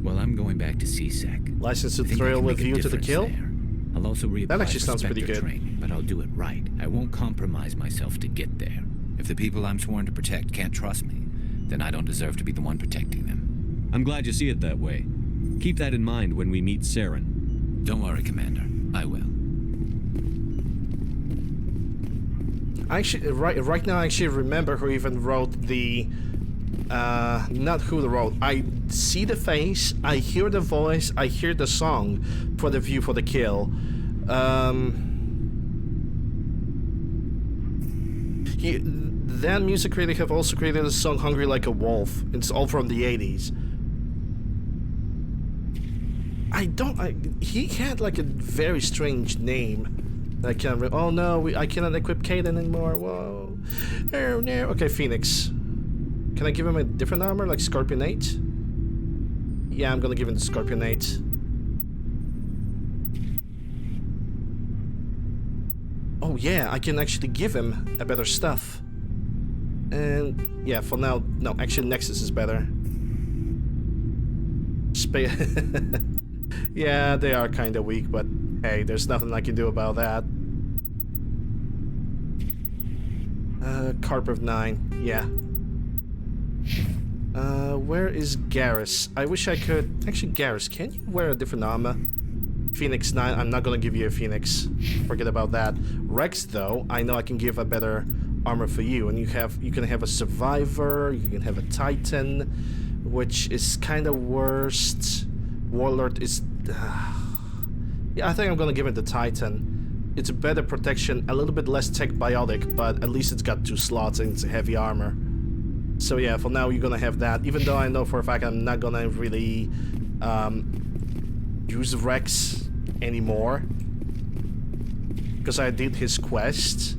Speaker 22: Well, I'm going back to CSEC.
Speaker 2: License to thrill with view to the kill?
Speaker 22: There. I'll also reapply
Speaker 2: that actually sounds pretty good.
Speaker 22: Training, but I'll do it right. I won't compromise myself to get there. If the people I'm sworn to protect can't trust me, then I don't deserve to be the one protecting them.
Speaker 5: I'm glad you see it that way. Keep that in mind when we meet Saren.
Speaker 22: Don't worry, Commander. I will.
Speaker 2: Actually, right now, I actually remember who even wrote the... not who wrote. I see the face, I hear the voice, I hear the song for the view for the kill. That music creator have also created a song Hungry Like a Wolf. It's all from the 80s. He had like a very strange name. I can't oh no, I cannot equip Kaden anymore. Whoa. Oh no. Okay, Phoenix. Can I give him a different armor, like Scorpionate? Yeah, I'm gonna give him the Scorpionate. Oh yeah, I can actually give him a better stuff. And yeah, for now, no, actually Nexus is better. Yeah, they are kind of weak, but hey, there's nothing I can do about that. Carp of 9, yeah. Where is Garrus? I wish I could... Actually, Garrus, can you wear a different armor? Phoenix 9, I'm not gonna give you a Phoenix. Forget about that. Rex, though, I know I can give a better armor for you. And you can have a Survivor, you can have a Titan, which is kind of worst. Warlord is... yeah, I think I'm gonna give it the Titan. It's a better protection, a little bit less tech biotic, but at least it's got 2 slots and it's a heavy armor. So yeah, for now you're gonna have that, even though I know for a fact I'm not gonna really use Rex anymore. Because I did his quest.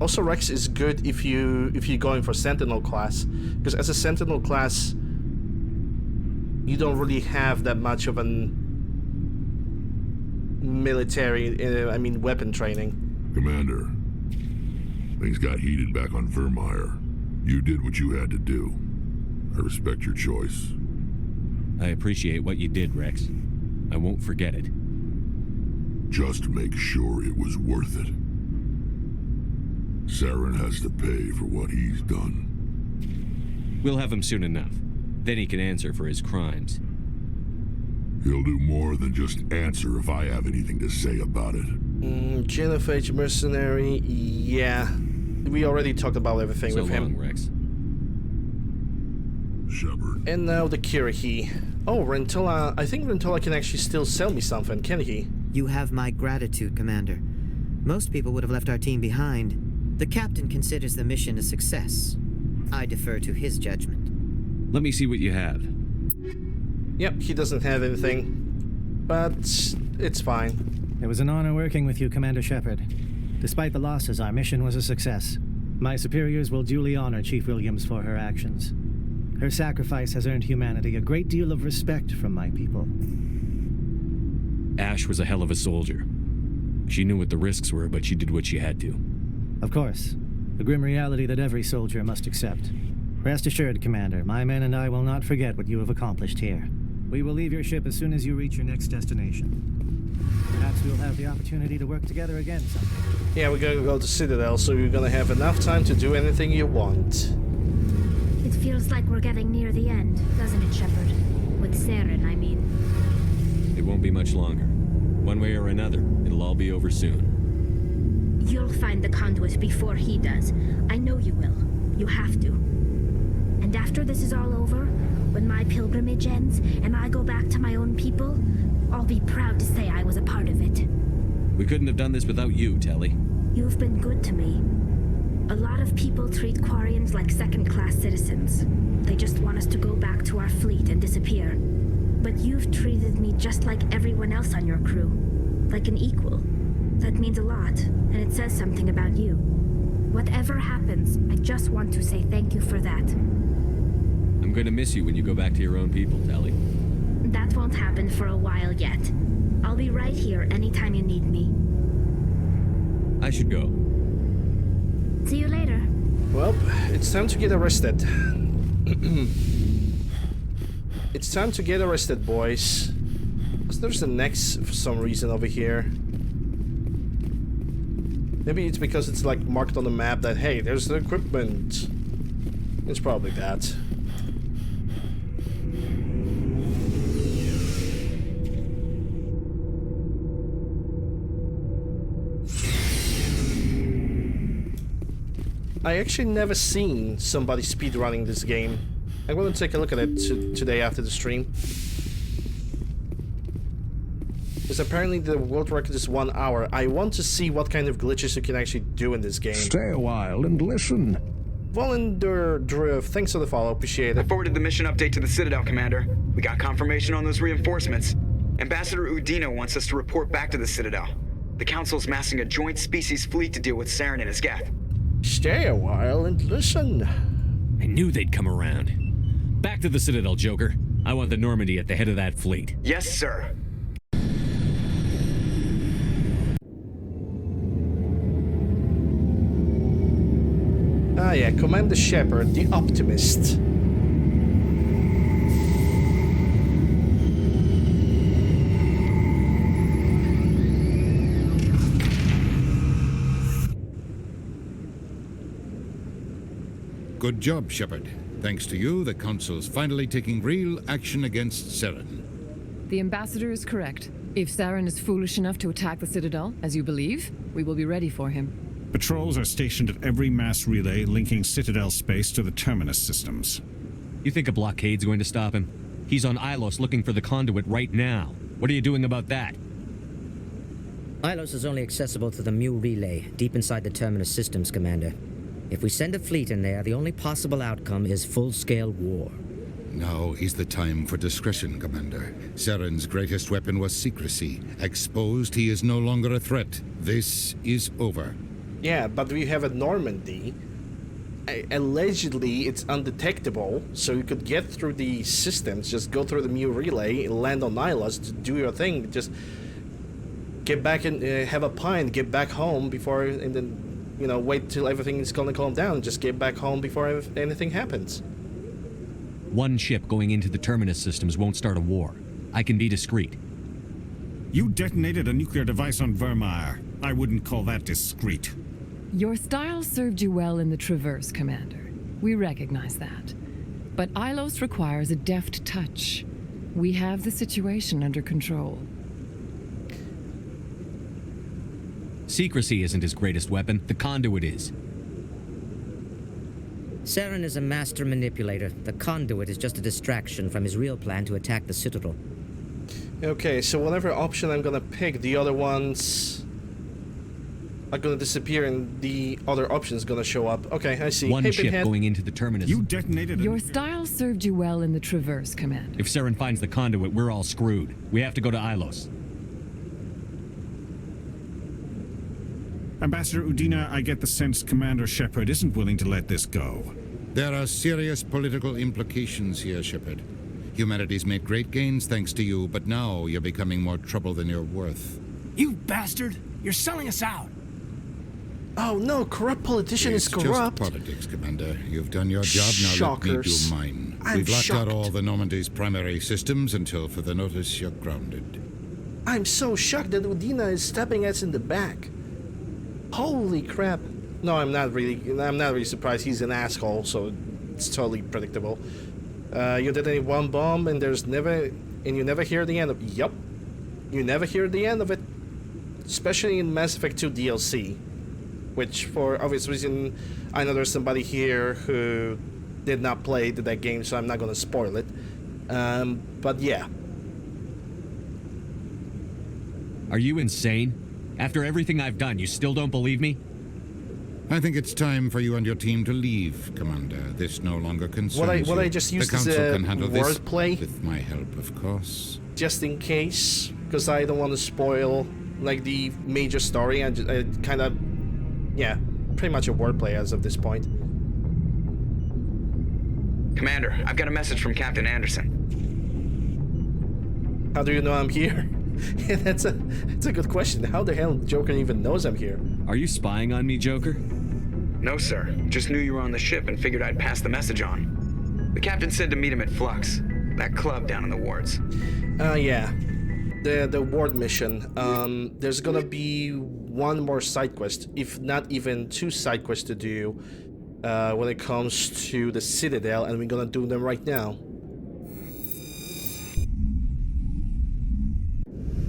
Speaker 2: Also, Rex is good if you're going for Sentinel class. Because as a Sentinel class, you don't really have that much of an military, weapon training.
Speaker 12: Commander, things got heated back on Vermeer. You did what you had to do. I respect your choice.
Speaker 5: I appreciate what you did, Rex. I won't forget it.
Speaker 12: Just make sure it was worth it. Saren has to pay for what he's done.
Speaker 5: We'll have him soon enough. Then he can answer for his crimes.
Speaker 12: He'll do more than just answer if I have anything to say about it.
Speaker 2: Genophage mercenary, yeah. We already talked about everything with him.
Speaker 5: Rex.
Speaker 12: Shepard.
Speaker 2: And now the Kiriki. Oh, Rentola, I think Rentola can actually still sell me something, can he?
Speaker 13: You have my gratitude, Commander. Most people would have left our team behind. The captain considers the mission a success. I defer to his judgment.
Speaker 5: Let me see what you have.
Speaker 2: Yep, he doesn't have anything. But it's fine.
Speaker 16: It was an honor working with you, Commander Shepard. Despite the losses, our mission was a success. My superiors will duly honor Chief Williams for her actions. Her sacrifice has earned humanity a great deal of respect from my people.
Speaker 5: Ash was a hell of a soldier. She knew what the risks were, but she did what she had to.
Speaker 16: Of course. The grim reality that every soldier must accept. Rest assured, Commander, my men and I will not forget what you have accomplished here. We will leave your ship as soon as you reach your next destination. Perhaps we'll have the opportunity to work together again someday.
Speaker 2: Yeah, we're gonna go to Citadel, so you're gonna have enough time to do anything you want.
Speaker 7: It feels like we're getting near the end, doesn't it, Shepard? With Saren, I mean.
Speaker 5: It won't be much longer. One way or another, it'll all be over soon.
Speaker 7: You'll find the conduit before he does. I know you will. You have to. And after this is all over, when my pilgrimage ends and I go back to my own people, I'll be proud to say I was a part of it.
Speaker 5: We couldn't have done this without you, Telly.
Speaker 7: You've been good to me. A lot of people treat Quarians like second-class citizens. They just want us to go back to our fleet and disappear. But you've treated me just like everyone else on your crew. Like an equal. That means a lot, and it says something about you. Whatever happens, I just want to say thank you for that.
Speaker 5: I'm gonna miss you when you go back to your own people, Telly.
Speaker 7: That won't happen for a while yet. I'll be right here anytime you need me.
Speaker 5: I should go.
Speaker 7: See you later.
Speaker 2: Well, it's time to get arrested. It's time to get arrested, boys. There's an X for some reason over here. Maybe it's because it's like marked on the map that, hey, there's the equipment. It's probably that. I actually never seen somebody speedrunning this game. I'm gonna take a look at it today after the stream. Because apparently the world record is 1 hour. I want to see what kind of glitches you can actually do in this game.
Speaker 1: Stay a while and listen.
Speaker 2: Volender Drift, thanks for the follow, appreciate it.
Speaker 9: I forwarded the mission update to the Citadel, Commander. We got confirmation on those reinforcements. Ambassador Udina wants us to report back to the Citadel. The Council's massing a joint species fleet to deal with Saren and his Geth.
Speaker 2: Stay a while and listen.
Speaker 5: I knew they'd come around. Back to the Citadel, Joker. I want the Normandy at the head of that fleet.
Speaker 9: Yes, sir.
Speaker 2: Ah yeah, Commander Shepard, the Optimist.
Speaker 8: Good job, Shepard. Thanks to you, the Council's finally taking real action against Saren.
Speaker 14: The Ambassador is correct. If Saren is foolish enough to attack the Citadel, as you believe, we will be ready for him.
Speaker 1: Patrols are stationed at every mass relay linking Citadel space to the Terminus systems.
Speaker 5: You think a blockade's going to stop him? He's on Ilos looking for the conduit right now. What are you doing about that?
Speaker 21: Ilos is only accessible to the Mu relay, deep inside the Terminus systems, Commander. If we send a fleet in there, the only possible outcome is full-scale war.
Speaker 8: Now is the time for discretion, Commander. Saren's greatest weapon was secrecy. Exposed, he is no longer a threat. This is over.
Speaker 2: Yeah, but we have a Normandy. Allegedly, it's undetectable, so you could get through the systems, just go through the Mu relay, land on Ilos, do your thing, just get back and have a pint, get back home before, and then, you know, wait till everything is gonna calm down, just get back home before anything happens.
Speaker 5: One ship going into the Terminus systems won't start a war. I can be discreet.
Speaker 1: You detonated a nuclear device on Vermeer. I wouldn't call that discreet.
Speaker 14: Your style served you well in the Traverse, Commander. We recognize that. But Ilos requires a deft touch. We have the situation under control.
Speaker 5: Secrecy isn't his greatest weapon. The conduit is.
Speaker 21: Saren is a master manipulator. The conduit is just a distraction from his real plan to attack the Citadel.
Speaker 2: Okay, so whatever option I'm gonna pick, the other ones are gonna disappear and the other option's gonna show up. Okay, I see.
Speaker 5: One ship going into the Terminus.
Speaker 1: You detonated
Speaker 14: Your style served you well in the Traverse, Commander.
Speaker 5: If Saren finds the conduit, we're all screwed. We have to go to Ilos.
Speaker 1: Ambassador Udina, I get the sense Commander Shepard isn't willing to let this go.
Speaker 8: There are serious political implications here, Shepard. Humanity's made great gains thanks to you, but now you're becoming more trouble than you're worth.
Speaker 19: You bastard! You're selling us out!
Speaker 2: Oh no, corrupt politician is corrupt.
Speaker 8: It's just politics, Commander. You've done your job, now
Speaker 2: Shockers.
Speaker 8: let me do mine.
Speaker 2: I'm
Speaker 8: We've locked out
Speaker 2: shocked.
Speaker 8: all the Normandy's primary systems until further notice you're grounded.
Speaker 2: I'm so shocked that Udina is stabbing us in the back. Holy crap. No, I'm not really surprised. He's an asshole, so it's totally predictable. You detonate one bomb and you never hear the end of it. Yup. You never hear the end of it. Especially in Mass Effect 2 DLC. Which, for obvious reason, I know there's somebody here who did not play that game, so I'm not gonna spoil it. But yeah.
Speaker 5: Are you insane? After everything I've done, you still don't believe me?
Speaker 8: I think it's time for you and your team to leave, Commander. This no longer concerns
Speaker 2: What
Speaker 8: you.
Speaker 2: I just used
Speaker 8: the
Speaker 2: as
Speaker 8: Council
Speaker 2: a
Speaker 8: can handle this
Speaker 2: wordplay,
Speaker 8: with my help, of course.
Speaker 2: just in case, because I don't want to spoil like the major story. I kind of, yeah, pretty much a wordplay as of this point.
Speaker 9: Commander, I've got a message from Captain Anderson.
Speaker 2: How do you know I'm here? Yeah, that's a good question. How the hell Joker even knows I'm here?
Speaker 5: Are you spying on me, Joker?
Speaker 9: No, sir. Just knew you were on the ship and figured I'd pass the message on. The captain said to meet him at Flux, that club down in the wards.
Speaker 2: Yeah. The ward mission. There's gonna be one more side quest, if not even two side quests to do when it comes to the Citadel, and we're gonna do them right now.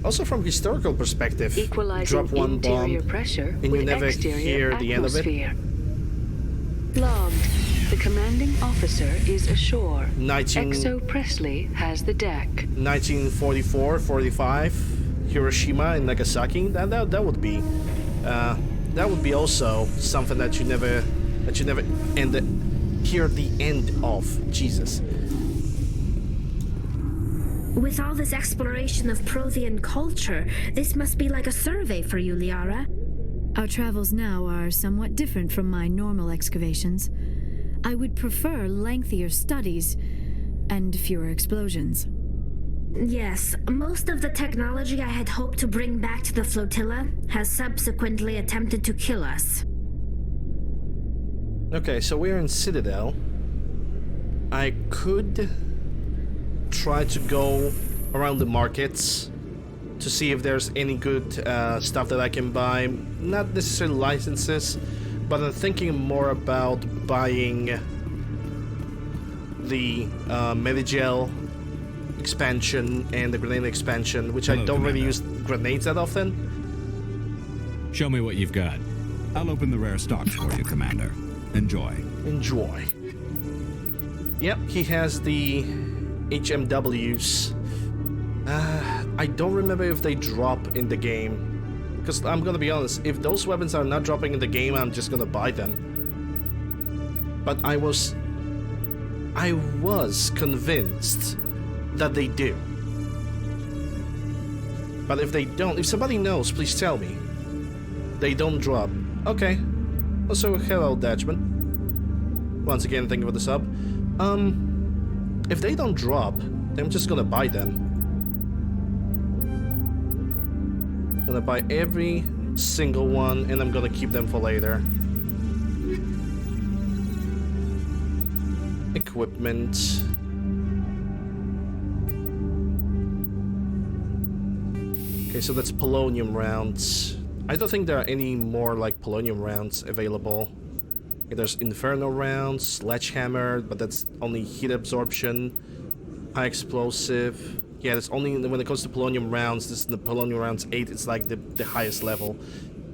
Speaker 2: Also, from historical perspective, drop one bomb
Speaker 23: pressure
Speaker 2: and you never hear the end of it.
Speaker 23: Logged. The commanding officer is ashore.
Speaker 2: 19
Speaker 23: Exo Presley has the deck.
Speaker 2: 1944, 45, Hiroshima and Nagasaki. That would be also something that you never hear the end of. Jesus.
Speaker 7: With all this exploration of Prothean culture, this must be like a survey for you, Liara.
Speaker 6: Our travels now are somewhat different from my normal excavations. I would prefer lengthier studies and fewer explosions.
Speaker 7: Yes, most of the technology I had hoped to bring back to the flotilla has subsequently attempted to kill us.
Speaker 2: Okay, so we're in Citadel. I could try to go around the markets to see if there's any good stuff that I can buy. Not necessarily licenses, but I'm thinking more about buying the Medigel expansion and the grenade expansion, which I
Speaker 1: Hello,
Speaker 2: don't really
Speaker 1: Commander.
Speaker 2: use grenades that often.
Speaker 1: Show me what you've got. I'll open the rare stocks for you, Commander. Enjoy.
Speaker 2: Enjoy. Yep, he has the HMWs. I don't remember if they drop in the game. Because I'm gonna be honest, if those weapons are not dropping in the game, I'm just gonna buy them. But I was convinced that they do. But if they don't, if somebody knows, please tell me. They don't drop. Okay. Also, hello, Dutchman. Once again, thank you for the sub. If they don't drop, then I'm just gonna buy them. Gonna buy every single one, and I'm gonna keep them for later. Equipment. Okay, so that's polonium rounds. I don't think there are any more like polonium rounds available. Okay, there's inferno rounds, sledgehammer, but that's only heat absorption. High explosive. Yeah, that's only when it comes to polonium rounds. This is the polonium rounds 8. It's like the highest level.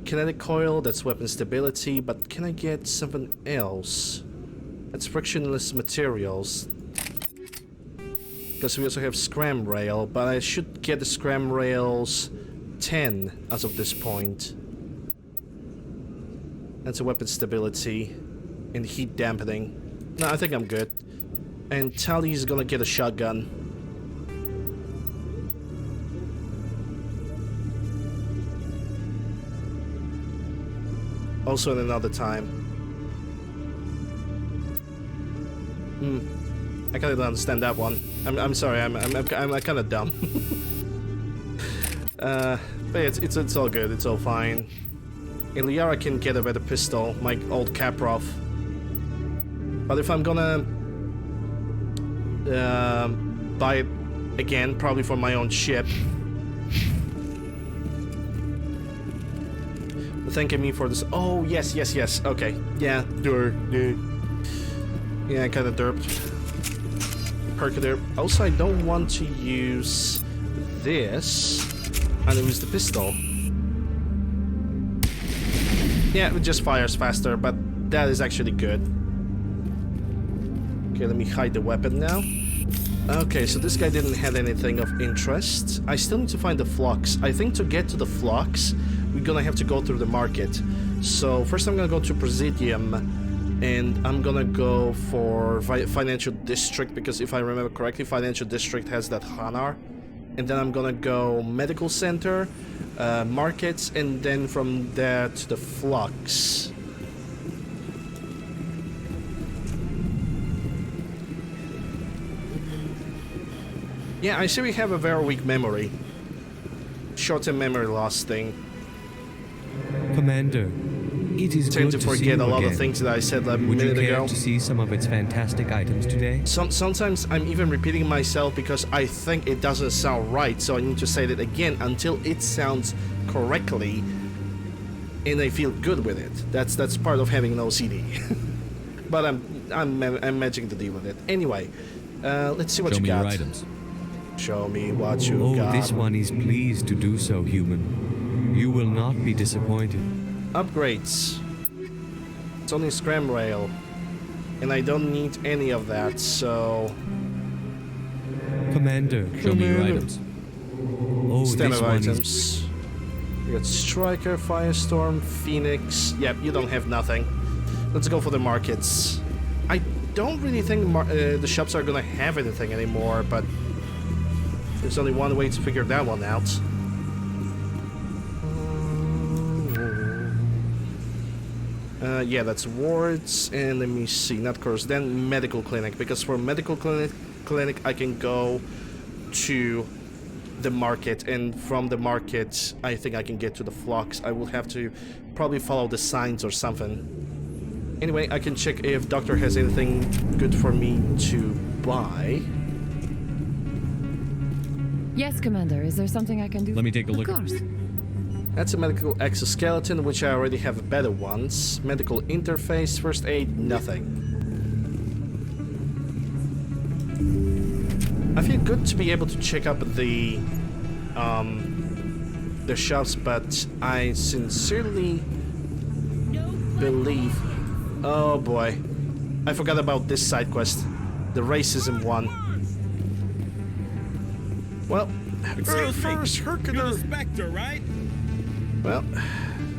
Speaker 2: Kinetic coil. That's weapon stability. But can I get something else? That's frictionless materials. Because we also have scram rail, but I should get the scram rails 10 as of this point. That's a weapon stability and heat dampening. No, I think I'm good. And Tally's gonna get a shotgun. Also in another time. I kinda don't understand that one. I'm sorry, I'm kinda dumb. But it's all good, it's all fine. Iliara can get a better pistol, my old Kaprov. But if I'm gonna buy it again, probably for my own ship. Thanking me for this. Oh, yes. Okay. Yeah, yeah, I kinda derped. Perkaderp. Also, I don't want to use this. And use the pistol. Yeah, it just fires faster, but that is actually good. Okay, let me hide the weapon now. Okay, so this guy didn't have anything of interest. I still need to find the flux. I think to get to the flux, we're gonna have to go through the market. So first I'm gonna go to Presidium, and I'm gonna go for Financial District, because if I remember correctly, Financial District has that Hanar. And then I'm gonna go Medical Center, Markets, and then from there to the Flux. Yeah, I see we have a very weak memory. Short-term memory loss thing.
Speaker 5: Commander, it is
Speaker 2: Tend
Speaker 5: good
Speaker 2: to
Speaker 5: to see
Speaker 2: forget
Speaker 5: you
Speaker 2: a lot
Speaker 5: again.
Speaker 2: of things that I said a
Speaker 5: Would
Speaker 2: minute
Speaker 5: you care
Speaker 2: ago.
Speaker 5: to see some of its fantastic items today?
Speaker 2: Sometimes I'm even repeating myself because I think it doesn't sound right, so I need to say it again until it sounds correctly, and I feel good with it. That's part of having an OCD. But I'm managing to deal with it. Anyway, let's see what
Speaker 5: Show
Speaker 2: you
Speaker 5: me
Speaker 2: got.
Speaker 5: your items.
Speaker 2: Show me what you got.
Speaker 5: Oh, this one is pleased to do so, human. You will not be disappointed.
Speaker 2: Upgrades. It's only scram rail, and I don't need any of that, so...
Speaker 5: Commander, show me your items. Oh,
Speaker 2: Standard
Speaker 5: this one
Speaker 2: items.
Speaker 5: is...
Speaker 2: You got Striker, Firestorm, Phoenix. Yep, you don't have nothing. Let's go for the markets. I don't really think the shops are gonna have anything anymore, but there's only one way to figure that one out. Yeah, that's wards, and let me see, not course, then medical clinic, because for medical clinic I can go to the market, and from the market I think I can get to the flux. I will have to probably follow the signs or something. Anyway, I can check if Doctor has anything good for me to buy.
Speaker 14: Yes, Commander. Is there something I can do?
Speaker 5: Let me take a look.
Speaker 14: Of course.
Speaker 2: That's a medical exoskeleton, which I already have better ones. Medical interface, first aid, nothing. I feel good to be able to check up the shops, but I sincerely believe... Oh boy. I forgot about this side quest. The racism one. Well, first,
Speaker 1: You're the Spectre, right?
Speaker 2: well,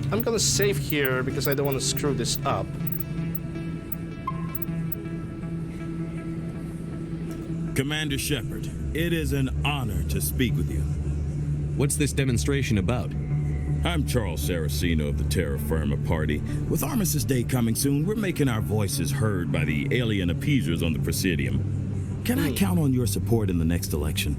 Speaker 2: I'm gonna save here because I don't want to screw this up.
Speaker 3: Commander Shepard, it is an honor to speak with you.
Speaker 5: What's this demonstration about?
Speaker 3: I'm Charles Saraceno of the Terra Firma Party. With Armistice Day coming soon, we're making our voices heard by the alien appeasers on the Presidium. Can I count on your support in the next election?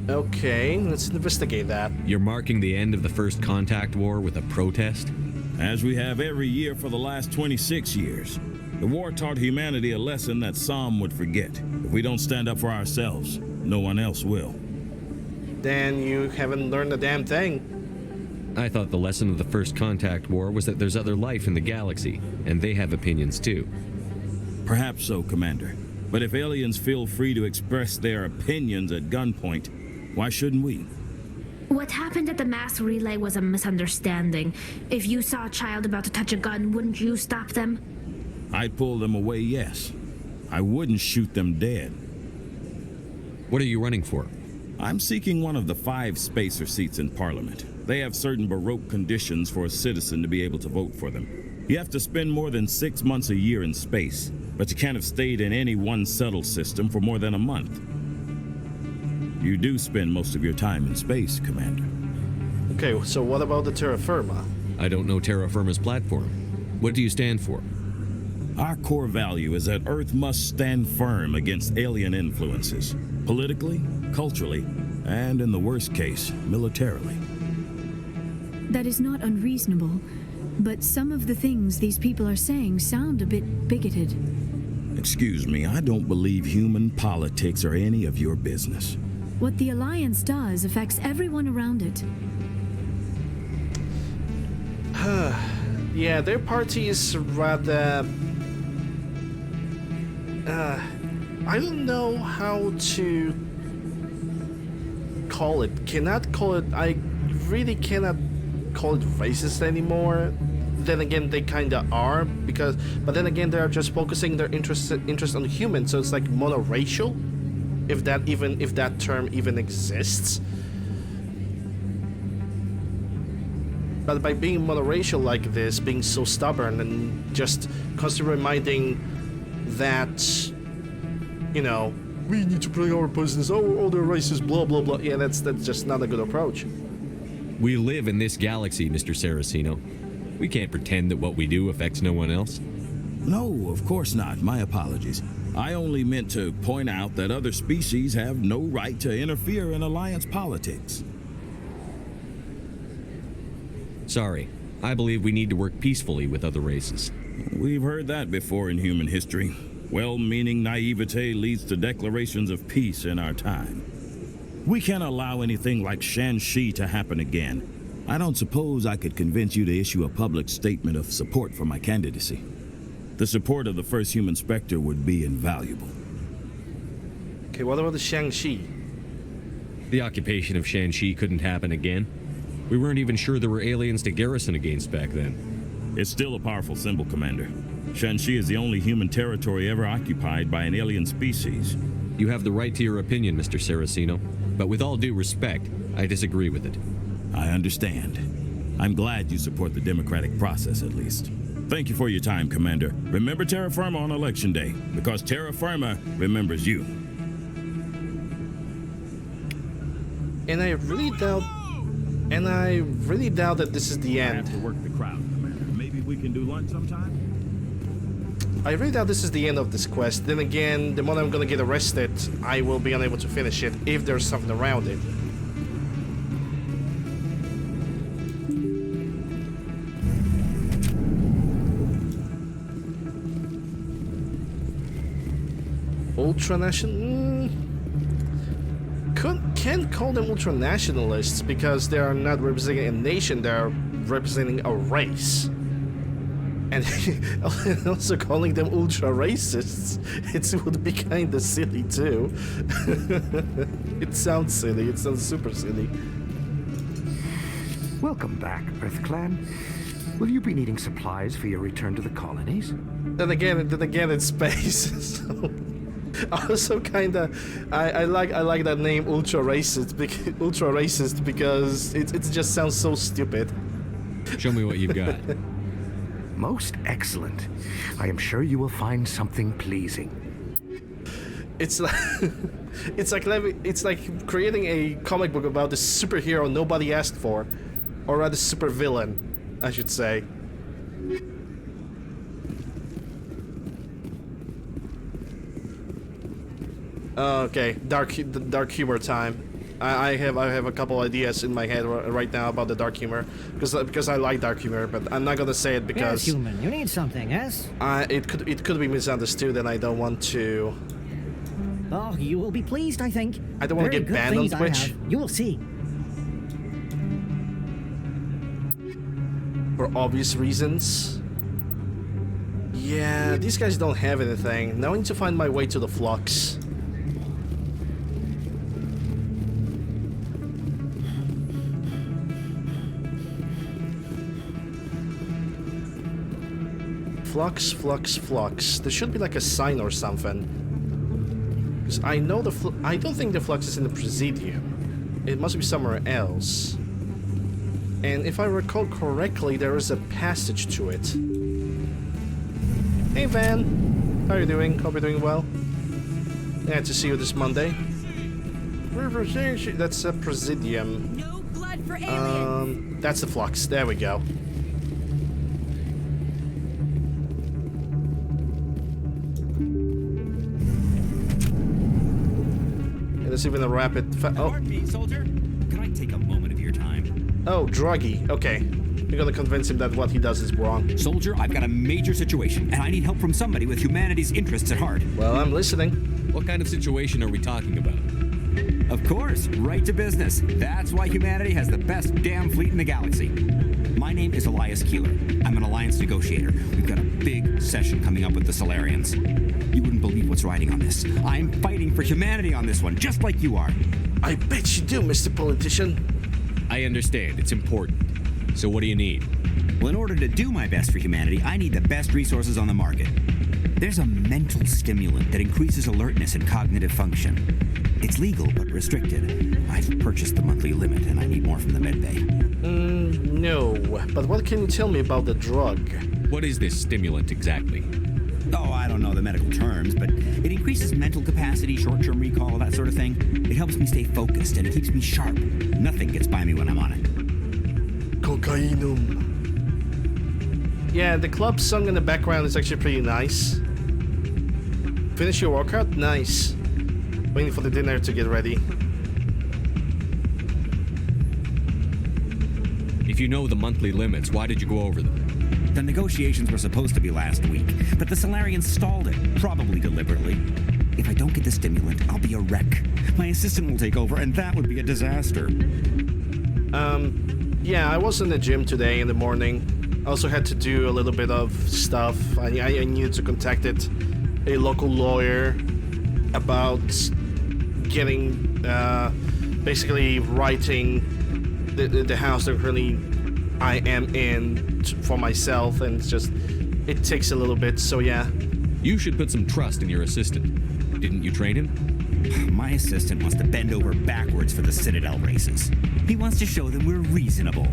Speaker 2: Okay, let's investigate that.
Speaker 5: You're marking the end of the First Contact War with a protest?
Speaker 3: As we have every year for the last 26 years. The war taught humanity a lesson that some would forget. If we don't stand up for ourselves, no one else will.
Speaker 2: Then you haven't learned a damn thing.
Speaker 5: I thought the lesson of the First Contact War was that there's other life in the galaxy, and they have opinions too.
Speaker 3: Perhaps so, Commander. But if aliens feel free to express their opinions at gunpoint, why shouldn't we?
Speaker 7: What happened at the mass relay was a misunderstanding. If you saw a child about to touch a gun, wouldn't you stop them?
Speaker 3: I'd pull them away, yes. I wouldn't shoot them dead.
Speaker 5: What are you running for?
Speaker 3: I'm seeking one of the 5 spacer seats in Parliament. They have certain Baroque conditions for a citizen to be able to vote for them. You have to spend more than 6 months a year in space, but you can't have stayed in any one settled system for more than a month. You do spend most of your time in space, Commander.
Speaker 2: Okay, so what about the Terra Firma?
Speaker 5: I don't know Terra Firma's platform. What do you stand for?
Speaker 3: Our core value is that Earth must stand firm against alien influences, politically, culturally, and in the worst case, militarily.
Speaker 6: That is not unreasonable, but some of the things these people are saying sound a bit bigoted.
Speaker 3: Excuse me, I don't believe human politics are any of your business.
Speaker 6: What the Alliance does affects everyone around it.
Speaker 2: Yeah, their party is rather... I don't know how to call it. I really cannot call it racist anymore. Then again, they kinda are, but then again, they're just focusing their interest on humans, so it's like monoracial, if that term even exists. But by being monoracial like this, being so stubborn and just constantly reminding that, you know, we need to play our business, oh, they're racist, blah, blah, blah. Yeah, that's just not a good approach.
Speaker 5: We live in this galaxy, Mr. Saraceno. We can't pretend that what we do affects no one else.
Speaker 3: No, of course not. My apologies. I only meant to point out that other species have no right to interfere in Alliance politics.
Speaker 5: Sorry. I believe we need to work peacefully with other races.
Speaker 3: We've heard that before in human history. Well-meaning naivete leads to declarations of peace in our time. We can't allow anything like Shanxi to happen again. I don't suppose I could convince you to issue a public statement of support for my candidacy. The support of the first human Spectre would be invaluable.
Speaker 2: Okay, what about the Shang-Chi?
Speaker 5: The occupation of Shanxi couldn't happen again. We weren't even sure there were aliens to garrison against back then.
Speaker 3: It's still a powerful symbol, Commander. Shanxi is the only human territory ever occupied by an alien species.
Speaker 5: You have the right to your opinion, Mr. Saraceno, but with all due respect, I disagree with it.
Speaker 3: I understand. I'm glad you support the democratic process, at least. Thank you for your time, Commander. Remember Terra Firma on Election Day, because Terra Firma remembers you.
Speaker 2: And I really doubt that this is the end.
Speaker 3: I have to work the crowd, Commander. Maybe we can do lunch sometime?
Speaker 2: I really doubt this is the end of this quest. Then again, the moment I'm gonna get arrested, I will be unable to finish it if there's something around it. Ultranational? Can't call them ultranationalists because they are not representing a nation, they are representing a race. And also calling them ultra racists, it would be kind of silly too. It sounds silly. It sounds super silly.
Speaker 10: Welcome back, Earth Clan. Will you be needing supplies for your return to the colonies?
Speaker 2: Then again, it's space. So also kinda, I like that name ultra racist because it just sounds so stupid.
Speaker 5: Show me what you've got.
Speaker 10: Most excellent. I am sure you will find something pleasing.
Speaker 2: It's like it's like creating a comic book about the superhero nobody asked for, or rather supervillain, I should say. Okay, dark humor time. I have a couple ideas in my head right now about the dark humor because I like dark humor, but I'm not gonna say it because
Speaker 16: Yes, human, you need something, yes?
Speaker 2: it could be misunderstood, and I don't want to.
Speaker 16: Oh, you will be pleased, I think.
Speaker 2: I don't want to
Speaker 16: Very
Speaker 2: get
Speaker 16: good
Speaker 2: banned on
Speaker 16: things I
Speaker 2: Twitch.
Speaker 16: have. You will see.
Speaker 2: For obvious reasons. Yeah, these guys don't have anything. Now I need to find my way to the flux. Flux. There should be like a sign or something. Because I know I don't think the flux is in the Presidium. It must be somewhere else. And if I recall correctly, there is a passage to it. Hey Van, how are you doing? Hope you're doing well. Glad to see you this Monday. That's a Presidium.
Speaker 17: No blood for aliens.
Speaker 2: That's the flux. There we go. There's even a rapid.
Speaker 11: Pardon me, soldier. Can I take a moment of your time?
Speaker 2: Oh, druggy. Okay. We're gonna convince him that what he does is wrong.
Speaker 11: Soldier, I've got a major situation, and I need help from somebody with humanity's interests at heart.
Speaker 2: Well, I'm listening.
Speaker 5: What kind of situation are we talking about?
Speaker 11: Of course, right to business. That's why humanity has the best damn fleet in the galaxy. My name is Elias Keeler. I'm an alliance negotiator. We've got a big session coming up with the Solarians. You wouldn't believe what's riding on this. I'm fighting for humanity on this one, just like you are.
Speaker 2: I bet you do, Mr. Politician.
Speaker 5: I understand. It's important. So what do you need?
Speaker 11: Well, in order to do my best for humanity, I need the best resources on the market. There's a mental stimulant that increases alertness and cognitive function. It's legal, but restricted. I've purchased the monthly limit, and I need more from the medbay.
Speaker 2: No. But what can you tell me about the drug?
Speaker 5: What is this stimulant exactly?
Speaker 11: Oh, I don't know the medical terms, but it increases mental capacity, short-term recall, that sort of thing. It helps me stay focused, and it keeps me sharp. Nothing gets by me when I'm on it.
Speaker 2: Cocainum. Yeah, the club song in the background is actually pretty nice. Finish your workout? Nice. Waiting for the dinner to get ready.
Speaker 5: If you know the monthly limits, why did you go over them?
Speaker 11: The negotiations were supposed to be last week, but the Solarians stalled it, probably deliberately. If I don't get the stimulant, I'll be a wreck. My assistant will take over, and that would be a disaster.
Speaker 2: Yeah, I was in the gym today in the morning. I also had to do a little bit of stuff. I needed to contact a local lawyer about getting, basically writing the house that currently I am in for myself, and it takes a little bit, so yeah.
Speaker 5: You should put some trust in your assistant. Didn't you train him?
Speaker 11: My assistant wants to bend over backwards for the Citadel races. He wants to show them we're reasonable.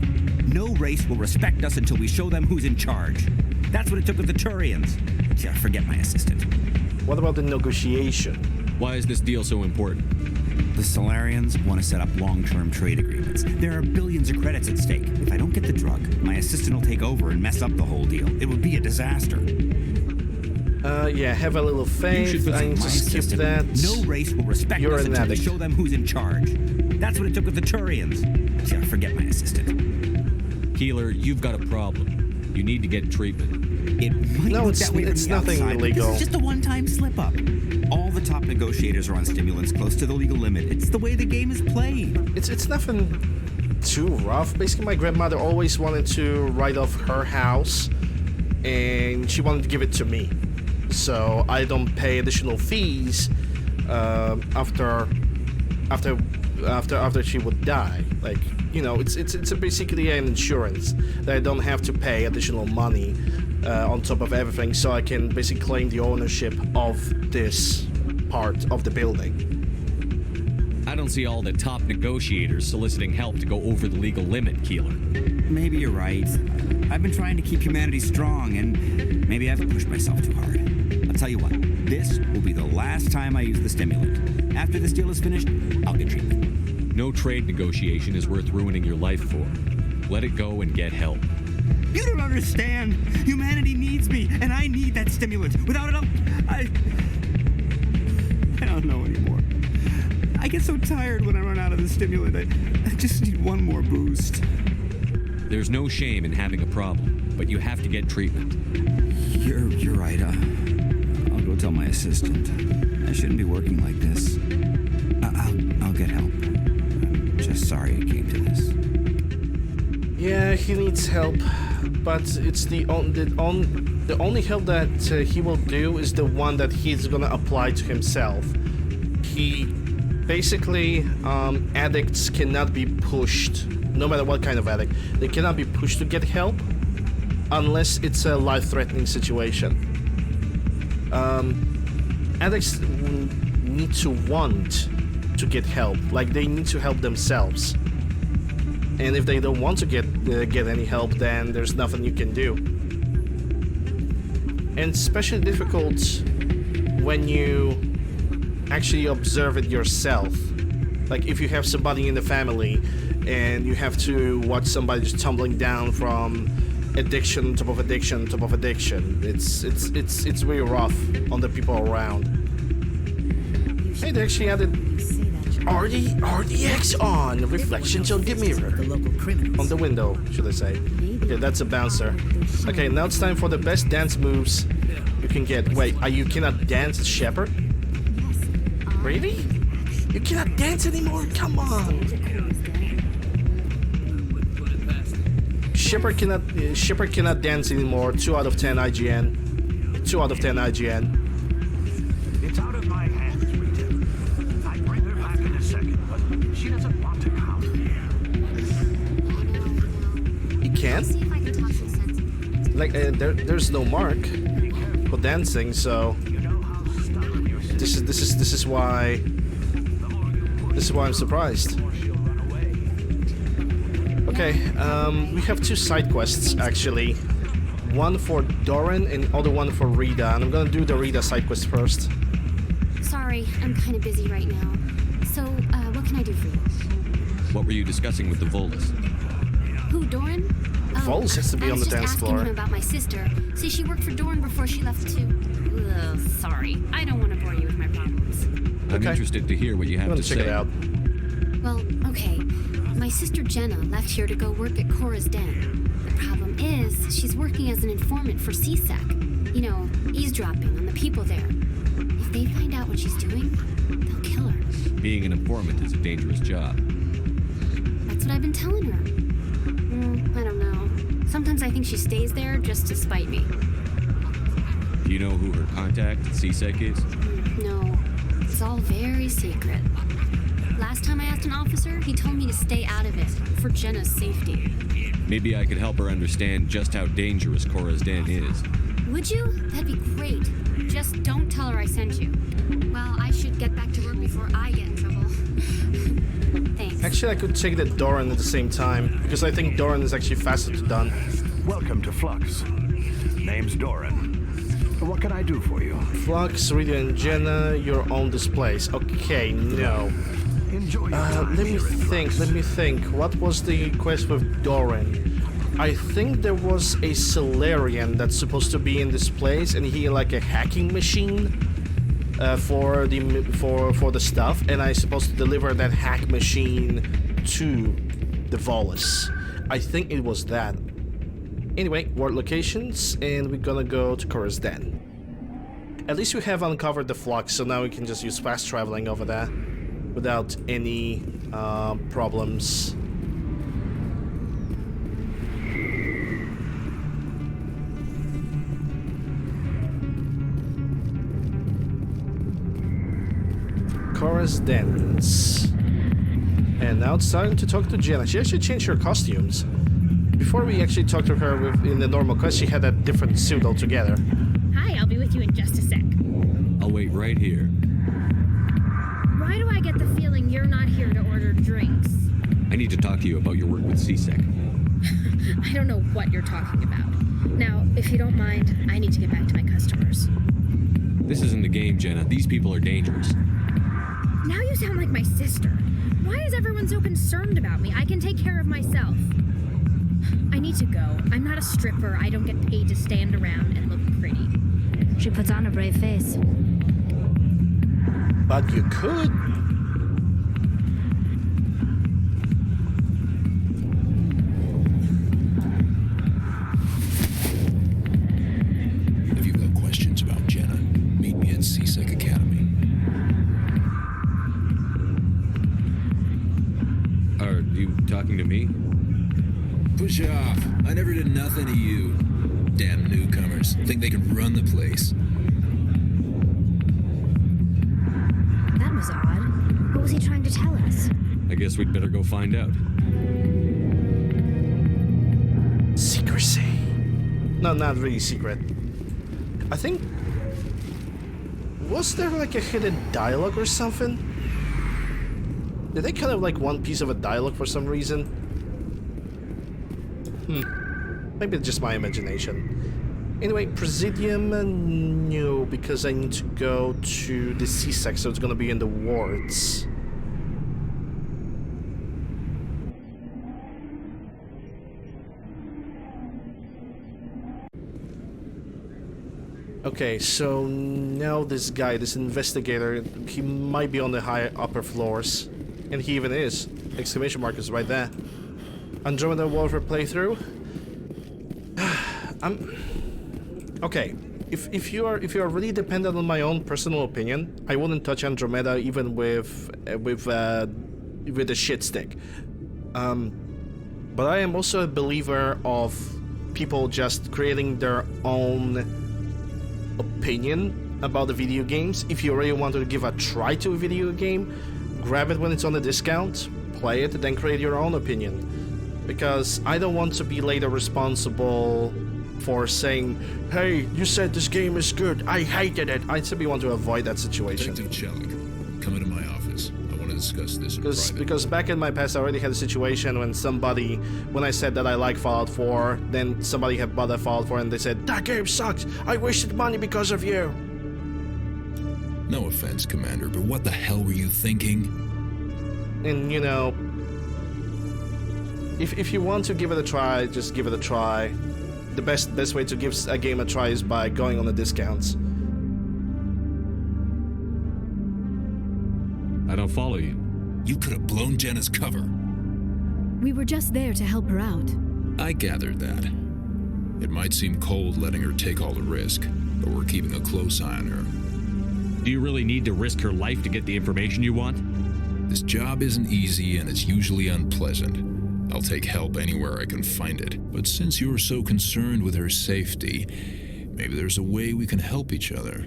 Speaker 11: No race will respect us until we show them who's in charge. That's what it took with the Turians. Yeah, forget my assistant.
Speaker 2: What about the negotiation?
Speaker 5: Why is this deal so important?
Speaker 11: The Solarians want to set up long-term trade agreements. There are billions of credits at stake. If I don't get the drug, my assistant will take over and mess up the whole deal. It would be a disaster.
Speaker 2: Yeah, have a little faith. I need to skip that.
Speaker 11: No race will respect us until we show them who's in charge. That's what it took with the Turians. Yeah, forget my assistant.
Speaker 5: Keeler, you've got a problem. You need to get treatment.
Speaker 11: It might look that way from the
Speaker 2: nothing
Speaker 11: outside, but
Speaker 2: illegal.
Speaker 11: This is just a one-time slip-up. All the top negotiators are on stimulants close to the legal limit. It's the way the game is played.
Speaker 2: It's nothing too rough. Basically, my grandmother always wanted to write off her house and she wanted to give it to me, so I don't pay additional fees after she would die. Like, you know, it's basically an insurance that I don't have to pay additional money on top of everything, so I can basically claim the ownership of this part of the building.
Speaker 5: I don't see all the top negotiators soliciting help to go over the legal limit, Keeler.
Speaker 11: Maybe you're right. I've been trying to keep humanity strong, and maybe I've pushed myself too hard. I'll tell you what, this will be the last time I use the stimulant. After this deal is finished, I'll get treatment.
Speaker 5: No trade negotiation is worth ruining your life for. Let it go and get help.
Speaker 11: You don't understand. Humanity needs me, and I need that stimulant. Without it, I don't know anymore. I get so tired when I run out of the stimulant. I just need one more boost.
Speaker 5: There's no shame in having a problem, but you have to get treatment.
Speaker 11: You're right. I'll go tell my assistant. I shouldn't be working like this. I'll get help. I'm just sorry it came to this.
Speaker 2: Yeah, he needs help, but it's the only help that he will do is the one that he's gonna apply to himself. He basically, addicts cannot be pushed, no matter what kind of addict, they cannot be pushed to get help unless it's a life-threatening situation. Addicts need to want to get help, like they need to help themselves. And if they don't want to get any help, then there's nothing you can do. And especially difficult when you actually observe it yourself. Like if you have somebody in the family and you have to watch somebody just tumbling down from addiction on top of addiction on top of addiction. It's really rough on the people around. Hey, they actually added RDX on reflections on the mirror. On the window, should I say. Okay, that's a bouncer. Okay, now it's time for the best dance moves you can get. Wait, you cannot dance, Shepard? Really? You cannot dance anymore? Come on! Shepard cannot dance anymore. 2 out of 10 IGN. 2 out of 10 IGN.
Speaker 15: It's out of my hands, Rita. I bring her back in a second, but she doesn't want to come here.
Speaker 2: You can't? Like, there's no mark for dancing, so this is why I'm surprised. Okay, we have 2 side quests actually. One for Doran and other one for Rita. And I'm gonna do the Rita side quest first.
Speaker 18: Sorry, I'm kind of busy right now. So, what can I do for you?
Speaker 5: What were you discussing with the Volus?
Speaker 18: Who, Doran?
Speaker 2: Volus has to be on the dance floor.
Speaker 18: I was just asking him about my sister. See, she worked for Doran before she left too. Ugh, sorry. I don't want to bore you with my problems.
Speaker 5: I'm interested to hear what you have to say.
Speaker 2: Check it out.
Speaker 18: Well, okay. My sister Jenna left here to go work at Cora's Den. The problem is, she's working as an informant for CSEC. You know, eavesdropping on the people there. If they find out what she's doing, they'll kill her.
Speaker 5: Being an informant is a dangerous job.
Speaker 18: That's what I've been telling her. I don't know. Sometimes I think she stays there just to spite me.
Speaker 5: Do you know who her contact at CSEC is?
Speaker 18: No. It's all very secret. Last time I asked an officer, he told me to stay out of it, for Jenna's safety.
Speaker 5: Maybe I could help her understand just how dangerous Cora's Den is.
Speaker 18: Would you? That'd be great. Just don't tell her I sent you. Well, I should get back to work before I get in trouble. Thanks.
Speaker 2: Actually, I could take the Doran at the same time, because I think Doran is actually faster to done.
Speaker 15: Welcome to Flux. Name's Doran. What can I do for you?
Speaker 2: Flux, Rita and Jenna, your own displays. Okay, no.
Speaker 15: Enjoy
Speaker 2: let me think. What was the quest with Doran? I think there was a Solarian that's supposed to be in this place, and he like a hacking machine for the stuff, and I'm supposed to deliver that hack machine to the Volus. I think it was that. Anyway, world locations, and we're gonna go to Cora's Den. At least we have uncovered the Flux, so now we can just use fast traveling over there without any problems. Cora's Dens. And now it's time to talk to Jenna. She actually changed her costumes. Before we actually talked to her in the normal quest, she had a different suit altogether.
Speaker 7: Hi, I'll be with you in just a sec.
Speaker 5: I'll wait right here.
Speaker 7: Why do I get the feeling you're not here to order drinks?
Speaker 5: I need to talk to you about your work with CSEC.
Speaker 7: I don't know what you're talking about. Now, if you don't mind, I need to get back to my customers.
Speaker 5: This isn't a game, Jenna. These people are dangerous.
Speaker 7: Now you sound like my sister. Why is everyone so concerned about me? I can take care of myself. I need to go. I'm not a stripper. I don't get paid to stand around and look pretty.
Speaker 4: She puts on a brave face.
Speaker 2: But you could.
Speaker 20: If you've got questions about Jenna, meet me at CSEC Academy.
Speaker 5: Are you talking to me?
Speaker 20: Push off. I never did nothing to you. Damn newcomers. Think they can run the place.
Speaker 4: That was odd. What was he trying to tell us?
Speaker 5: I guess we'd better go find out.
Speaker 2: Secrecy. No, not really secret. I think... Was there like a hidden dialogue or something? Did they kind of like one piece of a dialogue for some reason? Maybe it's just my imagination. Anyway, Presidium, no, because I need to go to the CSEC, so it's gonna be in the wards. Okay, so now this guy, this investigator, he might be on the upper floors. And he even is. Exclamation mark is right there. Andromeda Warfare playthrough. Okay. If you are really dependent on my own personal opinion, I wouldn't touch Andromeda even with a shit stick. But I am also a believer of people just creating their own opinion about the video games. If you really want to give a try to a video game, grab it when it's on a discount, play it, and then create your own opinion. Because I don't want to be later responsible for saying, hey, you said this game is good, I hated it. I simply want to avoid that situation.
Speaker 20: Detective Chelik, come into my office. I want to discuss this in private.
Speaker 2: Because back in my past, I already had a situation when I said that I like Fallout 4, then somebody had bought that Fallout 4 and they said, that game sucks, I wasted money because of you.
Speaker 20: No offense, Commander, but what the hell were you thinking?
Speaker 2: And you know, if you want to give it a try, just give it a try. The best way to give a game a try is by going on the discounts.
Speaker 5: I don't follow you.
Speaker 20: You could have blown Jenna's cover.
Speaker 6: We were just there to help her out.
Speaker 20: I gathered that. It might seem cold letting her take all the risk, but we're keeping a close eye on her.
Speaker 5: Do you really need to risk her life to get the information you want?
Speaker 20: This job isn't easy and it's usually unpleasant. I'll take help anywhere I can find it. But since you're so concerned with her safety, maybe there's a way we can help each other.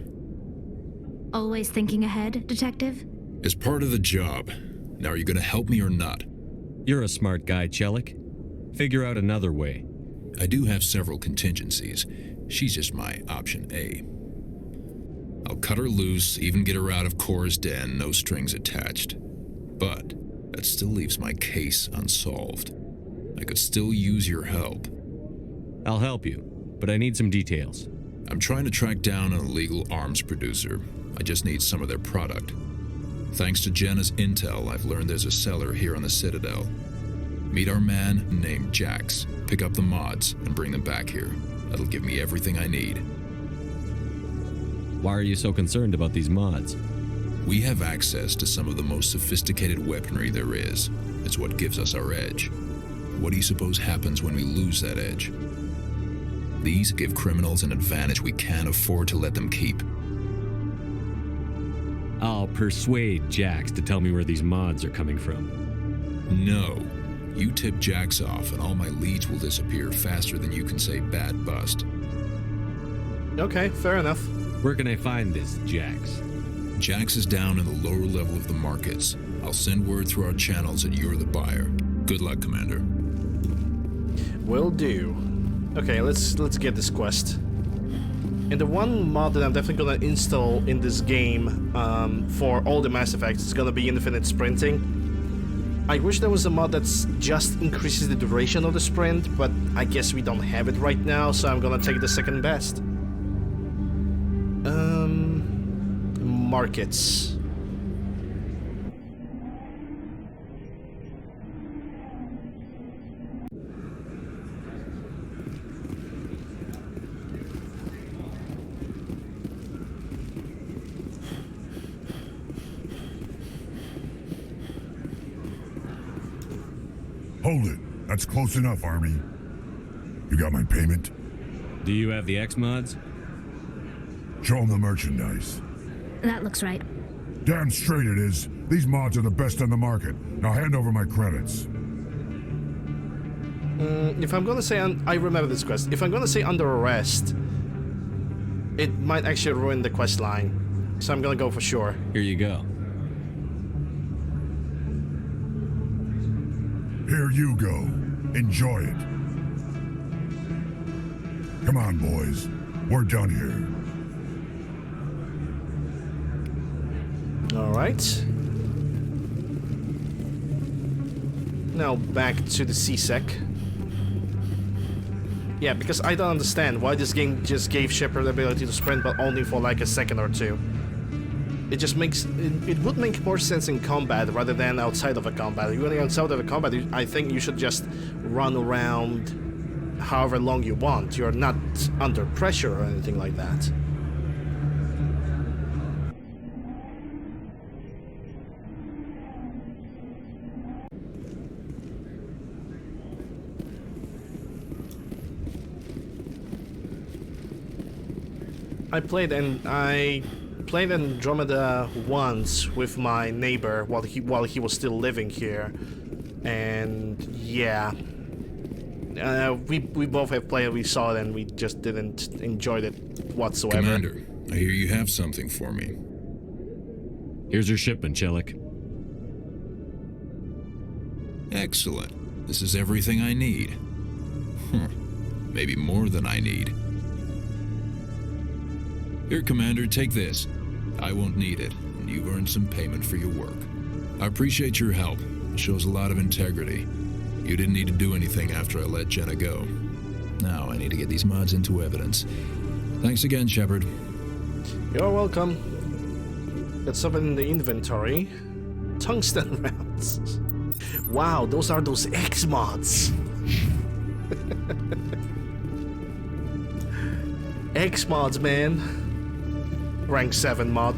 Speaker 4: Always thinking ahead, Detective?
Speaker 20: It's part of the job. Now are you gonna help me or not?
Speaker 5: You're a smart guy, Chelik. Figure out another way.
Speaker 20: I do have several contingencies. She's just my option A. I'll cut her loose, even get her out of Cora's den, no strings attached. But that still leaves my case unsolved. I could still use your help.
Speaker 5: I'll help you, but I need some details.
Speaker 20: I'm trying to track down an illegal arms producer. I just need some of their product. Thanks to Jenna's intel, I've learned there's a seller here on the Citadel. Meet our man named Jax, pick up the mods, and bring them back here. That'll give me everything I need.
Speaker 5: Why are you so concerned about these mods?
Speaker 20: We have access to some of the most sophisticated weaponry there is. It's what gives us our edge. What do you suppose happens when we lose that edge? These give criminals an advantage we can't afford to let them keep.
Speaker 5: I'll persuade Jax to tell me where these mods are coming from.
Speaker 20: No. You tip Jax off and all my leads will disappear faster than you can say bad bust.
Speaker 2: Okay, fair enough.
Speaker 5: Where can I find this Jax?
Speaker 20: Jax is down in the lower level of the markets. I'll send word through our channels that you're the buyer. Good luck, Commander.
Speaker 2: Will do. Okay, let's get this quest. And the one mod that I'm definitely gonna install in this game for all the Mass Effects is gonna be infinite sprinting. I wish there was a mod that just increases the duration of the sprint, but I guess we don't have it right now, so I'm gonna take the second best. Markets.
Speaker 12: Hold it. That's close enough, Army. You got my payment?
Speaker 5: Do you have the X mods?
Speaker 12: Show them the merchandise.
Speaker 7: That looks right.
Speaker 12: Damn straight it is. These mods are the best on the market. Now hand over my credits.
Speaker 2: If I'm gonna say... I remember this quest. If I'm gonna say under arrest, it might actually ruin the quest line. So I'm gonna go for sure.
Speaker 5: Here you go.
Speaker 12: Here you go. Enjoy it. Come on, boys. We're done here.
Speaker 2: All right. Now back to the CSEC. Yeah, because I don't understand why this game just gave Shepard the ability to sprint, but only for like a second or two. It just makes... It would make more sense in combat rather than outside of a combat. If you're running outside of a combat, I think you should just run around however long you want. You're not under pressure or anything like that. I played Andromeda once with my neighbor while he was still living here, and yeah, we both have played. We saw it and we just didn't enjoy it whatsoever.
Speaker 20: Commander, I hear you have something for me.
Speaker 5: Here's your shipment, Chelik.
Speaker 20: Excellent. This is everything I need. Maybe more than I need. Here, Commander, take this. I won't need it, and you've earned some payment for your work. I appreciate your help. It shows a lot of integrity. You didn't need to do anything after I let Jenna go. Now I need to get these mods into evidence. Thanks again, Shepard.
Speaker 2: You're welcome. Let's open the inventory. Tungsten rounds. Wow, those are those X mods. X mods, man. Rank 7 mod.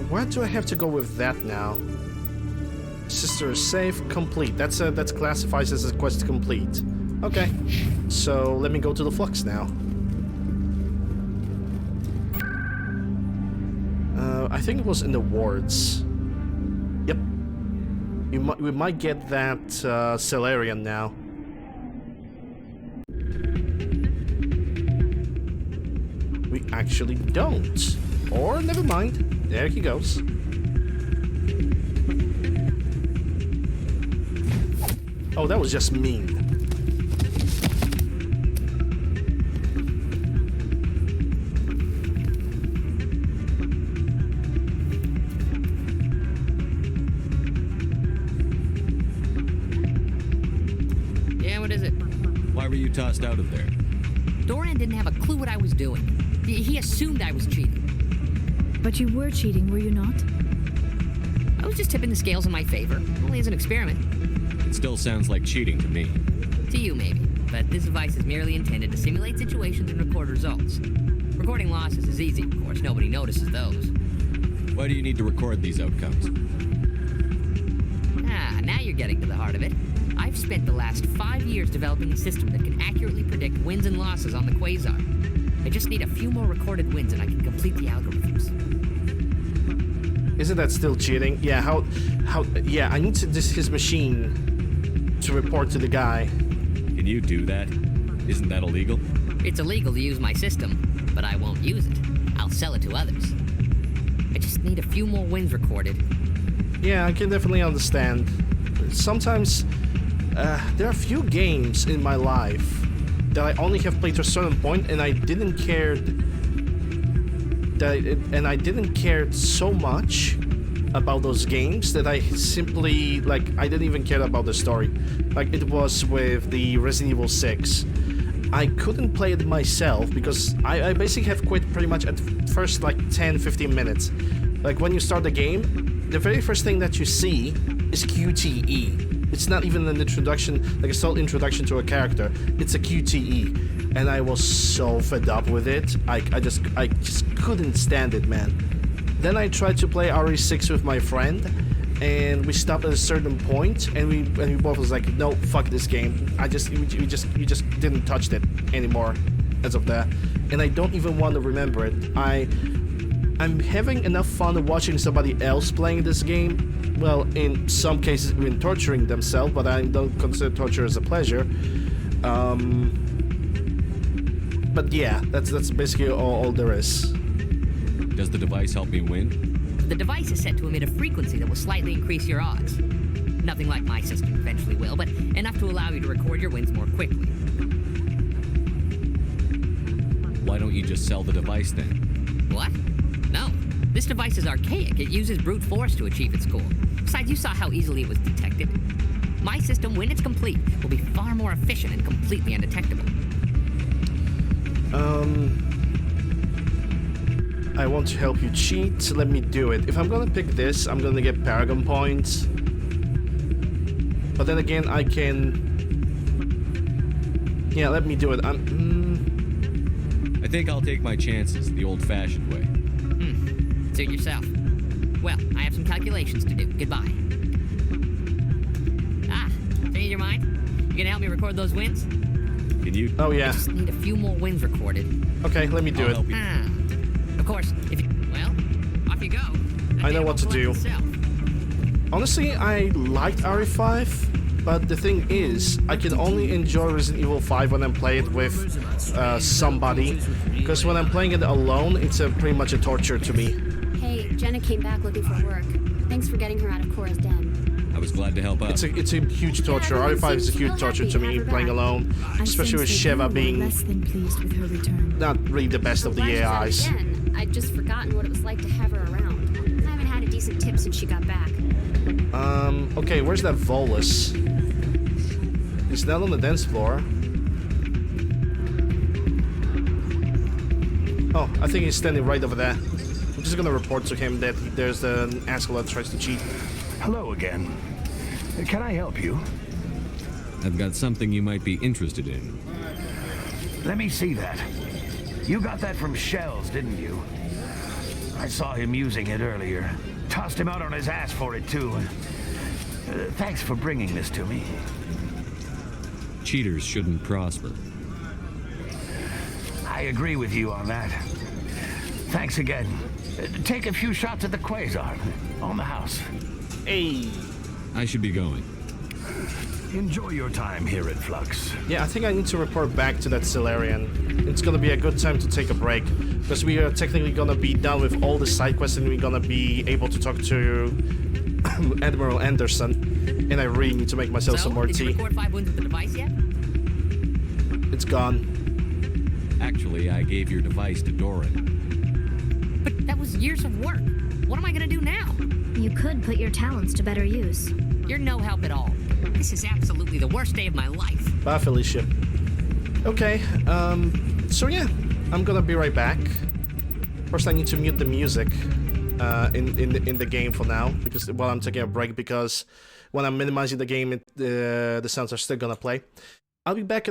Speaker 2: Where do I have to go with that now? Sister is safe, complete. That's classifies as a quest complete. Okay, so let me go to the Flux now. I think it was in the wards. Yep. We might get that Salarian now. We actually don't. Or never mind. There he goes. Oh, that was just mean.
Speaker 13: Yeah, what is it?
Speaker 5: Why were you tossed out of there?
Speaker 13: Doran didn't have a clue what I was doing. He assumed I was cheating.
Speaker 6: But you were cheating, were you not?
Speaker 13: I was just tipping the scales in my favor, only as an experiment.
Speaker 5: It still sounds like cheating to me.
Speaker 13: To you, maybe. But this device is merely intended to simulate situations and record results. Recording losses is easy, of course. Nobody notices those.
Speaker 5: Why do you need to record these outcomes?
Speaker 13: Now you're getting to the heart of it. I've spent the last 5 years developing a system that can accurately predict wins and losses on the Quasar. I just need a few more recorded wins and I can complete the algorithms.
Speaker 2: Isn't that still cheating? Yeah, yeah, I need his machine to report to the guy.
Speaker 5: Can you do that? Isn't that illegal?
Speaker 13: It's illegal to use my system, but I won't use it. I'll sell it to others. I just need a few more wins recorded.
Speaker 2: Yeah, I can definitely understand. Sometimes there are a few games in my life that I only have played to a certain point, and I didn't care so much about those games that I simply, like, I didn't even care about the story. Like it was with the Resident Evil 6. I couldn't play it myself because I basically have quit pretty much at first like 10-15 minutes. Like when you start the game, the very first thing that you see is QTE. It's not even an introduction, like a sole introduction to a character. It's a QTE. And I was so fed up with it. I just couldn't stand it, man. Then I tried to play RE6 with my friend, and we stopped at a certain point, and we both was like, no, fuck this game. We just didn't touch it anymore as of that. And I don't even want to remember it. I'm having enough fun watching somebody else playing this game. Well, in some cases even torturing themselves, but I don't consider torture as a pleasure. But yeah, that's basically all there is.
Speaker 5: Does the device help me win?
Speaker 13: The device is set to emit a frequency that will slightly increase your odds. Nothing like my system eventually will, but enough to allow you to record your wins more quickly.
Speaker 5: Why don't you just sell the device then?
Speaker 13: What? No. This device is archaic. It uses brute force to achieve its goal. Besides, you saw how easily it was detected. My system, when it's complete, will be far more efficient and completely undetectable.
Speaker 2: I want to help you cheat. Let me do it. If I'm gonna pick this, I'm gonna get Paragon points. But then again, I can... Yeah, let me do it.
Speaker 5: I think I'll take my chances the old-fashioned way.
Speaker 13: Suit yourself. Well, I have some calculations to do. Goodbye. Change your mind? You gonna help me record those wins?
Speaker 5: Can you?
Speaker 2: Oh, yeah.
Speaker 13: I just need a few more wins recorded.
Speaker 2: Okay, let me do it.
Speaker 13: Of course, if you... Well, off you go.
Speaker 2: I know what to do. Honestly, I liked RE5, but the thing is, I can only enjoy Resident Evil 5 when I'm playing it with somebody, because when I'm playing it alone, it's pretty much a torture to me.
Speaker 18: Hey, Jenna came back looking for work. Thanks for getting her out of Cora's den.
Speaker 5: I was glad to help out.
Speaker 2: It's a huge torture. RE5 is a huge torture to me playing alone, especially with Sheva being
Speaker 6: less than pleased with her return.
Speaker 2: not really the best of the AIs.
Speaker 18: I'd just forgotten what it was like to have her around. I haven't had a decent tip since she got back.
Speaker 2: Okay, where's that Volus? He's not on the dance floor. Oh, I think he's standing right over there. I'm just gonna report to him that there's an asshole that tries to cheat.
Speaker 15: Hello again. Can I help you?
Speaker 5: I've got something you might be interested in.
Speaker 15: Let me see that. You got that from Shells, didn't you? I saw him using it earlier. Tossed him out on his ass for it, too. Thanks for bringing this to me.
Speaker 5: Cheaters shouldn't prosper.
Speaker 15: I agree with you on that. Thanks again. Take a few shots at the Quasar. On the house.
Speaker 2: Hey.
Speaker 5: I should be going.
Speaker 15: Enjoy your time here at Flux.
Speaker 2: Yeah, I think I need to report back to that Solarian. It's gonna be a good time to take a break, because we are technically gonna be done with all the side quests and we're gonna be able to talk to Admiral Anderson. And I really need to make myself some more
Speaker 13: did
Speaker 2: tea.
Speaker 13: You record 5 wins with the device yet?
Speaker 2: It's gone.
Speaker 5: Actually, I gave your device to Doran.
Speaker 13: But that was years of work. What am I gonna do now?
Speaker 7: You could put your talents to better use.
Speaker 13: You're no help at all. This is absolutely the worst day of my life.
Speaker 2: Bye, Felicia. Okay, so yeah, I'm gonna be right back. First, I need to mute the music in the game for now, because while I'm taking a break, because when I'm minimizing the game, the sounds are still gonna play. I'll be back in a